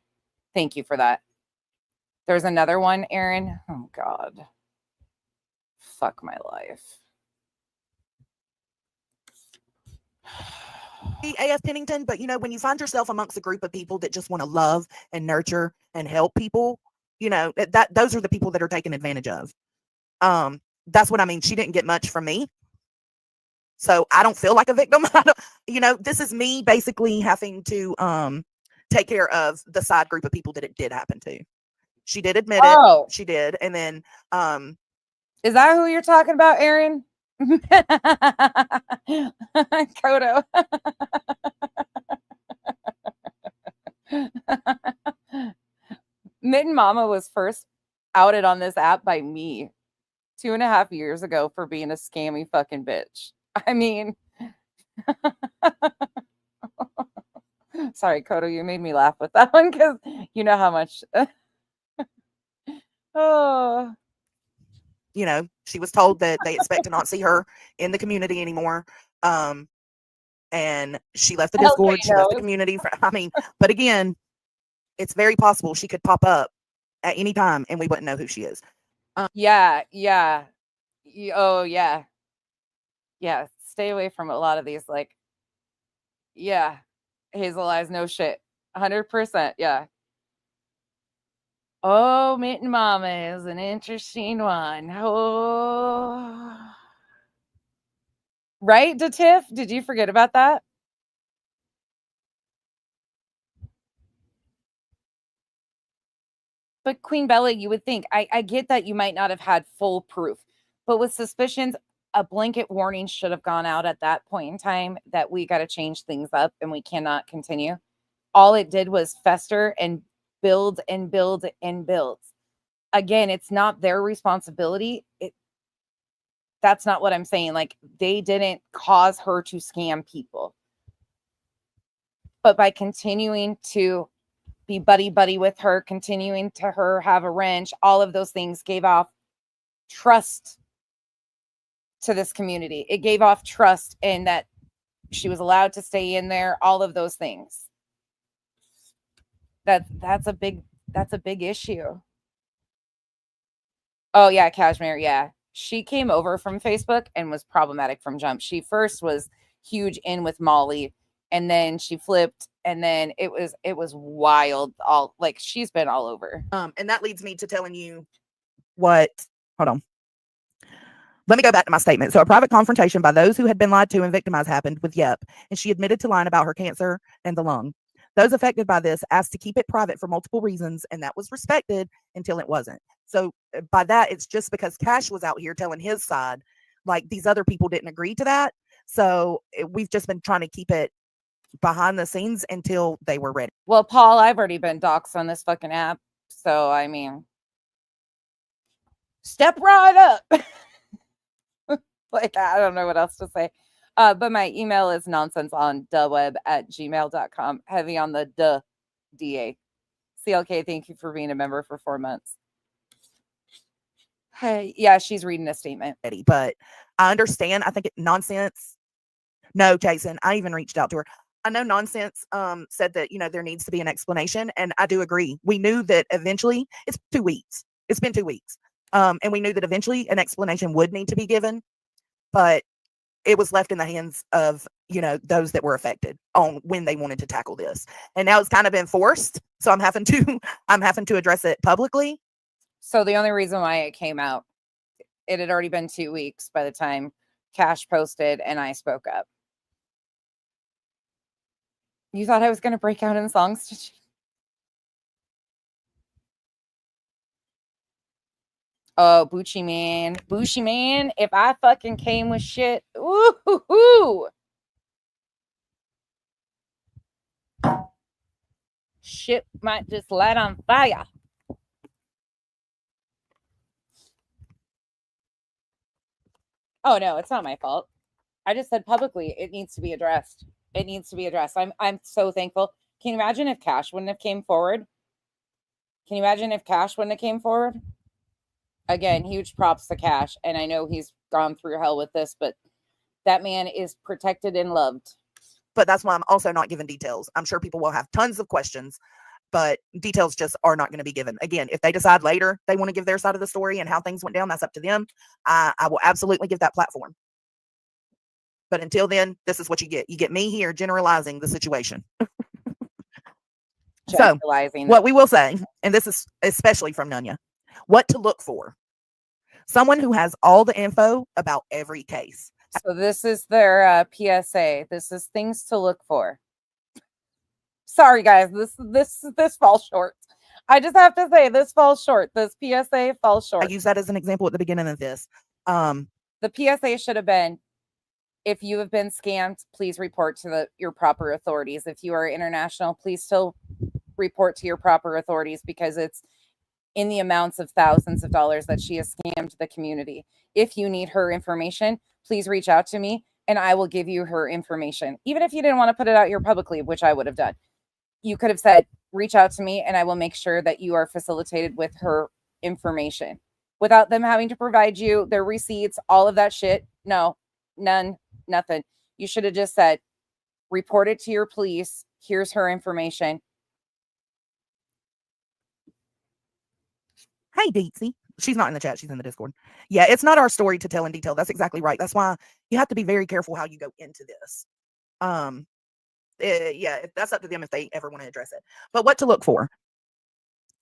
Speaker 1: Thank you for that. There's another one, Aaron. Oh, God. Fuck my life.
Speaker 2: A.F. Pennington, but when you find yourself amongst a group of people that just want to love and nurture and help people, that those are the people that are taken advantage of. That's what I mean. She didn't get much from me, so I don't feel like a victim. This is me basically having to take care of the side group of people that it did happen to. She did admit it. She did, and then
Speaker 1: is that who you're talking about, Aaron? Kodo. Mitten Mama was first outed on this app by me 2.5 years ago for being a scammy fucking bitch. I mean, sorry, Kodo, you made me laugh with that one because you know how much. Oh.
Speaker 2: She was told that they expect to not see her in the community anymore. And she left the Discord. She left the community. But again, it's very possible she could pop up at any time and we wouldn't know who she is.
Speaker 1: Yeah. Oh, yeah. Yeah. Stay away from a lot of these. Like, yeah. Hazel Eyes, no shit. 100%. Yeah. Oh, Mitten Mama is an interesting one. Oh. Right, Tiff? Did you forget about that? But Queen Bella, you would think, I get that you might not have had full proof, but with suspicions, a blanket warning should have gone out at that point in time that we got to change things up and we cannot continue. All it did was fester and build and build and build. Again, it's not their responsibility. That's not what I'm saying. Like, they didn't cause her to scam people. But by continuing to be buddy with her, continuing to have a wrench, all of those things gave off trust to this community. It gave off trust in that she was allowed to stay in there, all of those things. That's a big issue. Oh yeah, Kashmir, yeah. She came over from Facebook and was problematic from jump. She first was huge in with Molly, and then she flipped, and then it was wild. All like she's been all over.
Speaker 2: And that leads me to telling you what. Hold on. Let me go back to my statement. So a private confrontation by those who had been lied to and victimized happened with Yep, and she admitted to lying about her cancer and the lung. Those affected by this asked to keep it private for multiple reasons, and that was respected until it wasn't. So by that, it's just because Cash was out here telling his side Like, these other people didn't agree to that. So we've just been trying to keep it behind the scenes until they were ready.
Speaker 1: Well, Paul, I've already been doxxed on this fucking app. So, I mean, step right up. Like, I don't know what else to say. But my email is nonsenseondaweb@gmail.com. Heavy on the DA. CLK, thank you for being a member for 4 months. Hey, yeah, she's reading a statement.
Speaker 2: But I understand. I think nonsense. No, Jason, I even reached out to her. I know nonsense said that, there needs to be an explanation. And I do agree. We knew that eventually, it's 2 weeks. It's been 2 weeks. And we knew that eventually an explanation would need to be given. But it was left in the hands of, those that were affected on when they wanted to tackle this. And now it's kind of been forced. So I'm having to address it publicly.
Speaker 1: So the only reason why it came out, it had already been 2 weeks by the time Cash posted and I spoke up. You thought I was going to break out in songs, did you? Oh, Bucci man. If I fucking came with shit, ooh, shit might just light on fire. Oh no, it's not my fault. I just said publicly it needs to be addressed. It needs to be addressed. I'm so thankful. Can you imagine if Cash wouldn't have came forward? Again, huge props to Cash. And I know he's gone through hell with this, but that man is protected and loved.
Speaker 2: But that's why I'm also not giving details. I'm sure people will have tons of questions, but details just are not going to be given. Again, if they decide later they want to give their side of the story and how things went down, that's up to them. I will absolutely give that platform. But until then, this is what you get. You get me here generalizing the situation. So what we will say, and this is especially from Nunya, what to look for. Someone who has all the info about every case.
Speaker 1: So this is their PSA. This is things to look for. Sorry, guys. This falls short. I just have to say this falls short. This PSA falls short.
Speaker 2: I use that as an example at the beginning of this.
Speaker 1: The PSA should have been, if you have been scammed, please report to your proper authorities. If you are international, please still report to your proper authorities, because it's in the amounts of thousands of dollars that she has scammed the community. If you need her information, please reach out to me and I will give you her information. Even if you didn't want to put it out here publicly, which I would have done, you could have said, reach out to me and I will make sure that you are facilitated with her information without them having to provide you their receipts, all of that shit. No, none, nothing. You should have just said, report it to your police. Here's her information.
Speaker 2: Hey, Deetsy. She's not in the chat. She's in the Discord. Yeah, it's not our story to tell in detail. That's exactly right. That's why you have to be very careful how you go into this. Yeah, that's up to them if they ever want to address it. But what to look for?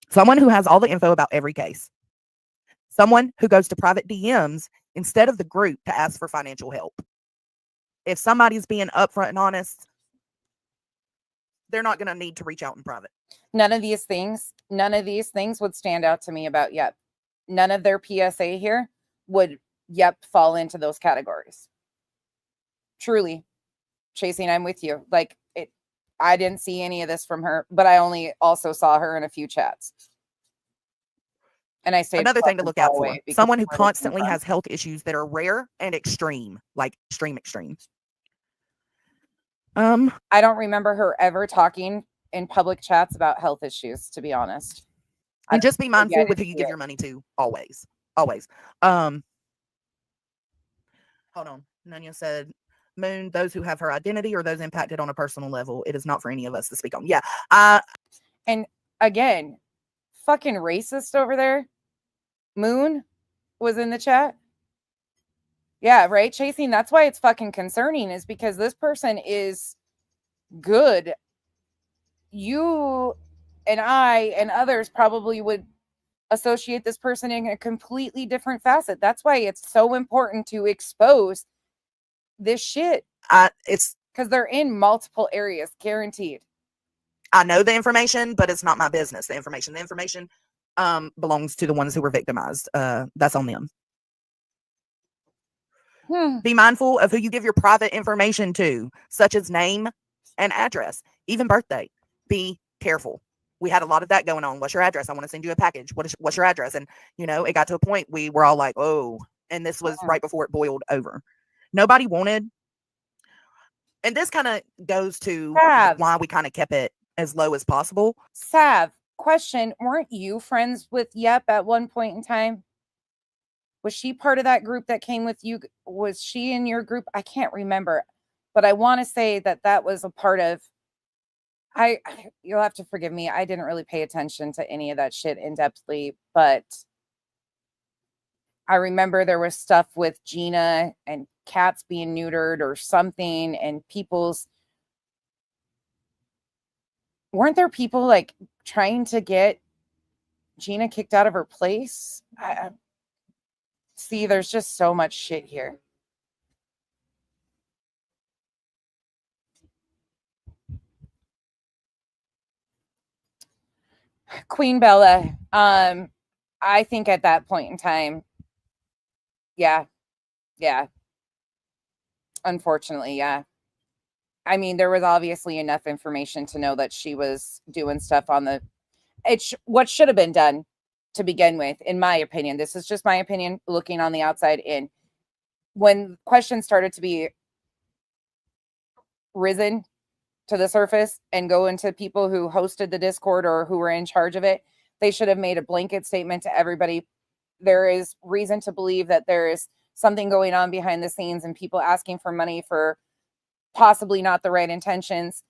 Speaker 2: Someone who has all the info about every case. Someone who goes to private DMs instead of the group to ask for financial help. If somebody's being upfront and honest, they're not going to need to reach out in private.
Speaker 1: None of these things would stand out to me about Yep. None of their PSA here would fall into those categories. Truly. Chasing, I'm with you. Like, I didn't see any of this from her, but I only also saw her in a few chats. And I say
Speaker 2: another thing to look out for: someone who constantly has health issues that are rare and extreme, like extreme.
Speaker 1: I don't remember her ever talking in public chats about health issues, to be honest.
Speaker 2: And just be mindful with who you give your money to. Always. Hold on. Nunya said, Moon, those who have her identity or those impacted on a personal level. It is not for any of us to speak on. Yeah.
Speaker 1: And again, fucking racist over there. Moon was in the chat. Yeah, right, Chasing. That's why it's fucking concerning, is because this person is good. You and I and others probably would associate this person in a completely different facet. That's why it's so important to expose this shit.
Speaker 2: It's
Speaker 1: because they're in multiple areas, guaranteed.
Speaker 2: I know the information, but it's not my business. The information belongs to the ones who were victimized. That's on them. Be mindful of who you give your private information to, such as name and address, even birthday. Be careful. We had a lot of that going on. What's your address? I want to send you a package. What's your address? And, it got to a point we were all like, oh, and this was right before it boiled over. Nobody wanted, and this kind of goes to why we kind of kept it as low as possible.
Speaker 1: Sav, question, weren't you friends with Yep at one point in time? Was she part of that group that came with you? Was she in your group? I can't remember, but I want to say that was a part of, you'll have to forgive me. I didn't really pay attention to any of that shit in depthly, but I remember there was stuff with Gina and cats being neutered or something, and weren't there people like trying to get Gina kicked out of her place? See, there's just so much shit here. Queen Bella, I think at that point in time, yeah. Unfortunately, yeah. I mean, there was obviously enough information to know that she was doing stuff on what should have been done to begin with, in my opinion. This is just my opinion, looking on the outside in. When questions started to be risen to the surface and go into people who hosted the Discord or who were in charge of it, they should have made a blanket statement to everybody. There is reason to believe that there is something going on behind the scenes and people asking for money for possibly not the right intentions.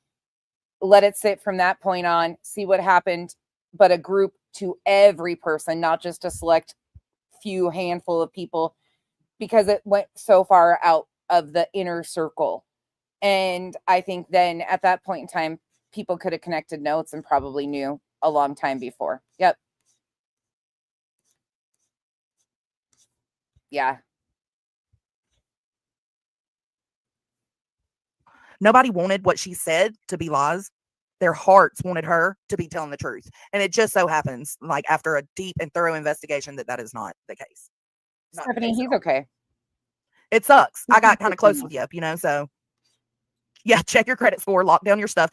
Speaker 1: Let it sit from that point on, see what happened, but a group to every person, not just a select few handful of people, because it went so far out of the inner circle. And I think then at that point in time, people could have connected notes and probably knew a long time before. Yep. Yeah.
Speaker 2: Nobody wanted what she said to be lies. Their hearts wanted her to be telling the truth. And it just so happens, like after a deep and thorough investigation, that is not the case.
Speaker 1: Stephanie, he's okay.
Speaker 2: It sucks. I got kind of close with Yep, so yeah, check your credit score, lock down your stuff.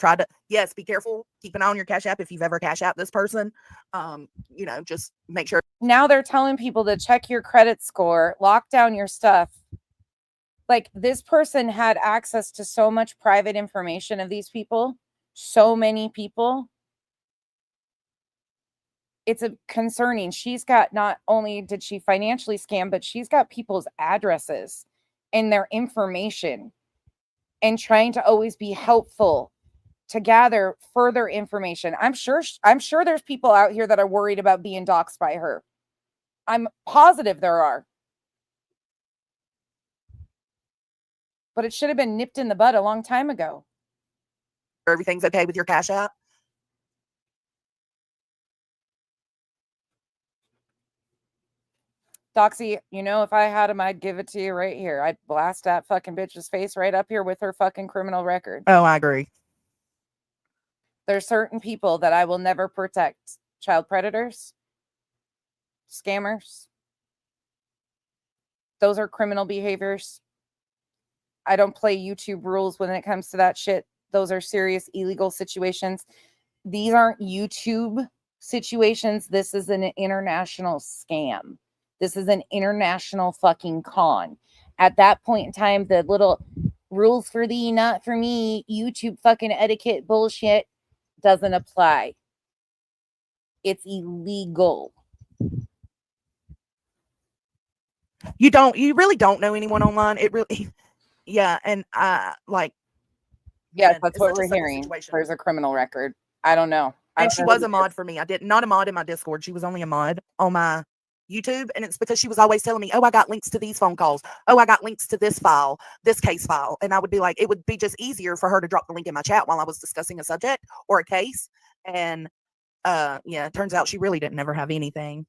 Speaker 2: Yes, be careful. Keep an eye on your Cash App if you've ever Cash App this person. Just make sure.
Speaker 1: Now they're telling people to check your credit score, lock down your stuff. Like, this person had access to so much private information of these people, so many people. It's concerning. She's got, not only did she financially scam, but she's got people's addresses and their information, and trying to always be helpful to gather further information. I'm sure there's people out here that are worried about being doxxed by her. I'm positive there are. But it should have been nipped in the bud a long time ago.
Speaker 2: Everything's okay with your Cash App?
Speaker 1: Doxy, if I had him, I'd give it to you right here. I'd blast that fucking bitch's face right up here with her fucking criminal record.
Speaker 2: Oh, I agree.
Speaker 1: There's certain people that I will never protect. Child predators, scammers. Those are criminal behaviors. I don't play YouTube rules when it comes to that shit. Those are serious illegal situations. These aren't YouTube situations. This is an international scam. This is an international fucking con. At that point in time, the little rules for thee, not for me, YouTube fucking etiquette bullshit doesn't apply. It's illegal.
Speaker 2: You really don't know anyone online. It really, yeah. And
Speaker 1: yes, that's what we're hearing. There's a criminal record. I don't know.
Speaker 2: And she was a mod for me. Not a mod in my Discord. She was only a mod on my YouTube. And it's because she was always telling me, oh, I got links to these phone calls. Oh, I got links to this file, this case file. And I would be like, it would be just easier for her to drop the link in my chat while I was discussing a subject or a case. And it turns out she really didn't ever have anything.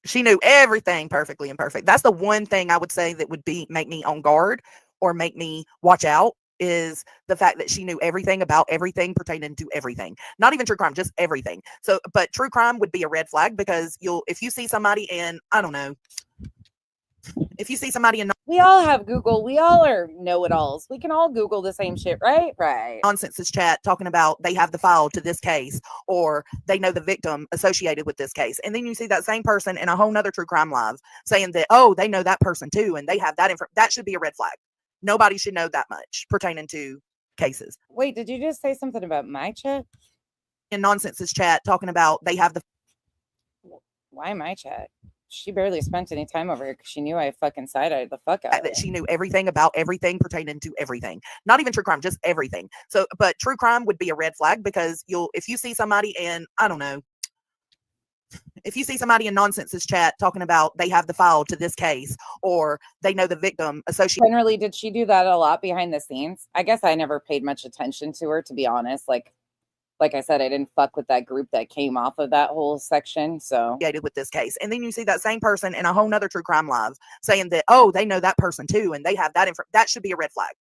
Speaker 2: She knew everything perfectly and perfect. That's the one thing I would say that would make me on guard or make me watch out, is the fact that she knew everything about everything pertaining to everything. Not even true crime, just everything. So, but true crime would be a red flag, because if you see somebody in, I don't know, If you see somebody in
Speaker 1: We all have Google. We all are know-it-alls. We can all Google the same shit, right? Right.
Speaker 2: nonsense chat talking about they have the file to this case or they know the victim associated with this case, and then you see that same person in a whole nother true crime live saying that, oh, they know that person too and they have that that should be a red flag. Nobody should know that much pertaining to cases.
Speaker 1: Wait, did you just say something about my chat?
Speaker 2: In nonsense chat talking about they have the
Speaker 1: Why my chat? She barely spent any time over here because she knew I fucking side-eyed the fuck out of
Speaker 2: that
Speaker 1: her.
Speaker 2: she knew everything about everything pertaining to everything, not even true crime, just everything. So but true crime would be a red flag because if you see somebody in, I don't know, if you see somebody in nonsense's chat talking about they have the file to this case or they know the victim associated.
Speaker 1: Generally, did she do that a lot behind the scenes? I guess I never paid much attention to her, to be honest. Like I said, I didn't fuck with that group that came off of that whole section. So
Speaker 2: With this case, and then you see that same person in a whole nother true crime live saying that, oh, they know that person too and they have that that should be a red flag.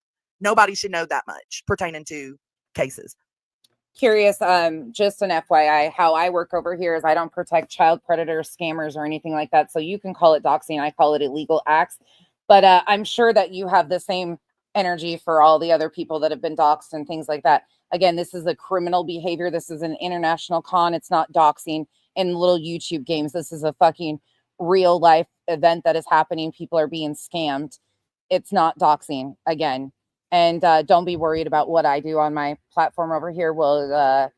Speaker 2: Nobody should know that much pertaining to cases.
Speaker 1: curious, just an FYI, how I work over here is I don't protect child predators, scammers, or anything like that. So you can call it doxing, I call it illegal acts. But I'm sure that you have the same energy for all the other people that have been doxed and things like that. Again, this is a criminal behavior. This is an international con. It's not doxing in little YouTube games. This is a fucking real life event that is happening. People are being scammed. It's not doxing again. And don't be worried about what I do on my platform over here. Well,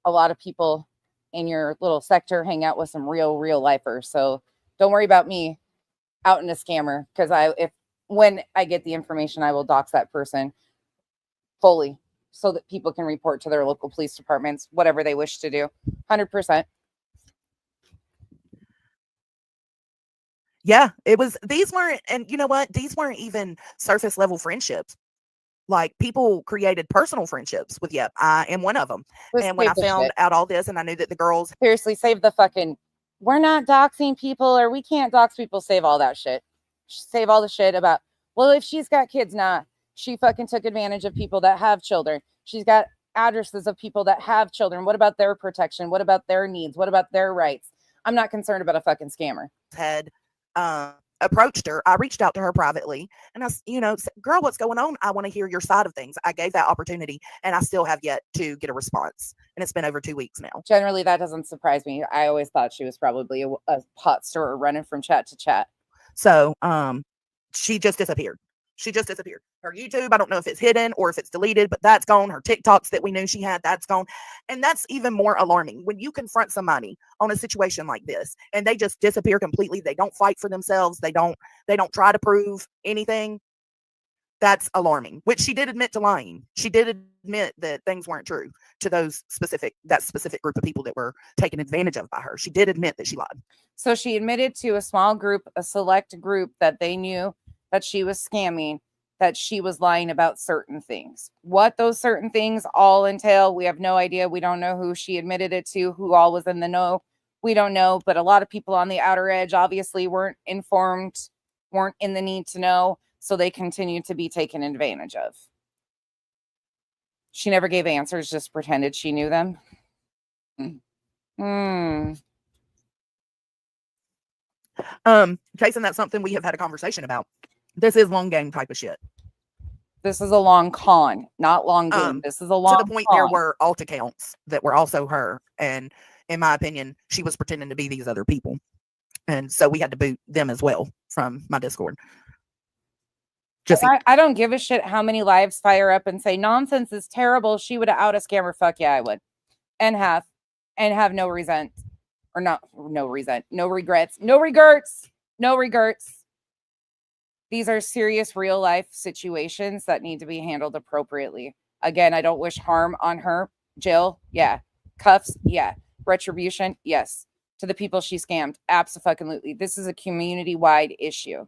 Speaker 1: a lot of people in your little sector hang out with some real lifers. So don't worry about me out in a scammer, because when I get the information, I will dox that person fully so that people can report to their local police departments, whatever they wish to do. 100%.
Speaker 2: Yeah, these weren't, and you know what? These weren't even surface level friendships. Like people created personal friendships with, yep, I am one of them. And when I found out all this and I knew that the girls
Speaker 1: seriously, save the fucking, we're not doxing people or we can't dox people, save all that shit. Save all the shit about, well, if she's got kids, nah, she fucking took advantage of people that have children. She's got addresses of people that have children. What about their protection? What about their needs? What about their rights? I'm not concerned about a fucking scammer.
Speaker 2: had approached her, I reached out to her privately and I, said, girl, what's going on? I want to hear your side of things. I gave that opportunity and I still have yet to get a response. And it's been over 2 weeks now.
Speaker 1: Generally, that doesn't surprise me. I always thought she was probably a pot stirrer running from chat to chat.
Speaker 2: So she just disappeared. She just disappeared. Her YouTube, I don't know if it's hidden or if it's deleted, but that's gone. Her TikToks that we knew she had, that's gone. And that's even more alarming. When you confront somebody on a situation like this and they just disappear completely, they don't fight for themselves, they don't try to prove anything, that's alarming. Which she did admit to lying. She did admit that things weren't true to that specific group of people that were taken advantage of by her. She did admit that she lied.
Speaker 1: So she admitted to a small group, a select group that they knew that she was scamming, that she was lying about certain things. What those certain things all entail, we have no idea. We don't know who she admitted it to, who all was in the know. We don't know, but a lot of people on the outer edge obviously weren't informed, weren't in the need to know, so they continued to be taken advantage of. She never gave answers, just pretended she knew them.
Speaker 2: Jason, that's something we have had a conversation about. This is long game type of shit.
Speaker 1: This is a long con, not long game. This is a long
Speaker 2: to the point
Speaker 1: con.
Speaker 2: There were alt accounts that were also her, and in my opinion, she was pretending to be these other people, and so we had to boot them as well from my Discord.
Speaker 1: I don't give a shit how many lives fire up and say nonsense is terrible. She would out a scammer. Fuck yeah, I would, and have no resent, or not no resent, no regrets. These are serious real life situations that need to be handled appropriately. Again, I don't wish harm on her. Jail, yeah. Cuffs, yeah. Retribution, yes. To the people she scammed, absolutely. This is a community-wide issue.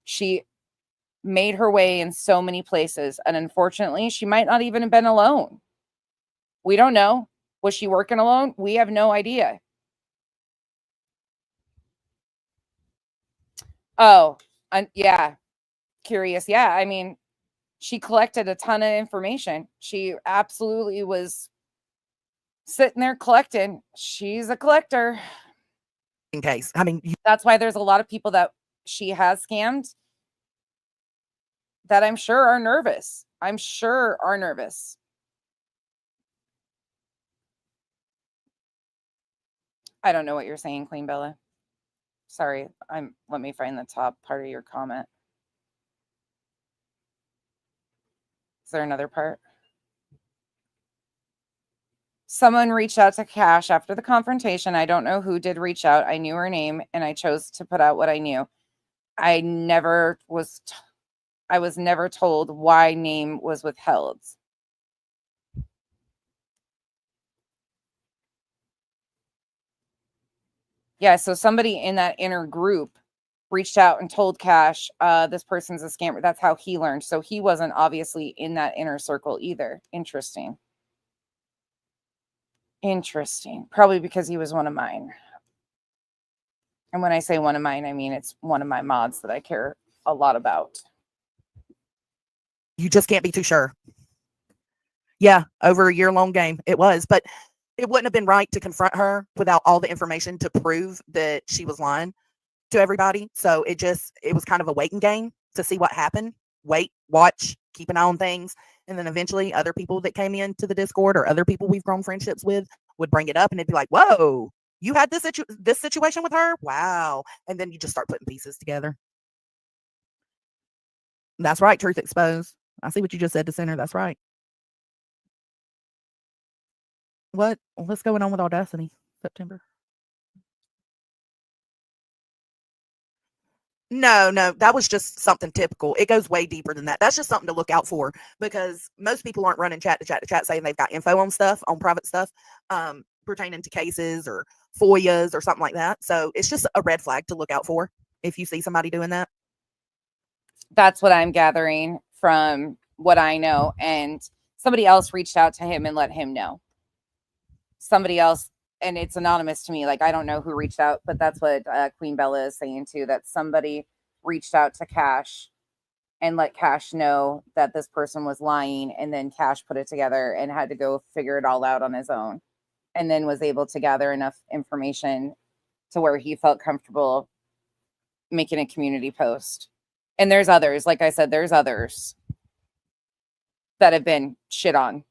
Speaker 1: She made her way in so many places, and unfortunately, she might not even have been alone. We don't know. Was she working alone? We have no idea. Oh, yeah. Curious. Yeah. I mean, she collected a ton of information. She absolutely was sitting there collecting. She's a collector.
Speaker 2: in case. I mean,
Speaker 1: That's why there's a lot of people that she has scammed that I'm sure are nervous. I'm sure are nervous. I don't know what you're saying, Queen Bella. Sorry, let me find the top part of your comment. Is there another part? Someone reached out to Cash after the confrontation. I don't know who did reach out. I knew her name and I chose to put out what I knew. I was never told why name was withheld. Yeah, so somebody in that inner group reached out and told Cash, this person's a scammer. That's how he learned. So he wasn't obviously in that inner circle either. Interesting. Interesting. Probably because he was one of mine. And when I say one of mine, I mean it's one of my mods that I care a lot about.
Speaker 2: you just can't be too sure. Yeah, over a year-long game. It was, but it wouldn't have been right to confront her without all the information to prove that she was lying to everybody. So it was kind of a waiting game to see what happened. Wait, watch, keep an eye on things. And then eventually other people that came into the Discord or other people we've grown friendships with would bring it up and it'd be like, whoa, you had this situation with her? Wow. And then you just start putting pieces together. That's right, truth exposed. I see what you just said to Center. That's right. What's going on with Audacity? September? No, that was just something typical. It goes way deeper than that. That's just something to look out for because most people aren't running chat to chat saying they've got info on stuff, on private stuff, pertaining to cases or FOIAs or something like that. So it's just a red flag to look out for if you see somebody doing that.
Speaker 1: That's what I'm gathering from what I know. And somebody else reached out to him and let him know. Somebody else, and it's anonymous to me. Like, I don't know who reached out, but that's what Queen Bella is saying too, that somebody reached out to Cash and let Cash know that this person was lying. And then Cash put it together and had to go figure it all out on his own. And then was able to gather enough information to where he felt comfortable making a community post. And there's others, like I said, there's others that have been shit on.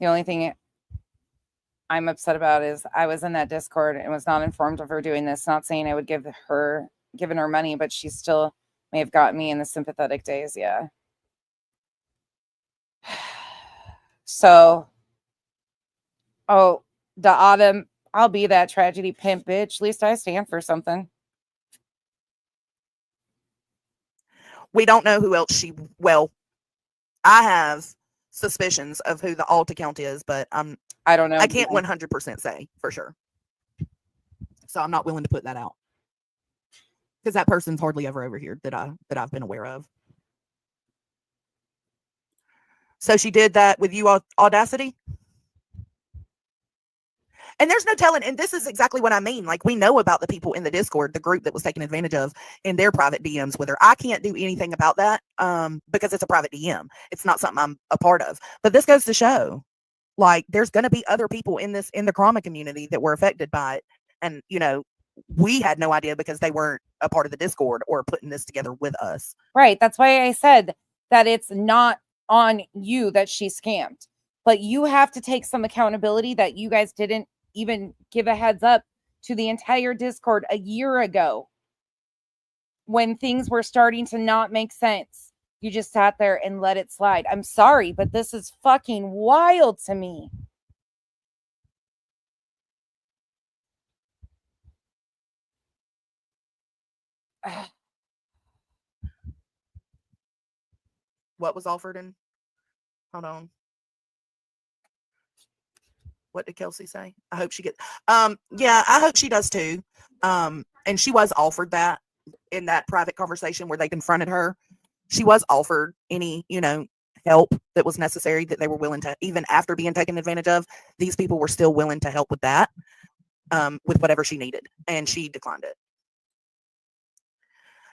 Speaker 1: The only thing I'm upset about is I was in that Discord and was not informed of her doing this. Not saying I would given her money, but she still may have got me in the sympathetic days. Yeah. So, the Autumn, I'll be that tragedy pimp bitch. At least I stand for something.
Speaker 2: We don't know who else I have suspicions of who the alt account is, but
Speaker 1: I don't know.
Speaker 2: I can't 100% say for sure. So I'm not willing to put that out. Because that person's hardly ever over here that I've been aware of. So she did that with you, Audacity? And there's no telling, and this is exactly what I mean. Like, we know about the people in the Discord, the group that was taken advantage of in their private DMs with her. I can't do anything about that because it's a private DM. It's not something I'm a part of. But this goes to show, like, there's going to be other people in the trauma community that were affected by it. And, we had no idea because they weren't a part of the Discord or putting this together with us.
Speaker 1: Right. That's why I said that it's not on you that she scammed. But you have to take some accountability that you guys didn't even give a heads up to the entire Discord a year ago when things were starting to not make sense. You just sat there and let it slide. I'm sorry, but this is fucking wild to me.
Speaker 2: What was offered and hold on. What did Kelsey say? I hope she gets yeah, I hope she does too. And she was offered that in that private conversation where they confronted her. She was offered any, help that was necessary, that they were willing to, even after being taken advantage of, these people were still willing to help with that, with whatever she needed. And she declined it.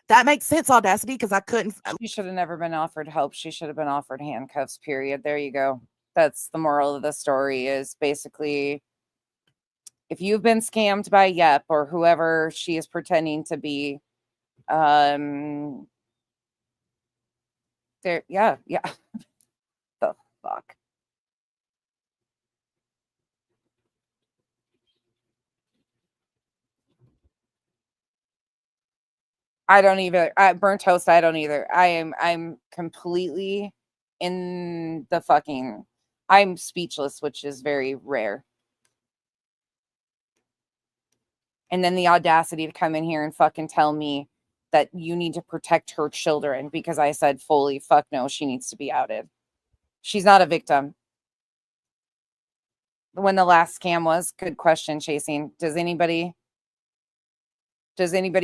Speaker 2: That makes sense, Audacity, because I couldn't.
Speaker 1: She should have never been offered help. She should have been offered handcuffs, period. There you go. That's the moral of the story, is basically, if you've been scammed by Yep or whoever she is pretending to be, there, yeah, the fuck. I don't even, burnt toast. I don't either. I'm completely in the fucking, I'm speechless, which is very rare. And then the audacity to come in here and fucking tell me that you need to protect her children because I said fully, fuck no, she needs to be outed. She's not a victim. When the last scam was, good question, Chasing. Does anybody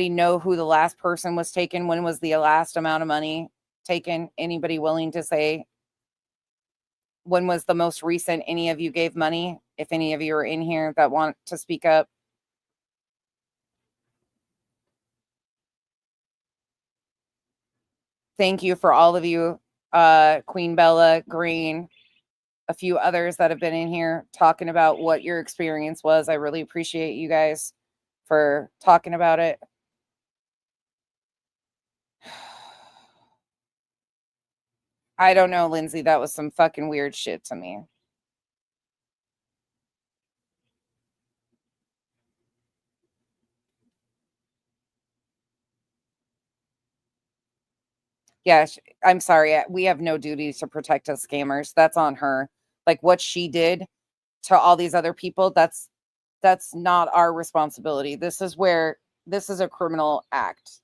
Speaker 1: know who the last person was taken? When was the last amount of money taken? Anybody willing to say when was the most recent any of you gave money? If any of you are in here that want to speak up. Thank you for all of you, Queen Bella, Green, a few others that have been in here talking about what your experience was. I really appreciate you guys for talking about it. I don't know, Lindsay. That was some fucking weird shit to me. Yeah, I'm sorry. We have no duty to protect us scammers. That's on her. Like what she did to all these other people, that's not our responsibility. This is a criminal act.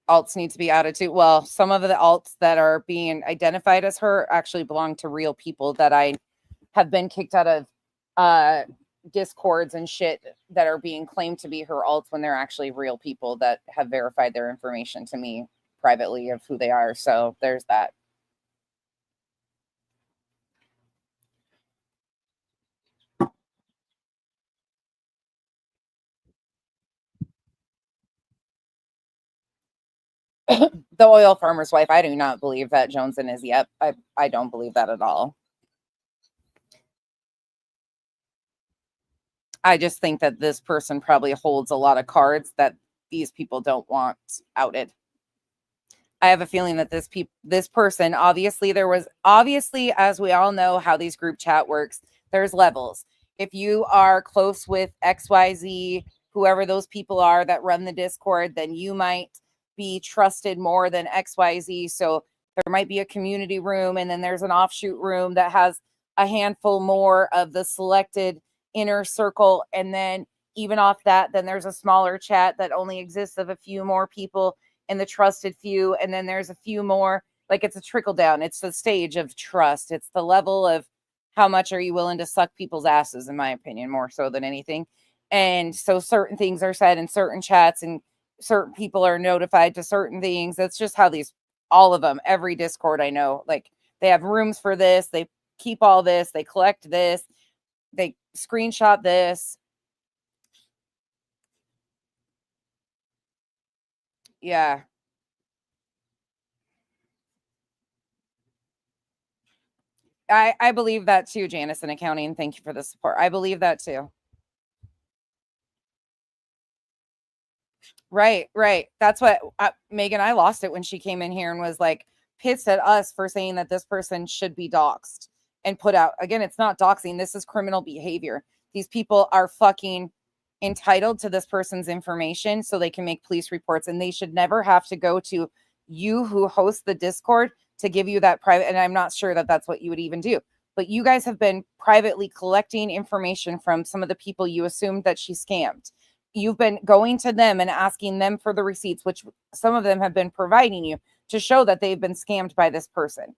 Speaker 1: Alts need to be added to. Well, some of the alts that are being identified as her actually belong to real people that I have been kicked out of discords and shit that are being claimed to be her alts when they're actually real people that have verified their information to me privately of who they are. So there's that. The oil farmer's wife. I do not believe that Johnson is Yep. I don't believe that at all. I just think that this person probably holds a lot of cards that these people don't want outed. I have a feeling that this person, obviously, as we all know how these group chat works, there's levels. If you are close with XYZ, whoever those people are that run the Discord, then you might be trusted more than XYZ. So there might be a community room, and then there's an offshoot room that has a handful more of the selected inner circle. And then even off that, then there's a smaller chat that only exists of a few more people in the trusted few. And then there's a few more, like it's a trickle down. It's the stage of trust. It's the level of how much are you willing to suck people's asses, in my opinion, more so than anything. And so certain things are said in certain chats and certain people are notified to certain things. That's just how all of them, every Discord I know, like they have rooms for this. They keep all this. They collect this. They screenshot this. Yeah. I believe that too, Janice in accounting. Thank you for the support. I believe that too. Right. That's what Megan, I lost it when she came in here and was like pissed at us for saying that this person should be doxxed and put out. Again, it's not doxing. This is criminal behavior. These people are fucking entitled to this person's information so they can make police reports, and they should never have to go to you who host the Discord to give you that private. And I'm not sure that that's what you would even do, but you guys have been privately collecting information from some of the people you assumed that she scammed. You've been going to them and asking them for the receipts, which some of them have been providing you to show that they've been scammed by this person.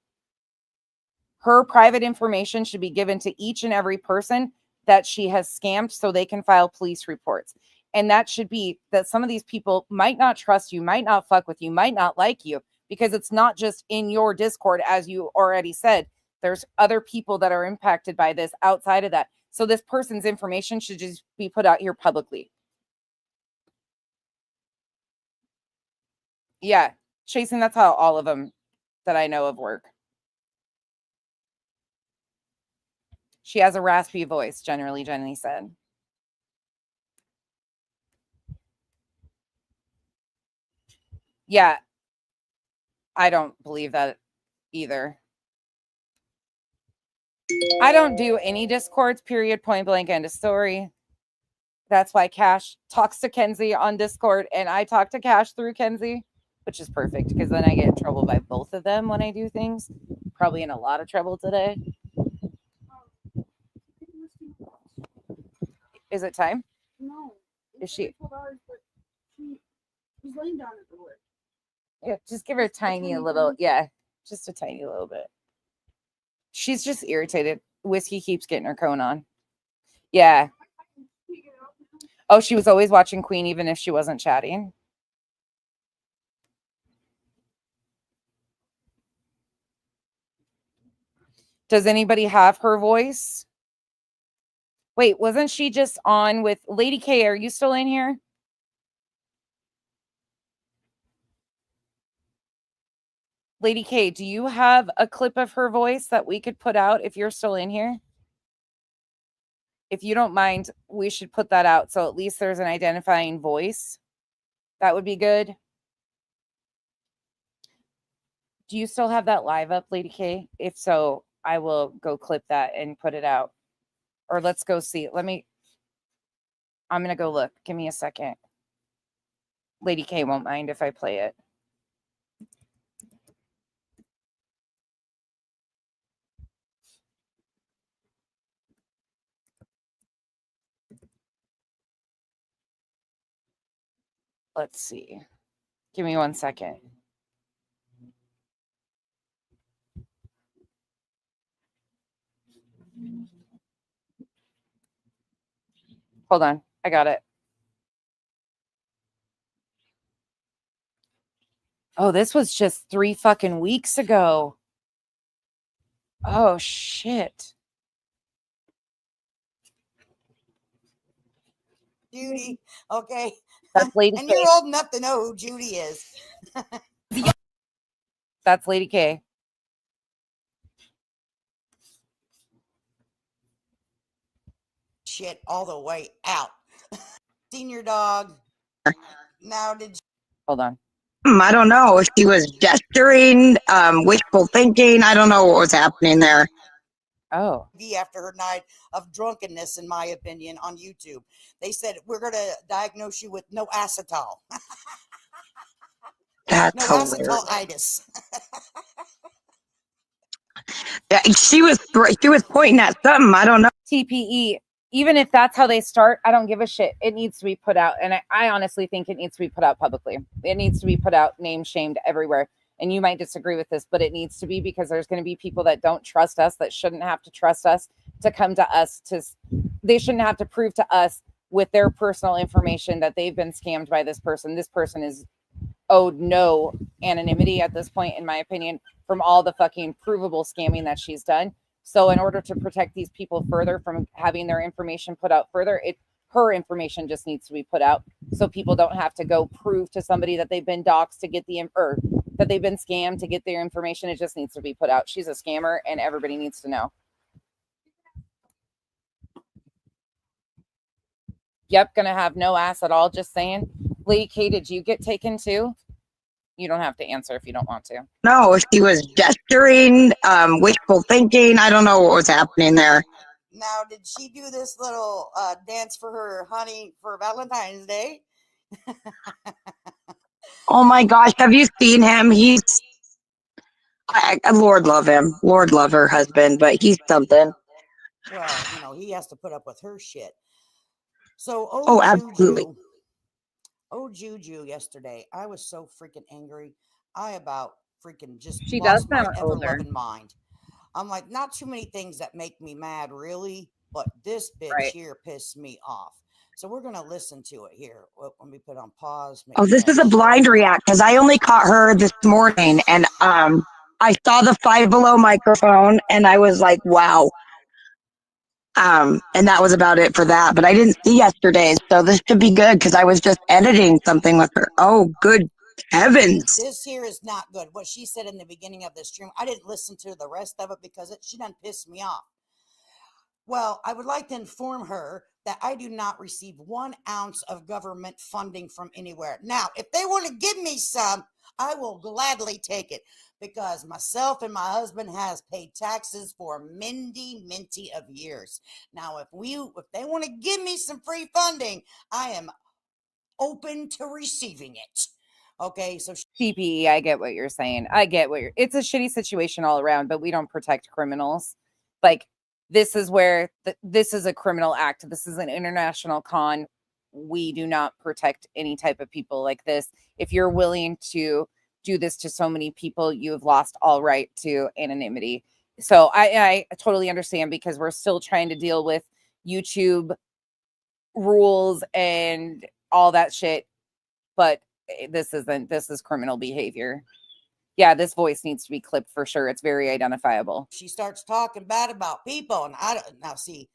Speaker 1: Her private information should be given to each and every person that she has scammed so they can file police reports. And that should be that some of these people might not trust you, might not fuck with you, might not like you, because it's not just in your Discord, as you already said. There's other people that are impacted by this outside of that. So this person's information should just be put out here publicly. Yeah, Chasing, that's how all of them that I know of work. She has a raspy voice, generally, Jenny said. Yeah, I don't believe that either. I don't do any Discords, period, point blank, end of story. That's why Cash talks to Kenzie on Discord and I talk to Cash through Kenzie, which is perfect because then I get in trouble by both of them when I do things. Probably in a lot of trouble today. Is it time?
Speaker 3: No.
Speaker 1: Is she?
Speaker 3: She's laying down at the wood.
Speaker 1: Yeah, just give her a tiny little, yeah, just a tiny little bit. She's just irritated. Whiskey keeps getting her cone on. Yeah. Oh, she was always watching Queen even if she wasn't chatting. Does anybody have her voice? Wait, wasn't she just on with Lady K? Are you still in here? Lady K, do you have a clip of her voice that we could put out if you're still in here? If you don't mind, we should put that out so at least there's an identifying voice. That would be good. Do you still have that live up, Lady K? If so, I will go clip that and put it out. Or let's go see. I'm going to go look. Give me a second. Lady K won't mind if I play it. Let's see. Give me 1 second. Hold on. I got it. Oh, this was just 3 fucking weeks ago. Oh, shit.
Speaker 5: Judy, okay?
Speaker 1: That's Lady
Speaker 5: And
Speaker 1: K.
Speaker 5: you're old enough to know who Judy is.
Speaker 1: That's Lady K.
Speaker 5: Shit, all the way out. Senior dog. Now did you
Speaker 1: Hold on.
Speaker 6: I don't know if she was gesturing, wishful thinking. I don't know what was happening there.
Speaker 1: Oh.
Speaker 5: be after her night of drunkenness, in my opinion, on YouTube? They said, we're going to diagnose you with no acetol.
Speaker 6: That's
Speaker 5: No
Speaker 6: hilarious.
Speaker 5: acetolitis.
Speaker 6: Yeah, she was pointing at something. I don't know.
Speaker 1: TPE, even if that's how they start, I don't give a shit. It needs to be put out. And I honestly think it needs to be put out publicly. It needs to be put out, name shamed everywhere. And you might disagree with this, but it needs to be, because there's going to be people that don't trust us, that shouldn't have to trust us to come to us. They shouldn't have to prove to us with their personal information that they've been scammed by this person. This person is owed no anonymity at this point, in my opinion, from all the fucking provable scamming that she's done. So in order to protect these people further from having their information put out further, her information just needs to be put out so people don't have to go prove to somebody that they've been doxxed to get or that they've been scammed to get their information. It just needs to be put out. She's a scammer and everybody needs to know. Yep, gonna have no ass at all, just saying. Lady K, did you get taken too? You don't have to answer if you don't want to.
Speaker 6: No, if she was gesturing, wishful thinking. I don't know what was happening there.
Speaker 5: Now, did she do this little dance for her honey for Valentine's Day?
Speaker 6: Oh my gosh, have you seen him? Lord love him. Lord love her husband, but he's something.
Speaker 5: Well, he has to put up with her shit. So,
Speaker 6: absolutely.
Speaker 5: Juju yesterday, I was so freaking angry. I about freaking just
Speaker 1: She
Speaker 5: lost
Speaker 1: does
Speaker 5: my
Speaker 1: sound older.
Speaker 5: ever-loving mind. I'm like, not too many things that make me mad, really, but this bitch here pissed me off. So we're going to listen to it here. Let me put on pause.
Speaker 6: This is a blind react because I only caught her this morning, and I saw the Five Below microphone, and I was like, wow. And that was about it for that. But I didn't see yesterday's, so this should be good because I was just editing something with her. Oh, good Heavens.
Speaker 5: This here is not good. What she said in the beginning of the stream, I didn't listen to the rest of it because she done pissed me off. Well, I would like to inform her that I do not receive 1 ounce of government funding from anywhere. Now, if they want to give me some, I will gladly take it because myself and my husband has paid taxes for minty of years. Now, if they want to give me some free funding, I am open to receiving it. Okay, so
Speaker 1: PPE, I get what you're saying. It's a shitty situation all around, but we don't protect criminals. Like, this is where this is a criminal act. This is an international con. We do not protect any type of people like this. If you're willing to do this to so many people, you have lost all right to anonymity. So I totally understand, because we're still trying to deal with YouTube rules and all that shit. But this is criminal behavior. Yeah, this voice needs to be clipped for sure. It's very identifiable.
Speaker 5: she starts talking bad about people, and I don't now see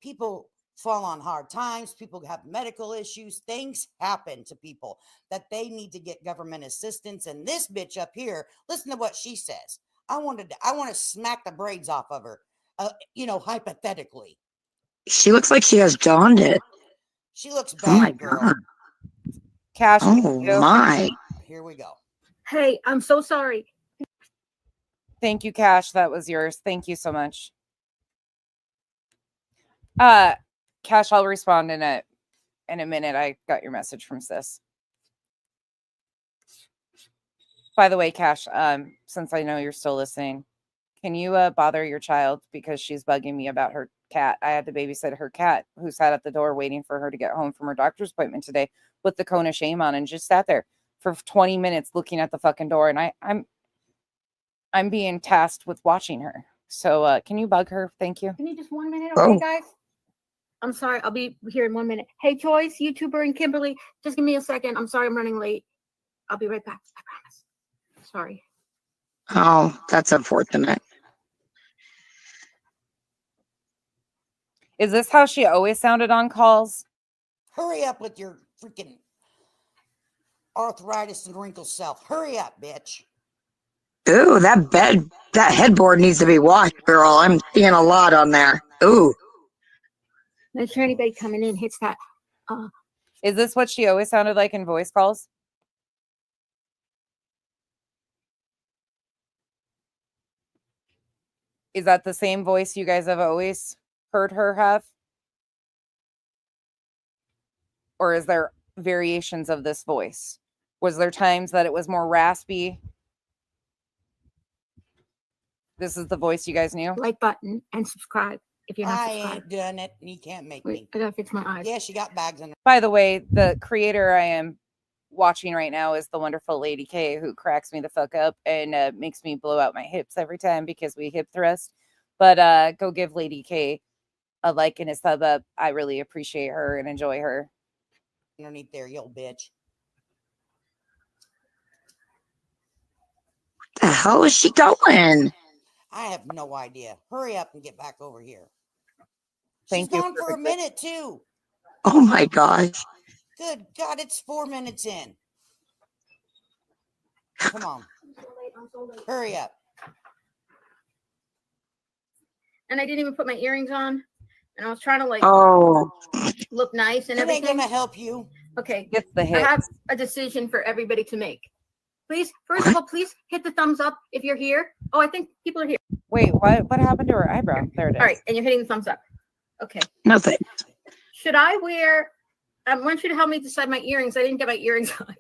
Speaker 5: people fall on hard times. People have medical issues. Things happen to people that they need to get government assistance. And this bitch up here, listen to what she says. I want to smack the braids off of her. Hypothetically,
Speaker 6: She looks like she has jaundice.
Speaker 5: she looks bad,
Speaker 6: Oh my
Speaker 5: girl.
Speaker 6: God.
Speaker 1: Cash.
Speaker 6: Oh my.
Speaker 5: Here we go.
Speaker 7: Hey, I'm so sorry.
Speaker 1: Thank you, Cash. That was yours. Thank you so much. Cash, I'll respond in a minute. I got your message from sis. By the way, Cash, since I know you're still listening, can you bother your child, because she's bugging me about her cat? I had to babysit her cat, who sat at the door waiting for her to get home from her doctor's appointment today with the cone of shame on, and just sat there for 20 minutes looking at the fucking door. And I'm being tasked with watching her. So can you bug her? Thank you.
Speaker 7: Can you just 1 minute,
Speaker 6: Oh.
Speaker 7: okay, guys? I'm sorry. I'll be here in 1 minute. Hey, Choice, YouTuber, and Kimberly, just give me a second. I'm sorry I'm running late. I'll be right back. I promise. Sorry.
Speaker 6: Oh, that's unfortunate.
Speaker 1: Is this how she always sounded on calls?
Speaker 5: Hurry up with your freaking arthritis and wrinkle self. Hurry up, bitch.
Speaker 6: Ooh, that headboard needs to be washed, girl. I'm seeing a lot on there. Ooh.
Speaker 7: Make sure anybody coming in hits that.
Speaker 1: Is this what she always sounded like in voice calls? Is that the same voice you guys have always heard her have? Or is there variations of this voice? Was there times that it was more raspy? This is the voice you guys knew?
Speaker 7: Like button and subscribe if you're not
Speaker 5: I
Speaker 7: subscribed.
Speaker 5: ain't done it. You can't make
Speaker 7: Wait,
Speaker 5: me.
Speaker 7: I gotta fix my eyes.
Speaker 5: Yeah, she got bags in her.
Speaker 1: By the way, the creator I am watching right now is the wonderful Lady K, who cracks me the fuck up and makes me blow out my hips every time because we hip thrust. But go give Lady K a like and a sub up. I really appreciate her and enjoy her.
Speaker 5: Underneath there, you old bitch.
Speaker 6: The hell is she going?
Speaker 5: I have no idea. Hurry up and get back over here.
Speaker 1: Thank
Speaker 5: She's
Speaker 1: you.
Speaker 5: gone for a minute too.
Speaker 6: Oh my gosh.
Speaker 5: Good God, it's 4 minutes in. Come on,
Speaker 7: I'm so late.
Speaker 5: hurry up.
Speaker 7: And I didn't even put my earrings on. And I was trying to
Speaker 6: Oh,
Speaker 7: look nice and
Speaker 5: It ain't
Speaker 7: everything.
Speaker 5: gonna help you.
Speaker 7: Okay,
Speaker 1: Gets the
Speaker 7: I
Speaker 1: hit.
Speaker 7: have a decision for everybody to make. Please, first of all, please hit the thumbs up if you're here. Oh, I think people are here.
Speaker 1: Wait, what happened to her eyebrow? There it is.
Speaker 7: All right, and you're hitting the thumbs up. Okay.
Speaker 6: nothing.
Speaker 7: Should I wear? I want you to help me decide my earrings. I didn't get my earrings on.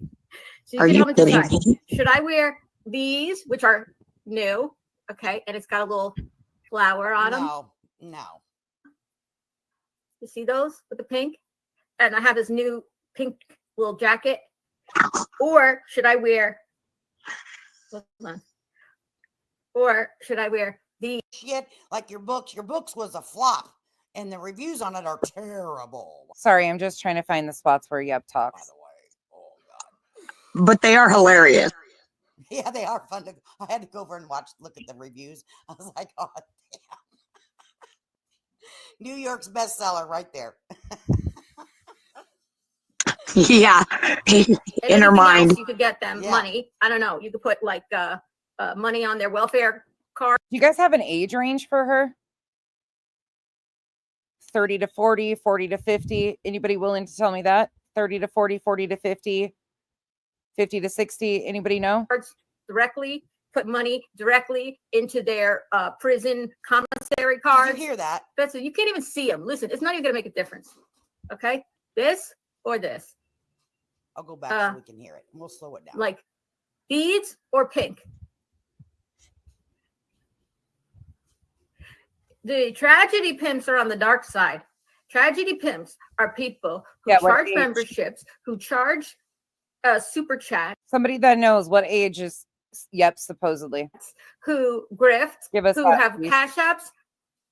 Speaker 7: So
Speaker 6: Are
Speaker 7: can
Speaker 6: you
Speaker 7: help me
Speaker 6: kidding
Speaker 7: decide.
Speaker 6: me?
Speaker 7: Should I wear these, which are new? Okay, and it's got a little flower on them.
Speaker 5: No.
Speaker 7: You see those with the pink? And I have this new pink little jacket. Or should I wear? Hold on. Or should I wear these?
Speaker 5: Shit, like your books. Your books was a flop, and the reviews on it are terrible.
Speaker 1: Sorry, I'm just trying to find the spots where Yep
Speaker 5: By
Speaker 1: talks.
Speaker 5: the way, oh God.
Speaker 6: But they are hilarious.
Speaker 5: Yeah, they are fun to. I had to go over and look at the reviews. I was like, oh damn. New York's bestseller right there.
Speaker 6: Yeah.
Speaker 7: And
Speaker 6: In her
Speaker 7: anything
Speaker 6: mind.
Speaker 7: else, you could get them
Speaker 5: Yeah.
Speaker 7: money. I don't know. You could put like money on their welfare card.
Speaker 1: Do you guys have an age range for her? 30 to 40, 40 to 50. Anybody willing to tell me that? 30 to 40, 40 to 50, 50 to 60. Anybody know?
Speaker 7: Directly, put money directly into their prison commissary
Speaker 5: Did
Speaker 7: cards.
Speaker 5: you hear that?
Speaker 7: That's it. You can't even see them. Listen, it's not even going to make a difference. Okay, this or this,
Speaker 5: I'll go back so we can hear it. And we'll slow it down.
Speaker 7: like beads or pink. The tragedy pimps are on the dark side. Tragedy pimps are people who
Speaker 1: Yeah, what
Speaker 7: charge
Speaker 1: age?
Speaker 7: memberships, who charge super chat,
Speaker 1: Somebody that knows what age is, yep, supposedly.
Speaker 7: who grift,
Speaker 1: Give us
Speaker 7: who
Speaker 1: that,
Speaker 7: have
Speaker 1: please.
Speaker 7: cash apps,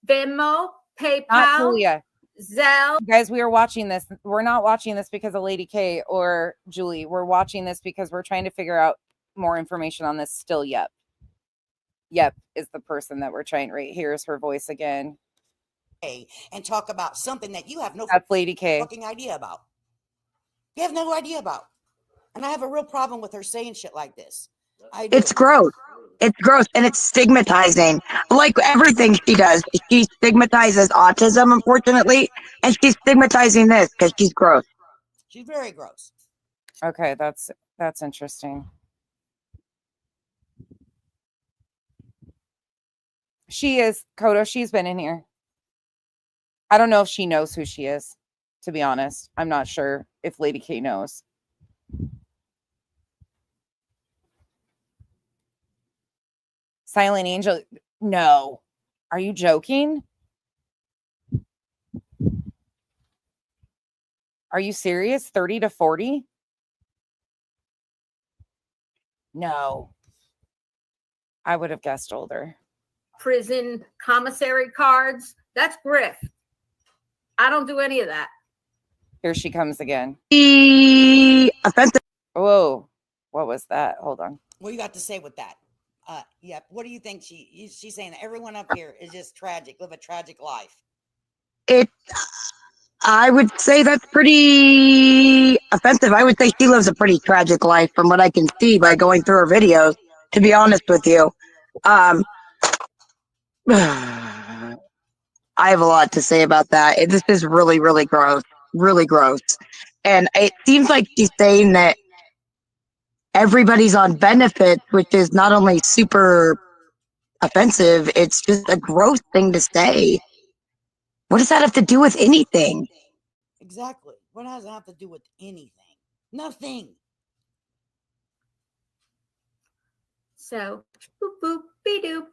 Speaker 7: Venmo,
Speaker 1: Not
Speaker 7: PayPal,
Speaker 1: Julia.
Speaker 7: Zelle.
Speaker 1: Guys, we are watching this. We're not watching this because of Lady K or Julie. We're watching this because we're trying to figure out more information on this still. Yep. Yep is the person that we're trying. Right here's her voice again.
Speaker 5: And talk about something that you have no
Speaker 1: That's Lady K.
Speaker 5: fucking idea about. You have no idea about. And I have a real problem with her saying shit like this. I do.
Speaker 6: It's gross. It's gross and it's stigmatizing. Like everything she does, she stigmatizes autism, unfortunately, and she's stigmatizing this because she's gross.
Speaker 5: She's very gross.
Speaker 1: Okay, that's interesting. She is Kodo. She's been in here. I don't know if she knows who she is, to be honest. I'm not sure if Lady K knows. Silent Angel. No. Are you joking? Are you serious? 30 to 40? No. I would have guessed older.
Speaker 7: Prison commissary cards. That's grift. I don't do any of that.
Speaker 1: Here she comes again.
Speaker 6: Offensive.
Speaker 1: Whoa. What was that? Hold on.
Speaker 5: What do you got to say with that? Yep. What do you think she's saying that everyone up here is just tragic, live a tragic life?
Speaker 6: I would say that's pretty offensive. I would say she lives a pretty tragic life from what I can see by going through her videos, to be honest with you. I have a lot to say about that. This is really, really gross. Really gross. And it seems like she's saying that everybody's on benefits, which is not only super offensive, it's just a gross thing to say. What does that have to do with anything?
Speaker 5: Exactly. What does it have to do with anything? Nothing.
Speaker 7: So, boop, boop, be doop.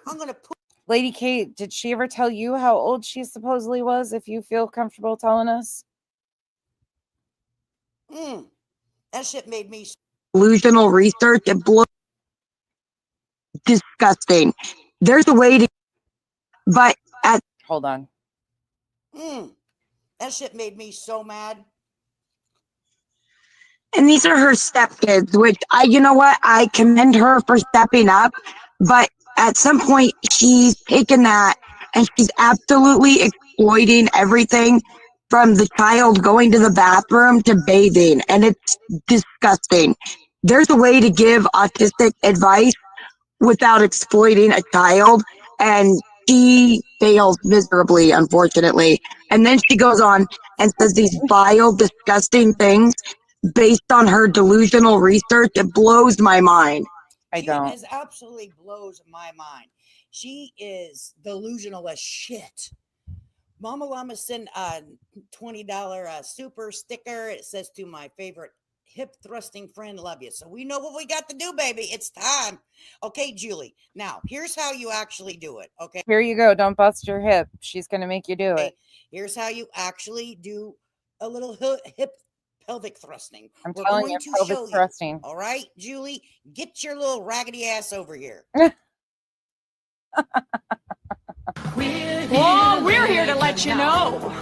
Speaker 5: I'm going to put.
Speaker 1: Lady Kate, did she ever tell you how old she supposedly was, if you feel comfortable telling us?
Speaker 5: That shit made me.
Speaker 6: Delusional research and disgusting. There's a way to, but at
Speaker 1: Hold on.
Speaker 5: That shit made me so mad.
Speaker 6: and these are her stepkids, which you know what? I commend her for stepping up, but at some point she's taken that and she's absolutely exploiting everything from the child going to the bathroom to bathing, and it's disgusting. There's a way to give autistic advice without exploiting a child, and she fails miserably, unfortunately. And then she goes on and says these vile, disgusting things based on her delusional research. It blows my mind.
Speaker 1: I don't.
Speaker 5: It absolutely blows my mind. She is delusional as shit. Mama Llama sent a $20 super sticker. It says, to my favorite hip thrusting friend, love you. So we know what we got to do, baby. It's time. Okay, Julie. Now, here's how you actually do it. Okay.
Speaker 1: Here you go. Don't bust your hip. She's going to make you do
Speaker 5: Okay.
Speaker 1: it.
Speaker 5: Here's how you actually do a little hip pelvic thrusting.
Speaker 1: I'm
Speaker 5: We're
Speaker 1: telling
Speaker 5: going
Speaker 1: you,
Speaker 5: to
Speaker 1: pelvic
Speaker 5: show
Speaker 1: thrusting.
Speaker 5: you. All right, Julie, get your little raggedy ass over here.
Speaker 8: Well, we're here to let you know.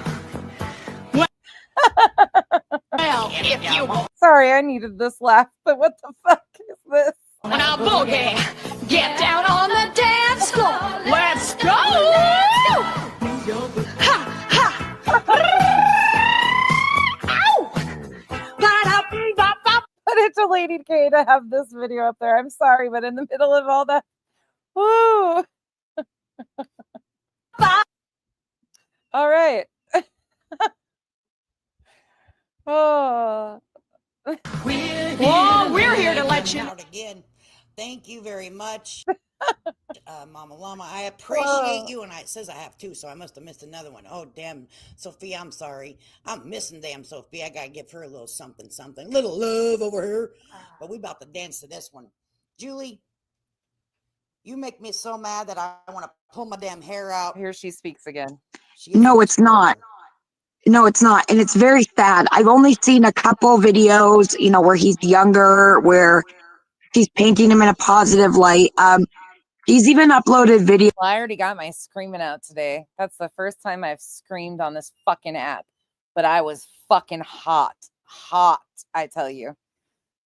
Speaker 8: Well, if you
Speaker 1: Sorry, I needed this laugh, but what the fuck is this?
Speaker 8: wanna boogie, get down on the dance floor. Let's go! Ha, ha. Ow!
Speaker 1: Lady K to have this video up there. I'm sorry, but in the middle of all that, woo. All right. Oh.
Speaker 8: Well, we're here to let you know.
Speaker 5: Out again. Thank you very much, Mama Llama. I appreciate you, and it says I have two, so I must have missed another one. Oh, damn, Sophia, I'm sorry. I'm missing damn Sophia. I gotta give her a little something, little love over here. But we about to dance to this one. Julie, you make me so mad that I want to pull my damn hair out.
Speaker 1: Here she speaks again.
Speaker 6: No, it's not. No, it's not. And it's very sad. I've only seen a couple videos, where he's younger, where he's painting him in a positive light. He's even uploaded video.
Speaker 1: Well, I already got my screaming out today. That's the first time I've screamed on this fucking app. But I was fucking hot. Hot, I tell you.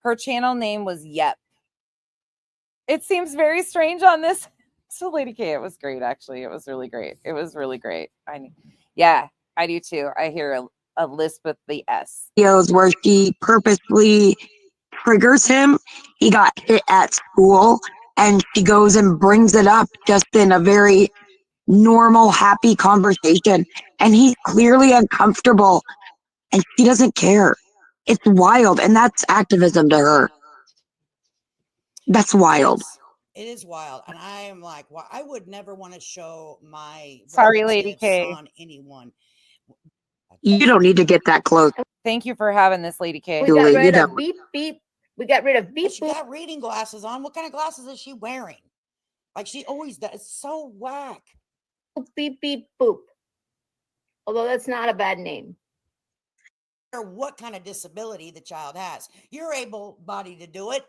Speaker 1: Her channel name was Yep. It seems very strange on this. So Lady K, it was great, actually. It was really great. It was really great. Yeah, I do too. I hear a lisp with the S.
Speaker 6: Videos where she purposely triggers him. He got hit at school, and she goes and brings it up just in a very normal, happy conversation. And he's clearly uncomfortable, and she doesn't care. It's wild, and that's activism to her. That's wild.
Speaker 5: Yes, it is wild. And I am like, well, I would never want to show my
Speaker 1: Sorry, Lady K.
Speaker 5: on anyone.
Speaker 6: You don't need to get that close.
Speaker 1: Thank you for having this, Lady K.
Speaker 7: We
Speaker 6: Julie,
Speaker 7: got
Speaker 6: you
Speaker 7: rid of
Speaker 6: don't.
Speaker 7: beep beep. We got rid of beep
Speaker 5: But she
Speaker 7: boop.
Speaker 5: got reading glasses on. What kind of glasses is she wearing? Like she always does. It's so whack.
Speaker 7: Beep beep boop. Although that's not a bad name.
Speaker 5: Or what kind of disability the child has. You're able-bodied to do it.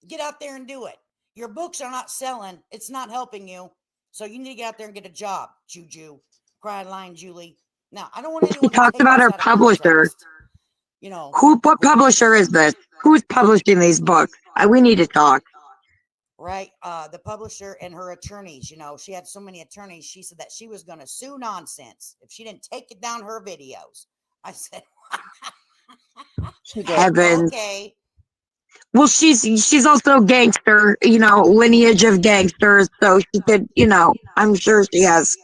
Speaker 5: Get out there and do it. Your books are not selling. It's not helping you. So you need to get out there and get a job, Juju. Cry line, Julie. Now, I don't want
Speaker 6: She
Speaker 5: anyone to
Speaker 6: talked
Speaker 5: take
Speaker 6: about
Speaker 5: this
Speaker 6: her
Speaker 5: out of
Speaker 6: publisher.
Speaker 5: context.
Speaker 6: What publisher is this? Who's publishing these books? We need to talk.
Speaker 5: Right? The publisher and her attorneys, she had so many attorneys. She said that she was going to sue nonsense if she didn't take it down her videos. I said,
Speaker 6: Heavens.
Speaker 5: okay.
Speaker 6: Well, she's also gangster, lineage of gangsters. So she could, I'm sure she has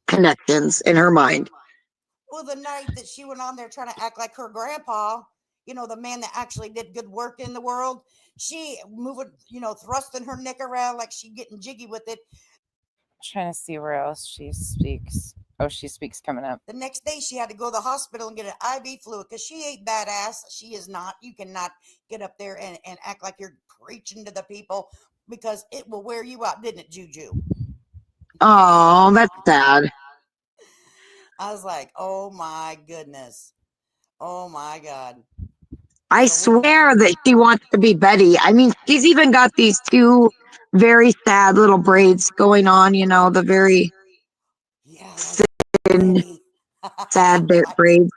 Speaker 6: connections in her mind.
Speaker 5: Well, the night that she went on there trying to act like her grandpa, the man that actually did good work in the world, she moving, thrusting her neck around like she getting jiggy with it.
Speaker 1: Trying to see where else she speaks. Oh, she speaks coming up.
Speaker 5: The next day she had to go to the hospital and get an IV fluid because she ain't badass. She is not. You cannot get up there and act like you're preaching to the people because it will wear you out, didn't it, Juju?
Speaker 6: Oh, that's sad.
Speaker 5: I was like, oh my goodness. Oh my God.
Speaker 6: I swear that she wants to be Betty. I mean, she's even got these two very sad little braids going on, the very sad braids.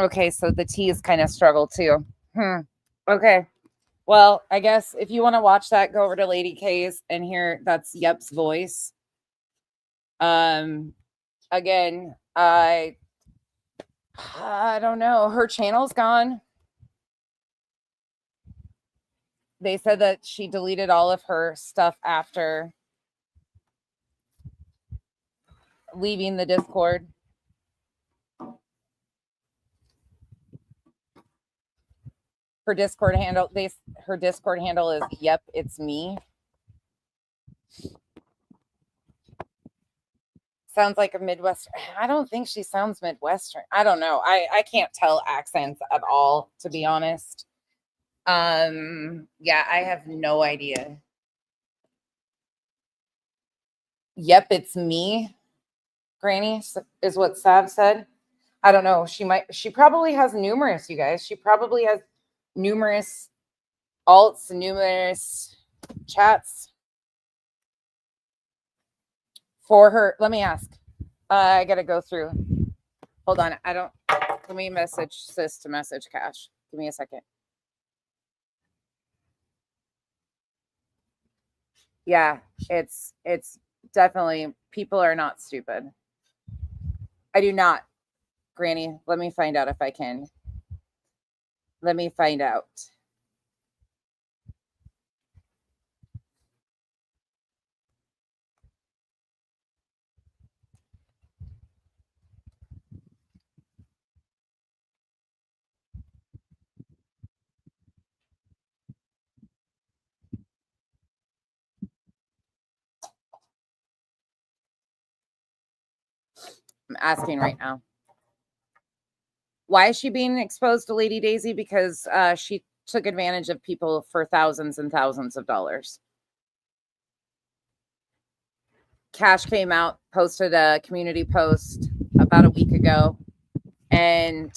Speaker 1: Okay, so the T's kind of struggle too. Okay. Well, I guess if you want to watch that, go over to Lady K's and hear that's Yep's voice. Again, I don't know. Her channel's gone. They said that she deleted all of her stuff after leaving the Discord. Her Discord handle, her Discord handle is Yep, It's Me. Sounds like a Midwestern. I don't think she sounds Midwestern. I don't know. I can't tell accents at all, to be honest. Yeah, I have no idea. Yep, it's me. Granny is what Sav said. I don't know. She probably has numerous, you guys. She probably has numerous alts, numerous chats for her. Let me ask. I gotta go through. Hold on. Let me message sis to message Cash. Give me a second. Yeah, it's definitely, people are not stupid. I do not. Granny, let me find out if I can. Let me find out. I'm asking right now. Why is she being exposed to Lady Daisy? Because she took advantage of people for thousands and thousands of dollars. Cash came out, posted a community post about a week ago, and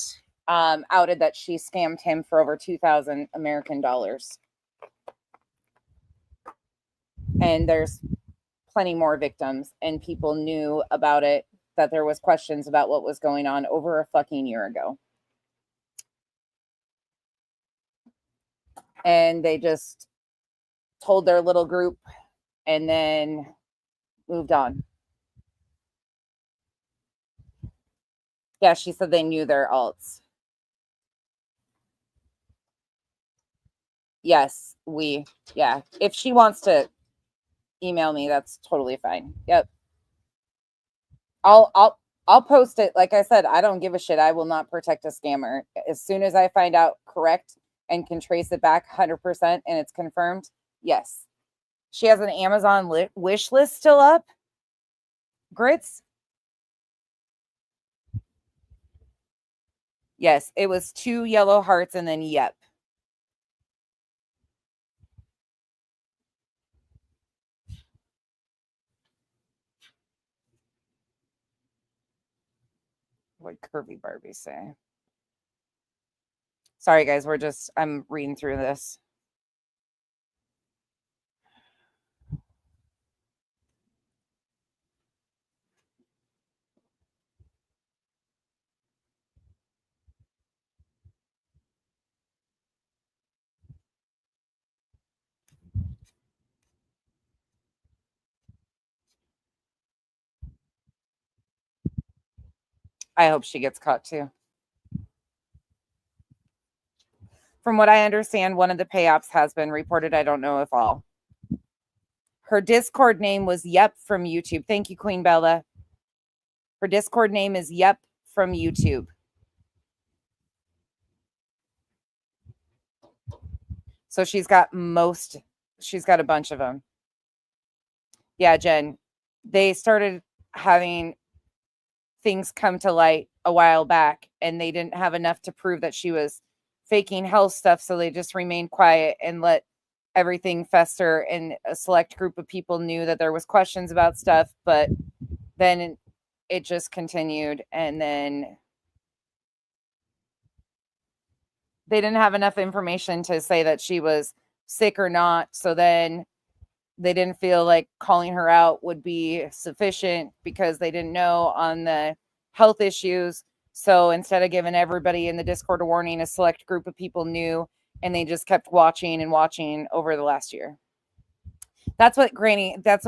Speaker 1: outed that she scammed him for over 2,000 American dollars. And there's plenty more victims, and people knew about it, that there was questions about what was going on over a fucking year ago. And they just told their little group and then moved on. Yeah, she said they knew their alts. Yes, yeah. If she wants to email me, that's totally fine. Yep. I'll post it. Like I said, I don't give a shit. I will not protect a scammer. As soon as I find out correct and can trace it back 100% and it's confirmed, yes. She has an Amazon wish list still up. Grits. Yes, it was 2 yellow hearts and then yep. What Curvy Barbie say? Sorry, guys. I'm reading through this. I hope she gets caught too. From what I understand, one of the payoffs has been reported. I don't know if all. Her Discord name was Yep from YouTube. Thank you, Queen Bella. Her Discord name is Yep from YouTube. So she's got a bunch of them. Yeah, Jen. They started having things come to light a while back, and they didn't have enough to prove that she was faking health stuff, so they just remained quiet and let everything fester, and a select group of people knew that there was questions about stuff, but then it just continued, and then they didn't have enough information to say that she was sick or not, so then they didn't feel like calling her out would be sufficient because they didn't know on the health issues. So instead of giving everybody in the Discord a warning, a select group of people knew, and they just kept watching and watching over the last year. That's what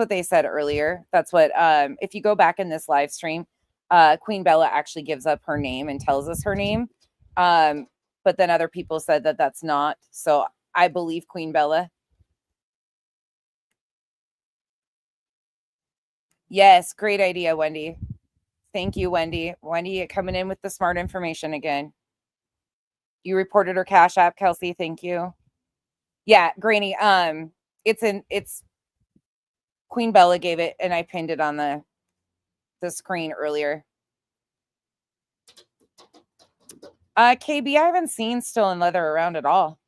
Speaker 1: they said earlier. That's what, if you go back in this live stream, Queen Bella actually gives up her name and tells us her name. But then other people said that that's not. So I believe Queen Bella. Yes, great idea, Wendy. Thank you, Wendy. Wendy coming in with the smart information again. You reported her Cash App, Kelsey. Thank you. Yeah, Granny. It's Queen Bella gave it, and I pinned it on the screen earlier. KB, I haven't seen Still in Leather around at all.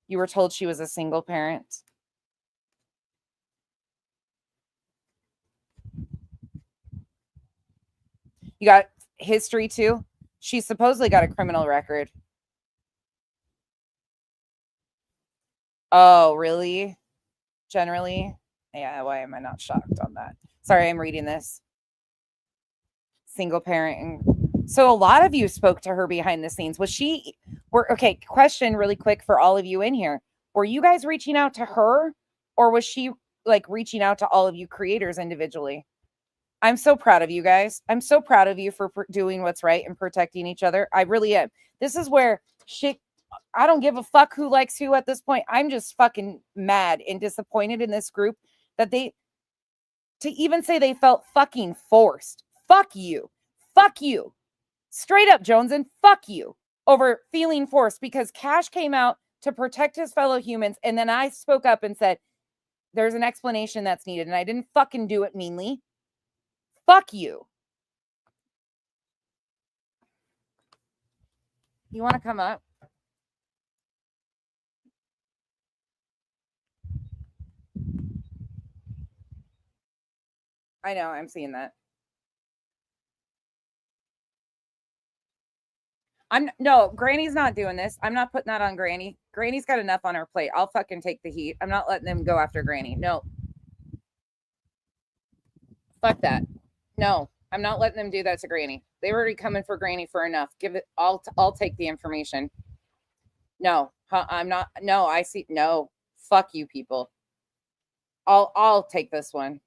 Speaker 1: You were told she was a single parent. You got history too? She supposedly got a criminal record. Oh, really? Generally? Yeah, why am I not shocked on that? Sorry, I'm reading this. Single parent. So a lot of you spoke to her behind the scenes. Okay, question really quick for all of you in here. Were you guys reaching out to her, or was she like reaching out to all of you creators individually? I'm so proud of you guys. I'm so proud of you for doing what's right and protecting each other. I really am. This is where shit, I don't give a fuck who likes who at this point. I'm just fucking mad and disappointed in this group that to even say they felt fucking forced. Fuck you. Fuck you. Straight up, Jones, and fuck you over feeling forced because Cash came out to protect his fellow humans. And then I spoke up and said, there's an explanation that's needed. And I didn't fucking do it meanly. Fuck you. You want to come up? I know, I'm seeing that. No, Granny's not doing this. I'm not putting that on Granny. Granny's got enough on her plate. I'll fucking take the heat. I'm not letting them go after Granny. No. Fuck that. No, I'm not letting them do that to Granny. They were already coming for Granny for enough. Give it. I'll take the information. No, I'm not. No, I see. No, fuck you, people. I'll take this one.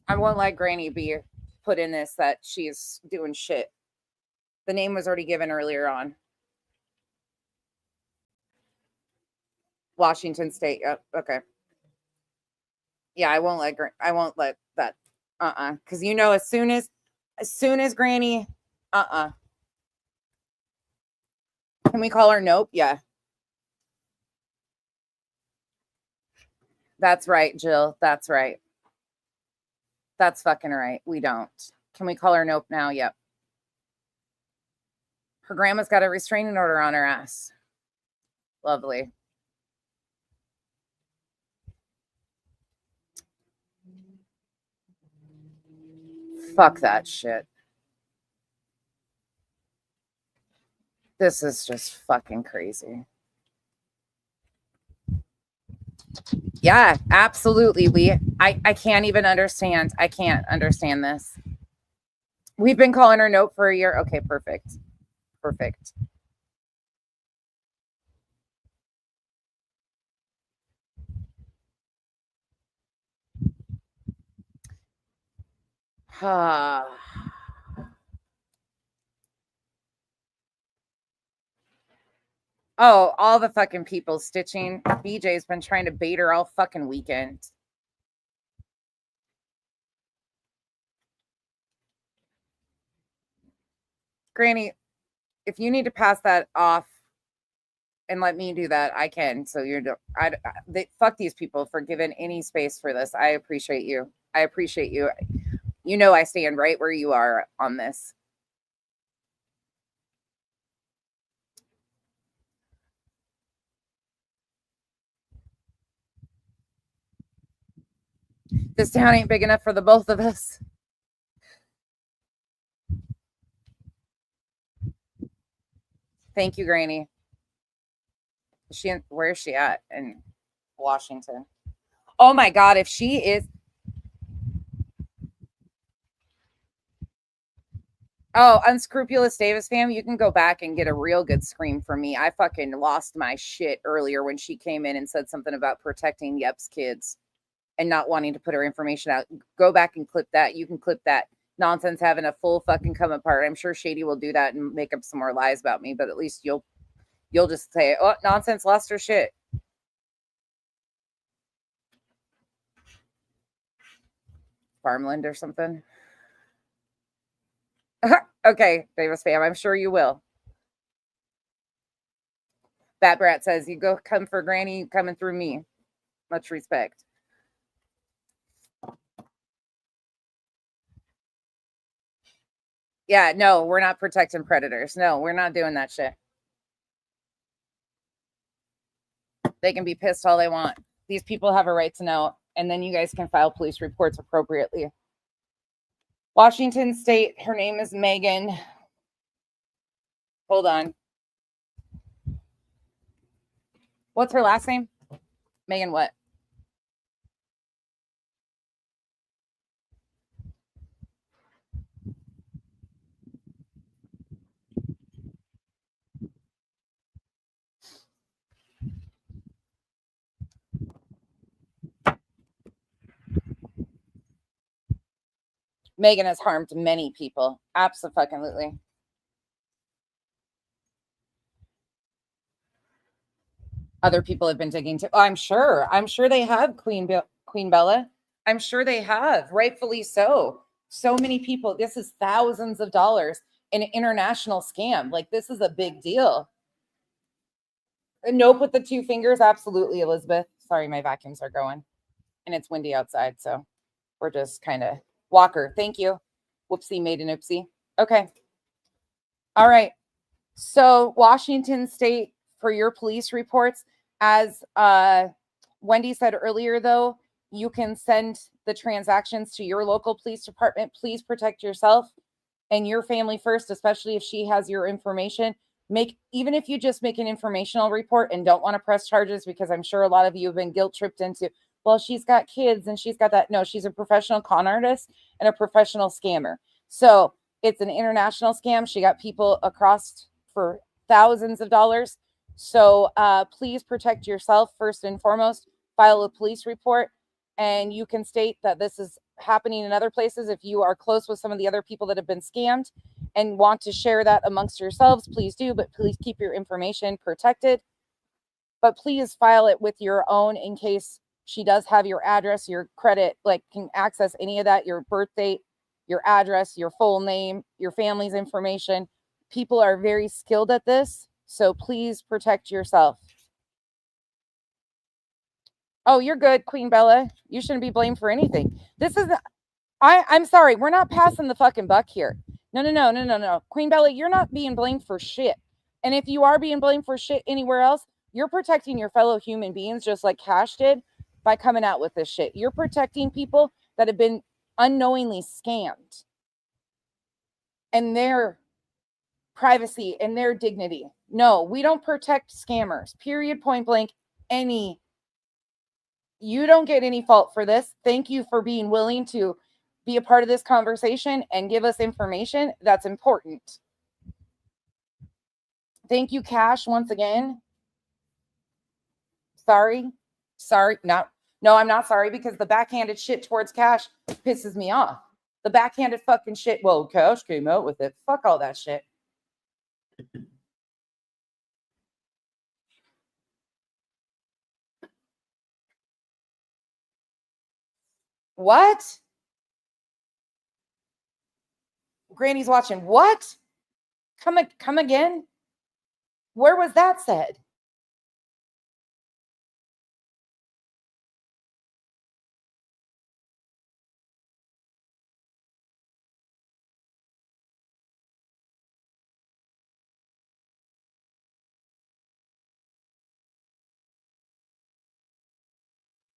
Speaker 1: I won't let Granny be put in this that she's doing shit. The name was already given earlier on. Washington State. Yep. Okay. Yeah, I won't let that. Because you know, as soon as Granny. Can we call her? Nope. Yeah. That's right, Jill. That's right. That's fucking right. We don't. Can we call her? Nope now? Yep. Her grandma's got a restraining order on her ass. Lovely. Fuck that shit. This is just fucking crazy. Yeah, absolutely. I can't even understand. I can't understand this. We've been calling her Nope for a year. Okay, perfect. Perfect. Oh, all the fucking people stitching. BJ's been trying to bait her all fucking weekend. Granny, if you need to pass that off and let me do that, I can. So fuck these people for giving any space for this. I appreciate you. I appreciate you. You know I stand right where you are on this. This town ain't big enough for the both of us. Thank you, Granny. Where is she at? In Washington. Oh my God, if she is. Oh, Unscrupulous Davis fam, you can go back and get a real good scream from me. I fucking lost my shit earlier when she came in and said something about protecting Yep's kids and not wanting to put her information out. Go back and clip that. You can clip that nonsense having a full fucking come apart. I'm sure Shady will do that and make up some more lies about me, but at least you'll just say, oh, nonsense, lost her shit. Farmland or something. Okay, Davis fam, I'm sure you will. Bat Brat says, you go come for Granny, coming through me. Much respect. Yeah, no, we're not protecting predators. No, we're not doing that shit. They can be pissed all they want. These people have a right to know, and then you guys can file police reports appropriately. Washington State, her name is Megan. Hold on. What's her last name? Megan what? Megan has harmed many people. Absolutely. Other people have been digging too. I'm sure they have, Queen Bella. I'm sure they have, rightfully so. So many people. This is thousands of dollars, an international scam. Like, this is a big deal. Nope with the 2 fingers. Absolutely, Elizabeth. Sorry, my vacuums are going, and it's windy outside, so we're just kind of Walker. Thank you. Whoopsie, made an oopsie. Okay. All right. So Washington State, for your police reports, as Wendy said earlier, though, you can send the transactions to your local police department. Please protect yourself and your family first, especially if she has your information. Even if you just make an informational report and don't want to press charges, because I'm sure a lot of you have been guilt tripped into, well, she's got kids and she's got that. No, she's a professional con artist and a professional scammer. So it's an international scam. She got people across for thousands of dollars. So please protect yourself first and foremost. File a police report, and you can state that this is happening in other places. If you are close with some of the other people that have been scammed and want to share that amongst yourselves, please do, but please keep your information protected. But please file it with your own, in case she does have your address, your credit, like can access any of that, your birth date, your address, your full name, your family's information. People are very skilled at this, so please protect yourself. Oh, you're good, Queen Bella. You shouldn't be blamed for anything. This is I'm sorry, we're not passing the fucking buck here. No. Queen Bella, you're not being blamed for shit. And if you are being blamed for shit anywhere else, you're protecting your fellow human beings just like Cash did by coming out with this shit. You're protecting people that have been unknowingly scammed and their privacy and their dignity. No, we don't protect scammers. Period, point blank. You don't get any fault for this. Thank you for being willing to be a part of this conversation and give us information that's important. Thank you, Cash, once again. Sorry. No, I'm not sorry, because the backhanded shit towards Cash pisses me off. The backhanded fucking shit. Well, Cash came out with it. Fuck all that shit. What? Granny's watching. What? Come again? Where was that said?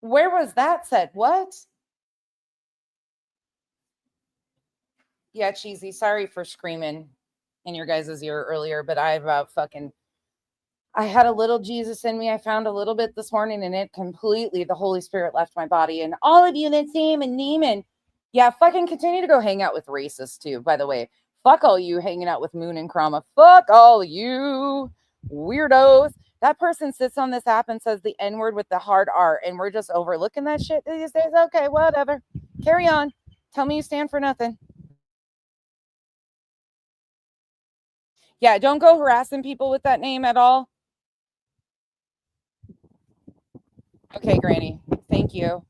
Speaker 1: Where was that said? What? Yeah, Cheesy. Sorry for screaming in your guys' ear earlier, but I had a little Jesus in me. I found a little bit this morning, and the Holy Spirit left my body. And all of you that Sam and Neiman, yeah, fucking continue to go hang out with racists too, by the way. Fuck all you hanging out with Moon and Krama. Fuck all you weirdos. That person sits on this app and says the N-word with the hard R, and we're just overlooking that shit these days. Okay, whatever. Carry on. Tell me you stand for nothing. Yeah, don't go harassing people with that name at all. Okay, Granny. Thank you.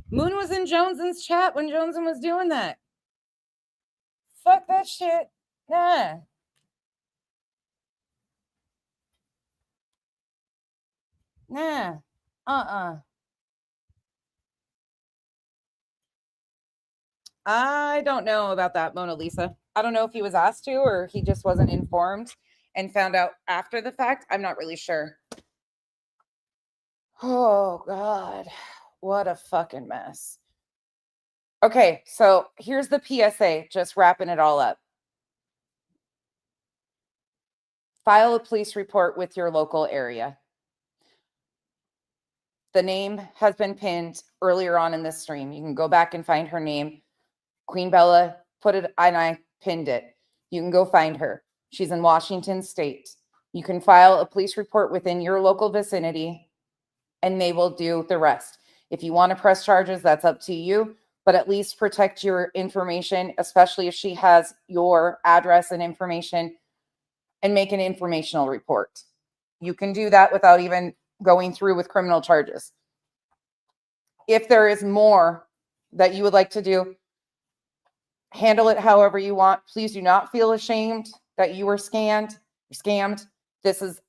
Speaker 1: Moon was in Jones's chat when Joneson was doing that. Fuck that shit. Nah. Nah. I don't know about that, Mona Lisa. I don't know if he was asked to or he just wasn't informed and found out after the fact. I'm not really sure. Oh, God. What a fucking mess. Okay, so here's the PSA, just wrapping it all up. File a police report with your local area. The name has been pinned earlier on in this stream. You can go back and find her name. Queen Bella put it, and I pinned it. You can go find her. She's in Washington State. You can file a police report within your local vicinity and they will do the rest. If you want to press charges, that's up to you, but at least protect your information, especially if she has your address and information, and make an informational report. You can do that without even going through with criminal charges. If there is more that you would like to do, handle it however you want. Please do not feel ashamed that you were scammed. This is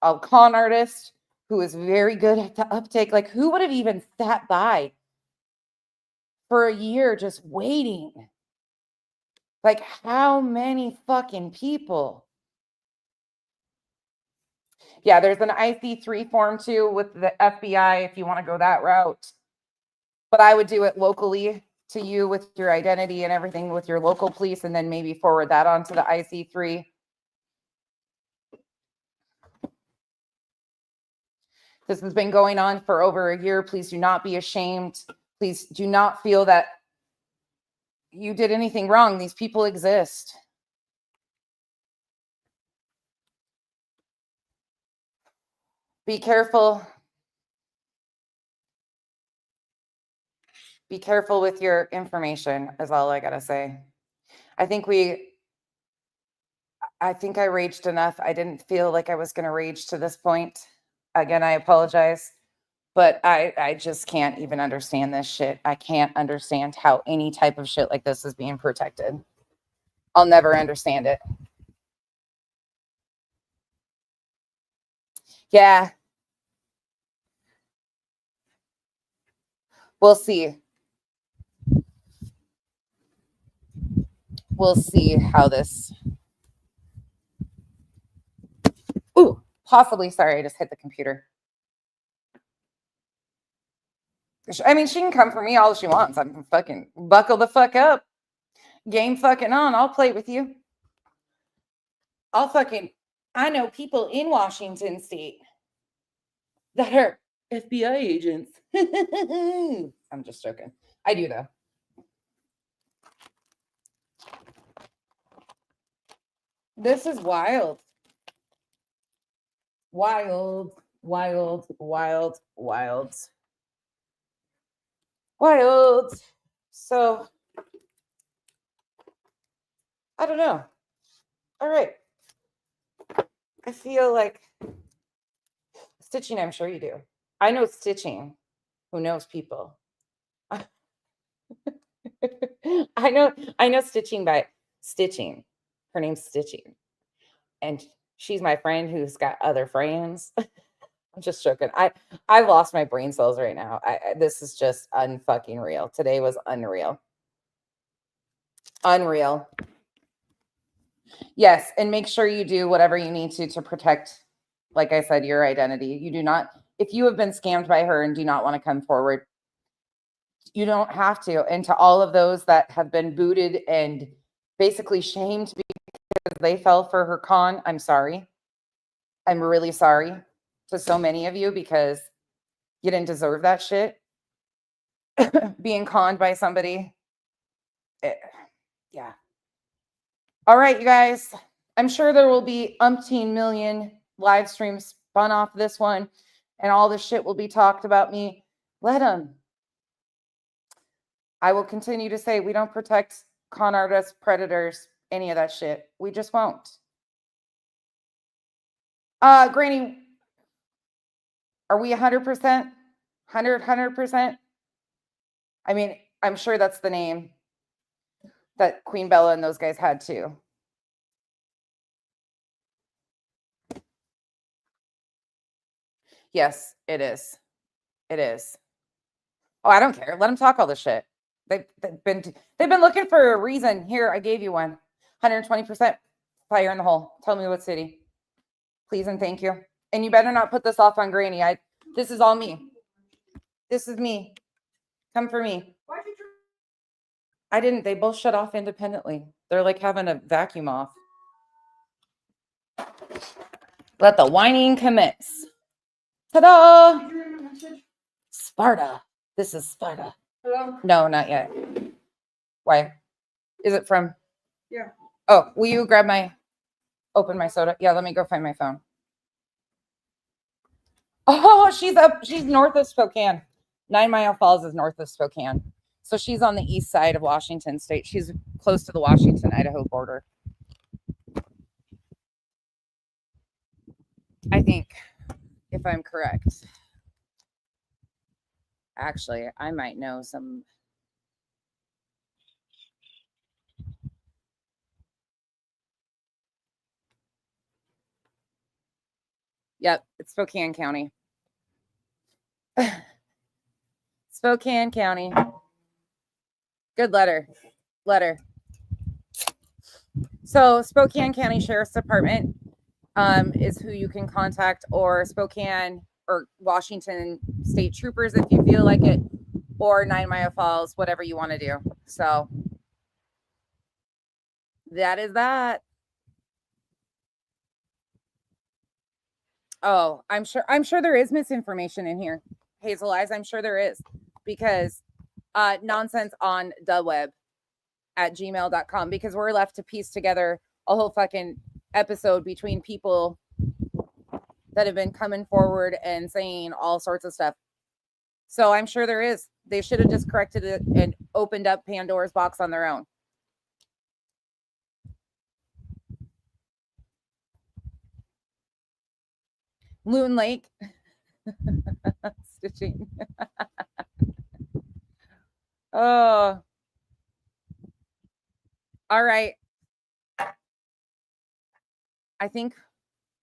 Speaker 1: a con artist who is very good at the uptake. Like, who would have even sat by for a year just waiting? Like, how many fucking people? Yeah, there's an IC3 form too with the FBI if you want to go that route. But I would do it locally to you with your identity and everything with your local police, and then maybe forward that on to the IC3. This has been going on for over a year. Please do not be ashamed. Please do not feel that you did anything wrong. These people exist. Be careful. Be careful with your information, is all I gotta say. I think I raged enough. I didn't feel like I was gonna rage to this point. Again, I apologize, but I just can't even understand this shit. I can't understand how any type of shit like this is being protected. I'll never understand it. Yeah. We'll see. We'll see how this. Ooh, possibly. Sorry, I just hit the computer. I mean, she can come for me all she wants. I'm fucking buckle the fuck up. Game fucking on. I'll play with you. I know people in Washington State that are FBI agents. I'm just joking. I do though. This is wild. Wild, wild, wild, wild. Wild. So, I don't know. All right. I feel like stitching, I'm sure you do. I know stitching. Who knows people? I know stitching by stitching. Her name's Stitching. And she's my friend who's got other friends. I'm just joking. I've lost my brain cells right now. This is just unfucking real. Today was unreal. Unreal. Yes, and make sure you do whatever you need to protect, like I said, your identity. You do not, if you have been scammed by her and do not want to come forward, you don't have to. And to all of those that have been booted and basically shamed because they fell for her con, I'm sorry. I'm really sorry to so many of you because you didn't deserve that shit. Being conned by somebody. Yeah. All right, you guys. I'm sure there will be umpteen million live streams spun off this one, and all this shit will be talked about me. Let them. I will continue to say we don't protect con artists, predators, any of that shit. We just won't. Granny, are we 100%? 100%? I mean, I'm sure that's the name that Queen Bella and those guys had too. Yes, it is. It is. Oh, I don't care. Let them talk all this shit. They've been looking for a reason. Here, I gave you one. 120% fire in the hole. Tell me what city. Please and thank you. And you better not put this off on Granny. This is all me. This is me. Come for me. I didn't. They both shut off independently. They're like having a vacuum off. Let the whining commence. Ta-da! Sparta. This is Sparta.
Speaker 3: Hello?
Speaker 1: No, not yet. Why? Is it from?
Speaker 3: Yeah.
Speaker 1: Oh, will you grab my? Open my soda. Yeah, let me go find my phone. Oh, she's north of Spokane. 9 Mile Falls is north of Spokane. So she's on the east side of Washington State. She's close to the Washington-Idaho border. I think, if I'm correct. Actually, I might know some. Yep, it's Spokane County. Spokane County. Good letter. So Spokane County Sheriff's Department is who you can contact, or Spokane or Washington State Troopers if you feel like it, or 9 Mile Falls, whatever you want to do. So that is that. Oh, I'm sure there is misinformation in here. Hazel Eyes, I'm sure there is, because nonsense on the web at gmail.com, because we're left to piece together a whole fucking episode between people that have been coming forward and saying all sorts of stuff. So I'm sure there is. They should have just corrected it and opened up Pandora's box on their own. Loon Lake. Stitching. Oh. All right. I think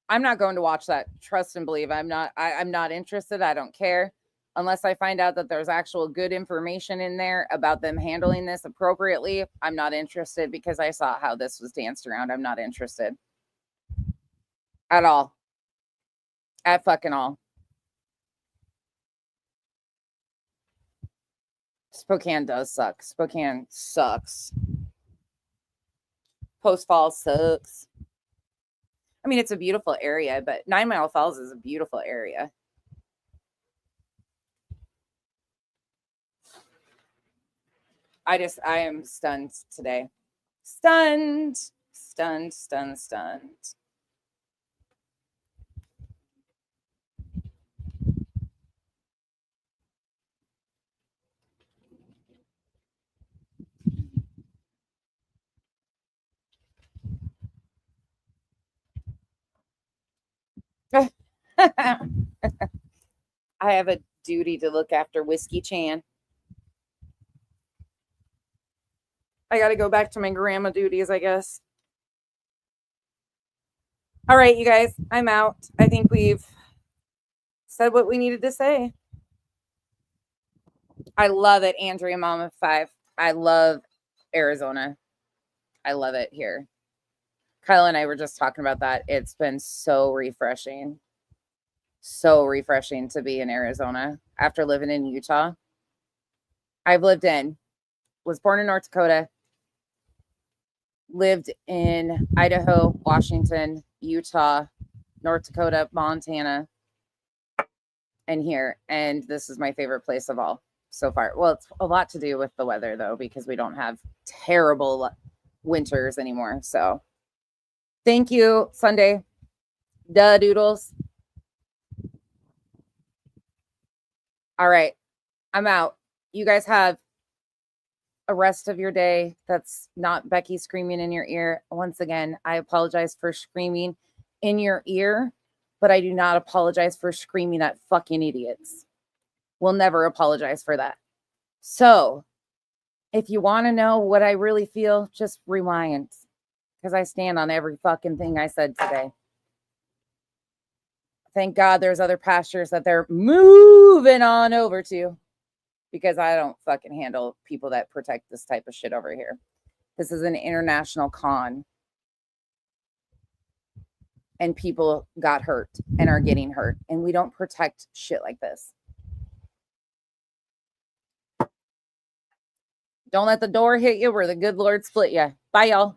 Speaker 1: I'm not going to watch that. Trust and believe. I'm not interested. I don't care. Unless I find out that there's actual good information in there about them handling this appropriately, I'm not interested, because I saw how this was danced around. I'm not interested. At all. At fucking all. Spokane does suck. Spokane sucks. Post Falls sucks. I mean, it's a beautiful area, but 9 Mile Falls is a beautiful area. I am stunned today. Stunned. I have a duty to look after Whiskey Chan. I got to go back to my grandma duties, I guess. All right, you guys, I'm out. I think we've said what we needed to say. I love it, Andrea Mama 5. I love Arizona. I love it here. Kyle and I were just talking about that. It's been so refreshing. So refreshing to be in Arizona after living in Utah. Was born in North Dakota, lived in Idaho, Washington, Utah, North Dakota, Montana, and here. And this is my favorite place of all so far. Well, it's a lot to do with the weather, though, because we don't have terrible winters anymore. So thank you, Sunday. Duh doodles. All right. I'm out. You guys have a rest of your day that's not Becky screaming in your ear. Once again, I apologize for screaming in your ear, but I do not apologize for screaming at fucking idiots. We'll never apologize for that. So if you want to know what I really feel, just rewind, because I stand on every fucking thing I said today. Thank God there's other pastures that they're moving on over to, because I don't fucking handle people that protect this type of shit over here. This is an international con. And people got hurt and are getting hurt. And we don't protect shit like this. Don't let the door hit you where the good Lord split you. Bye, y'all.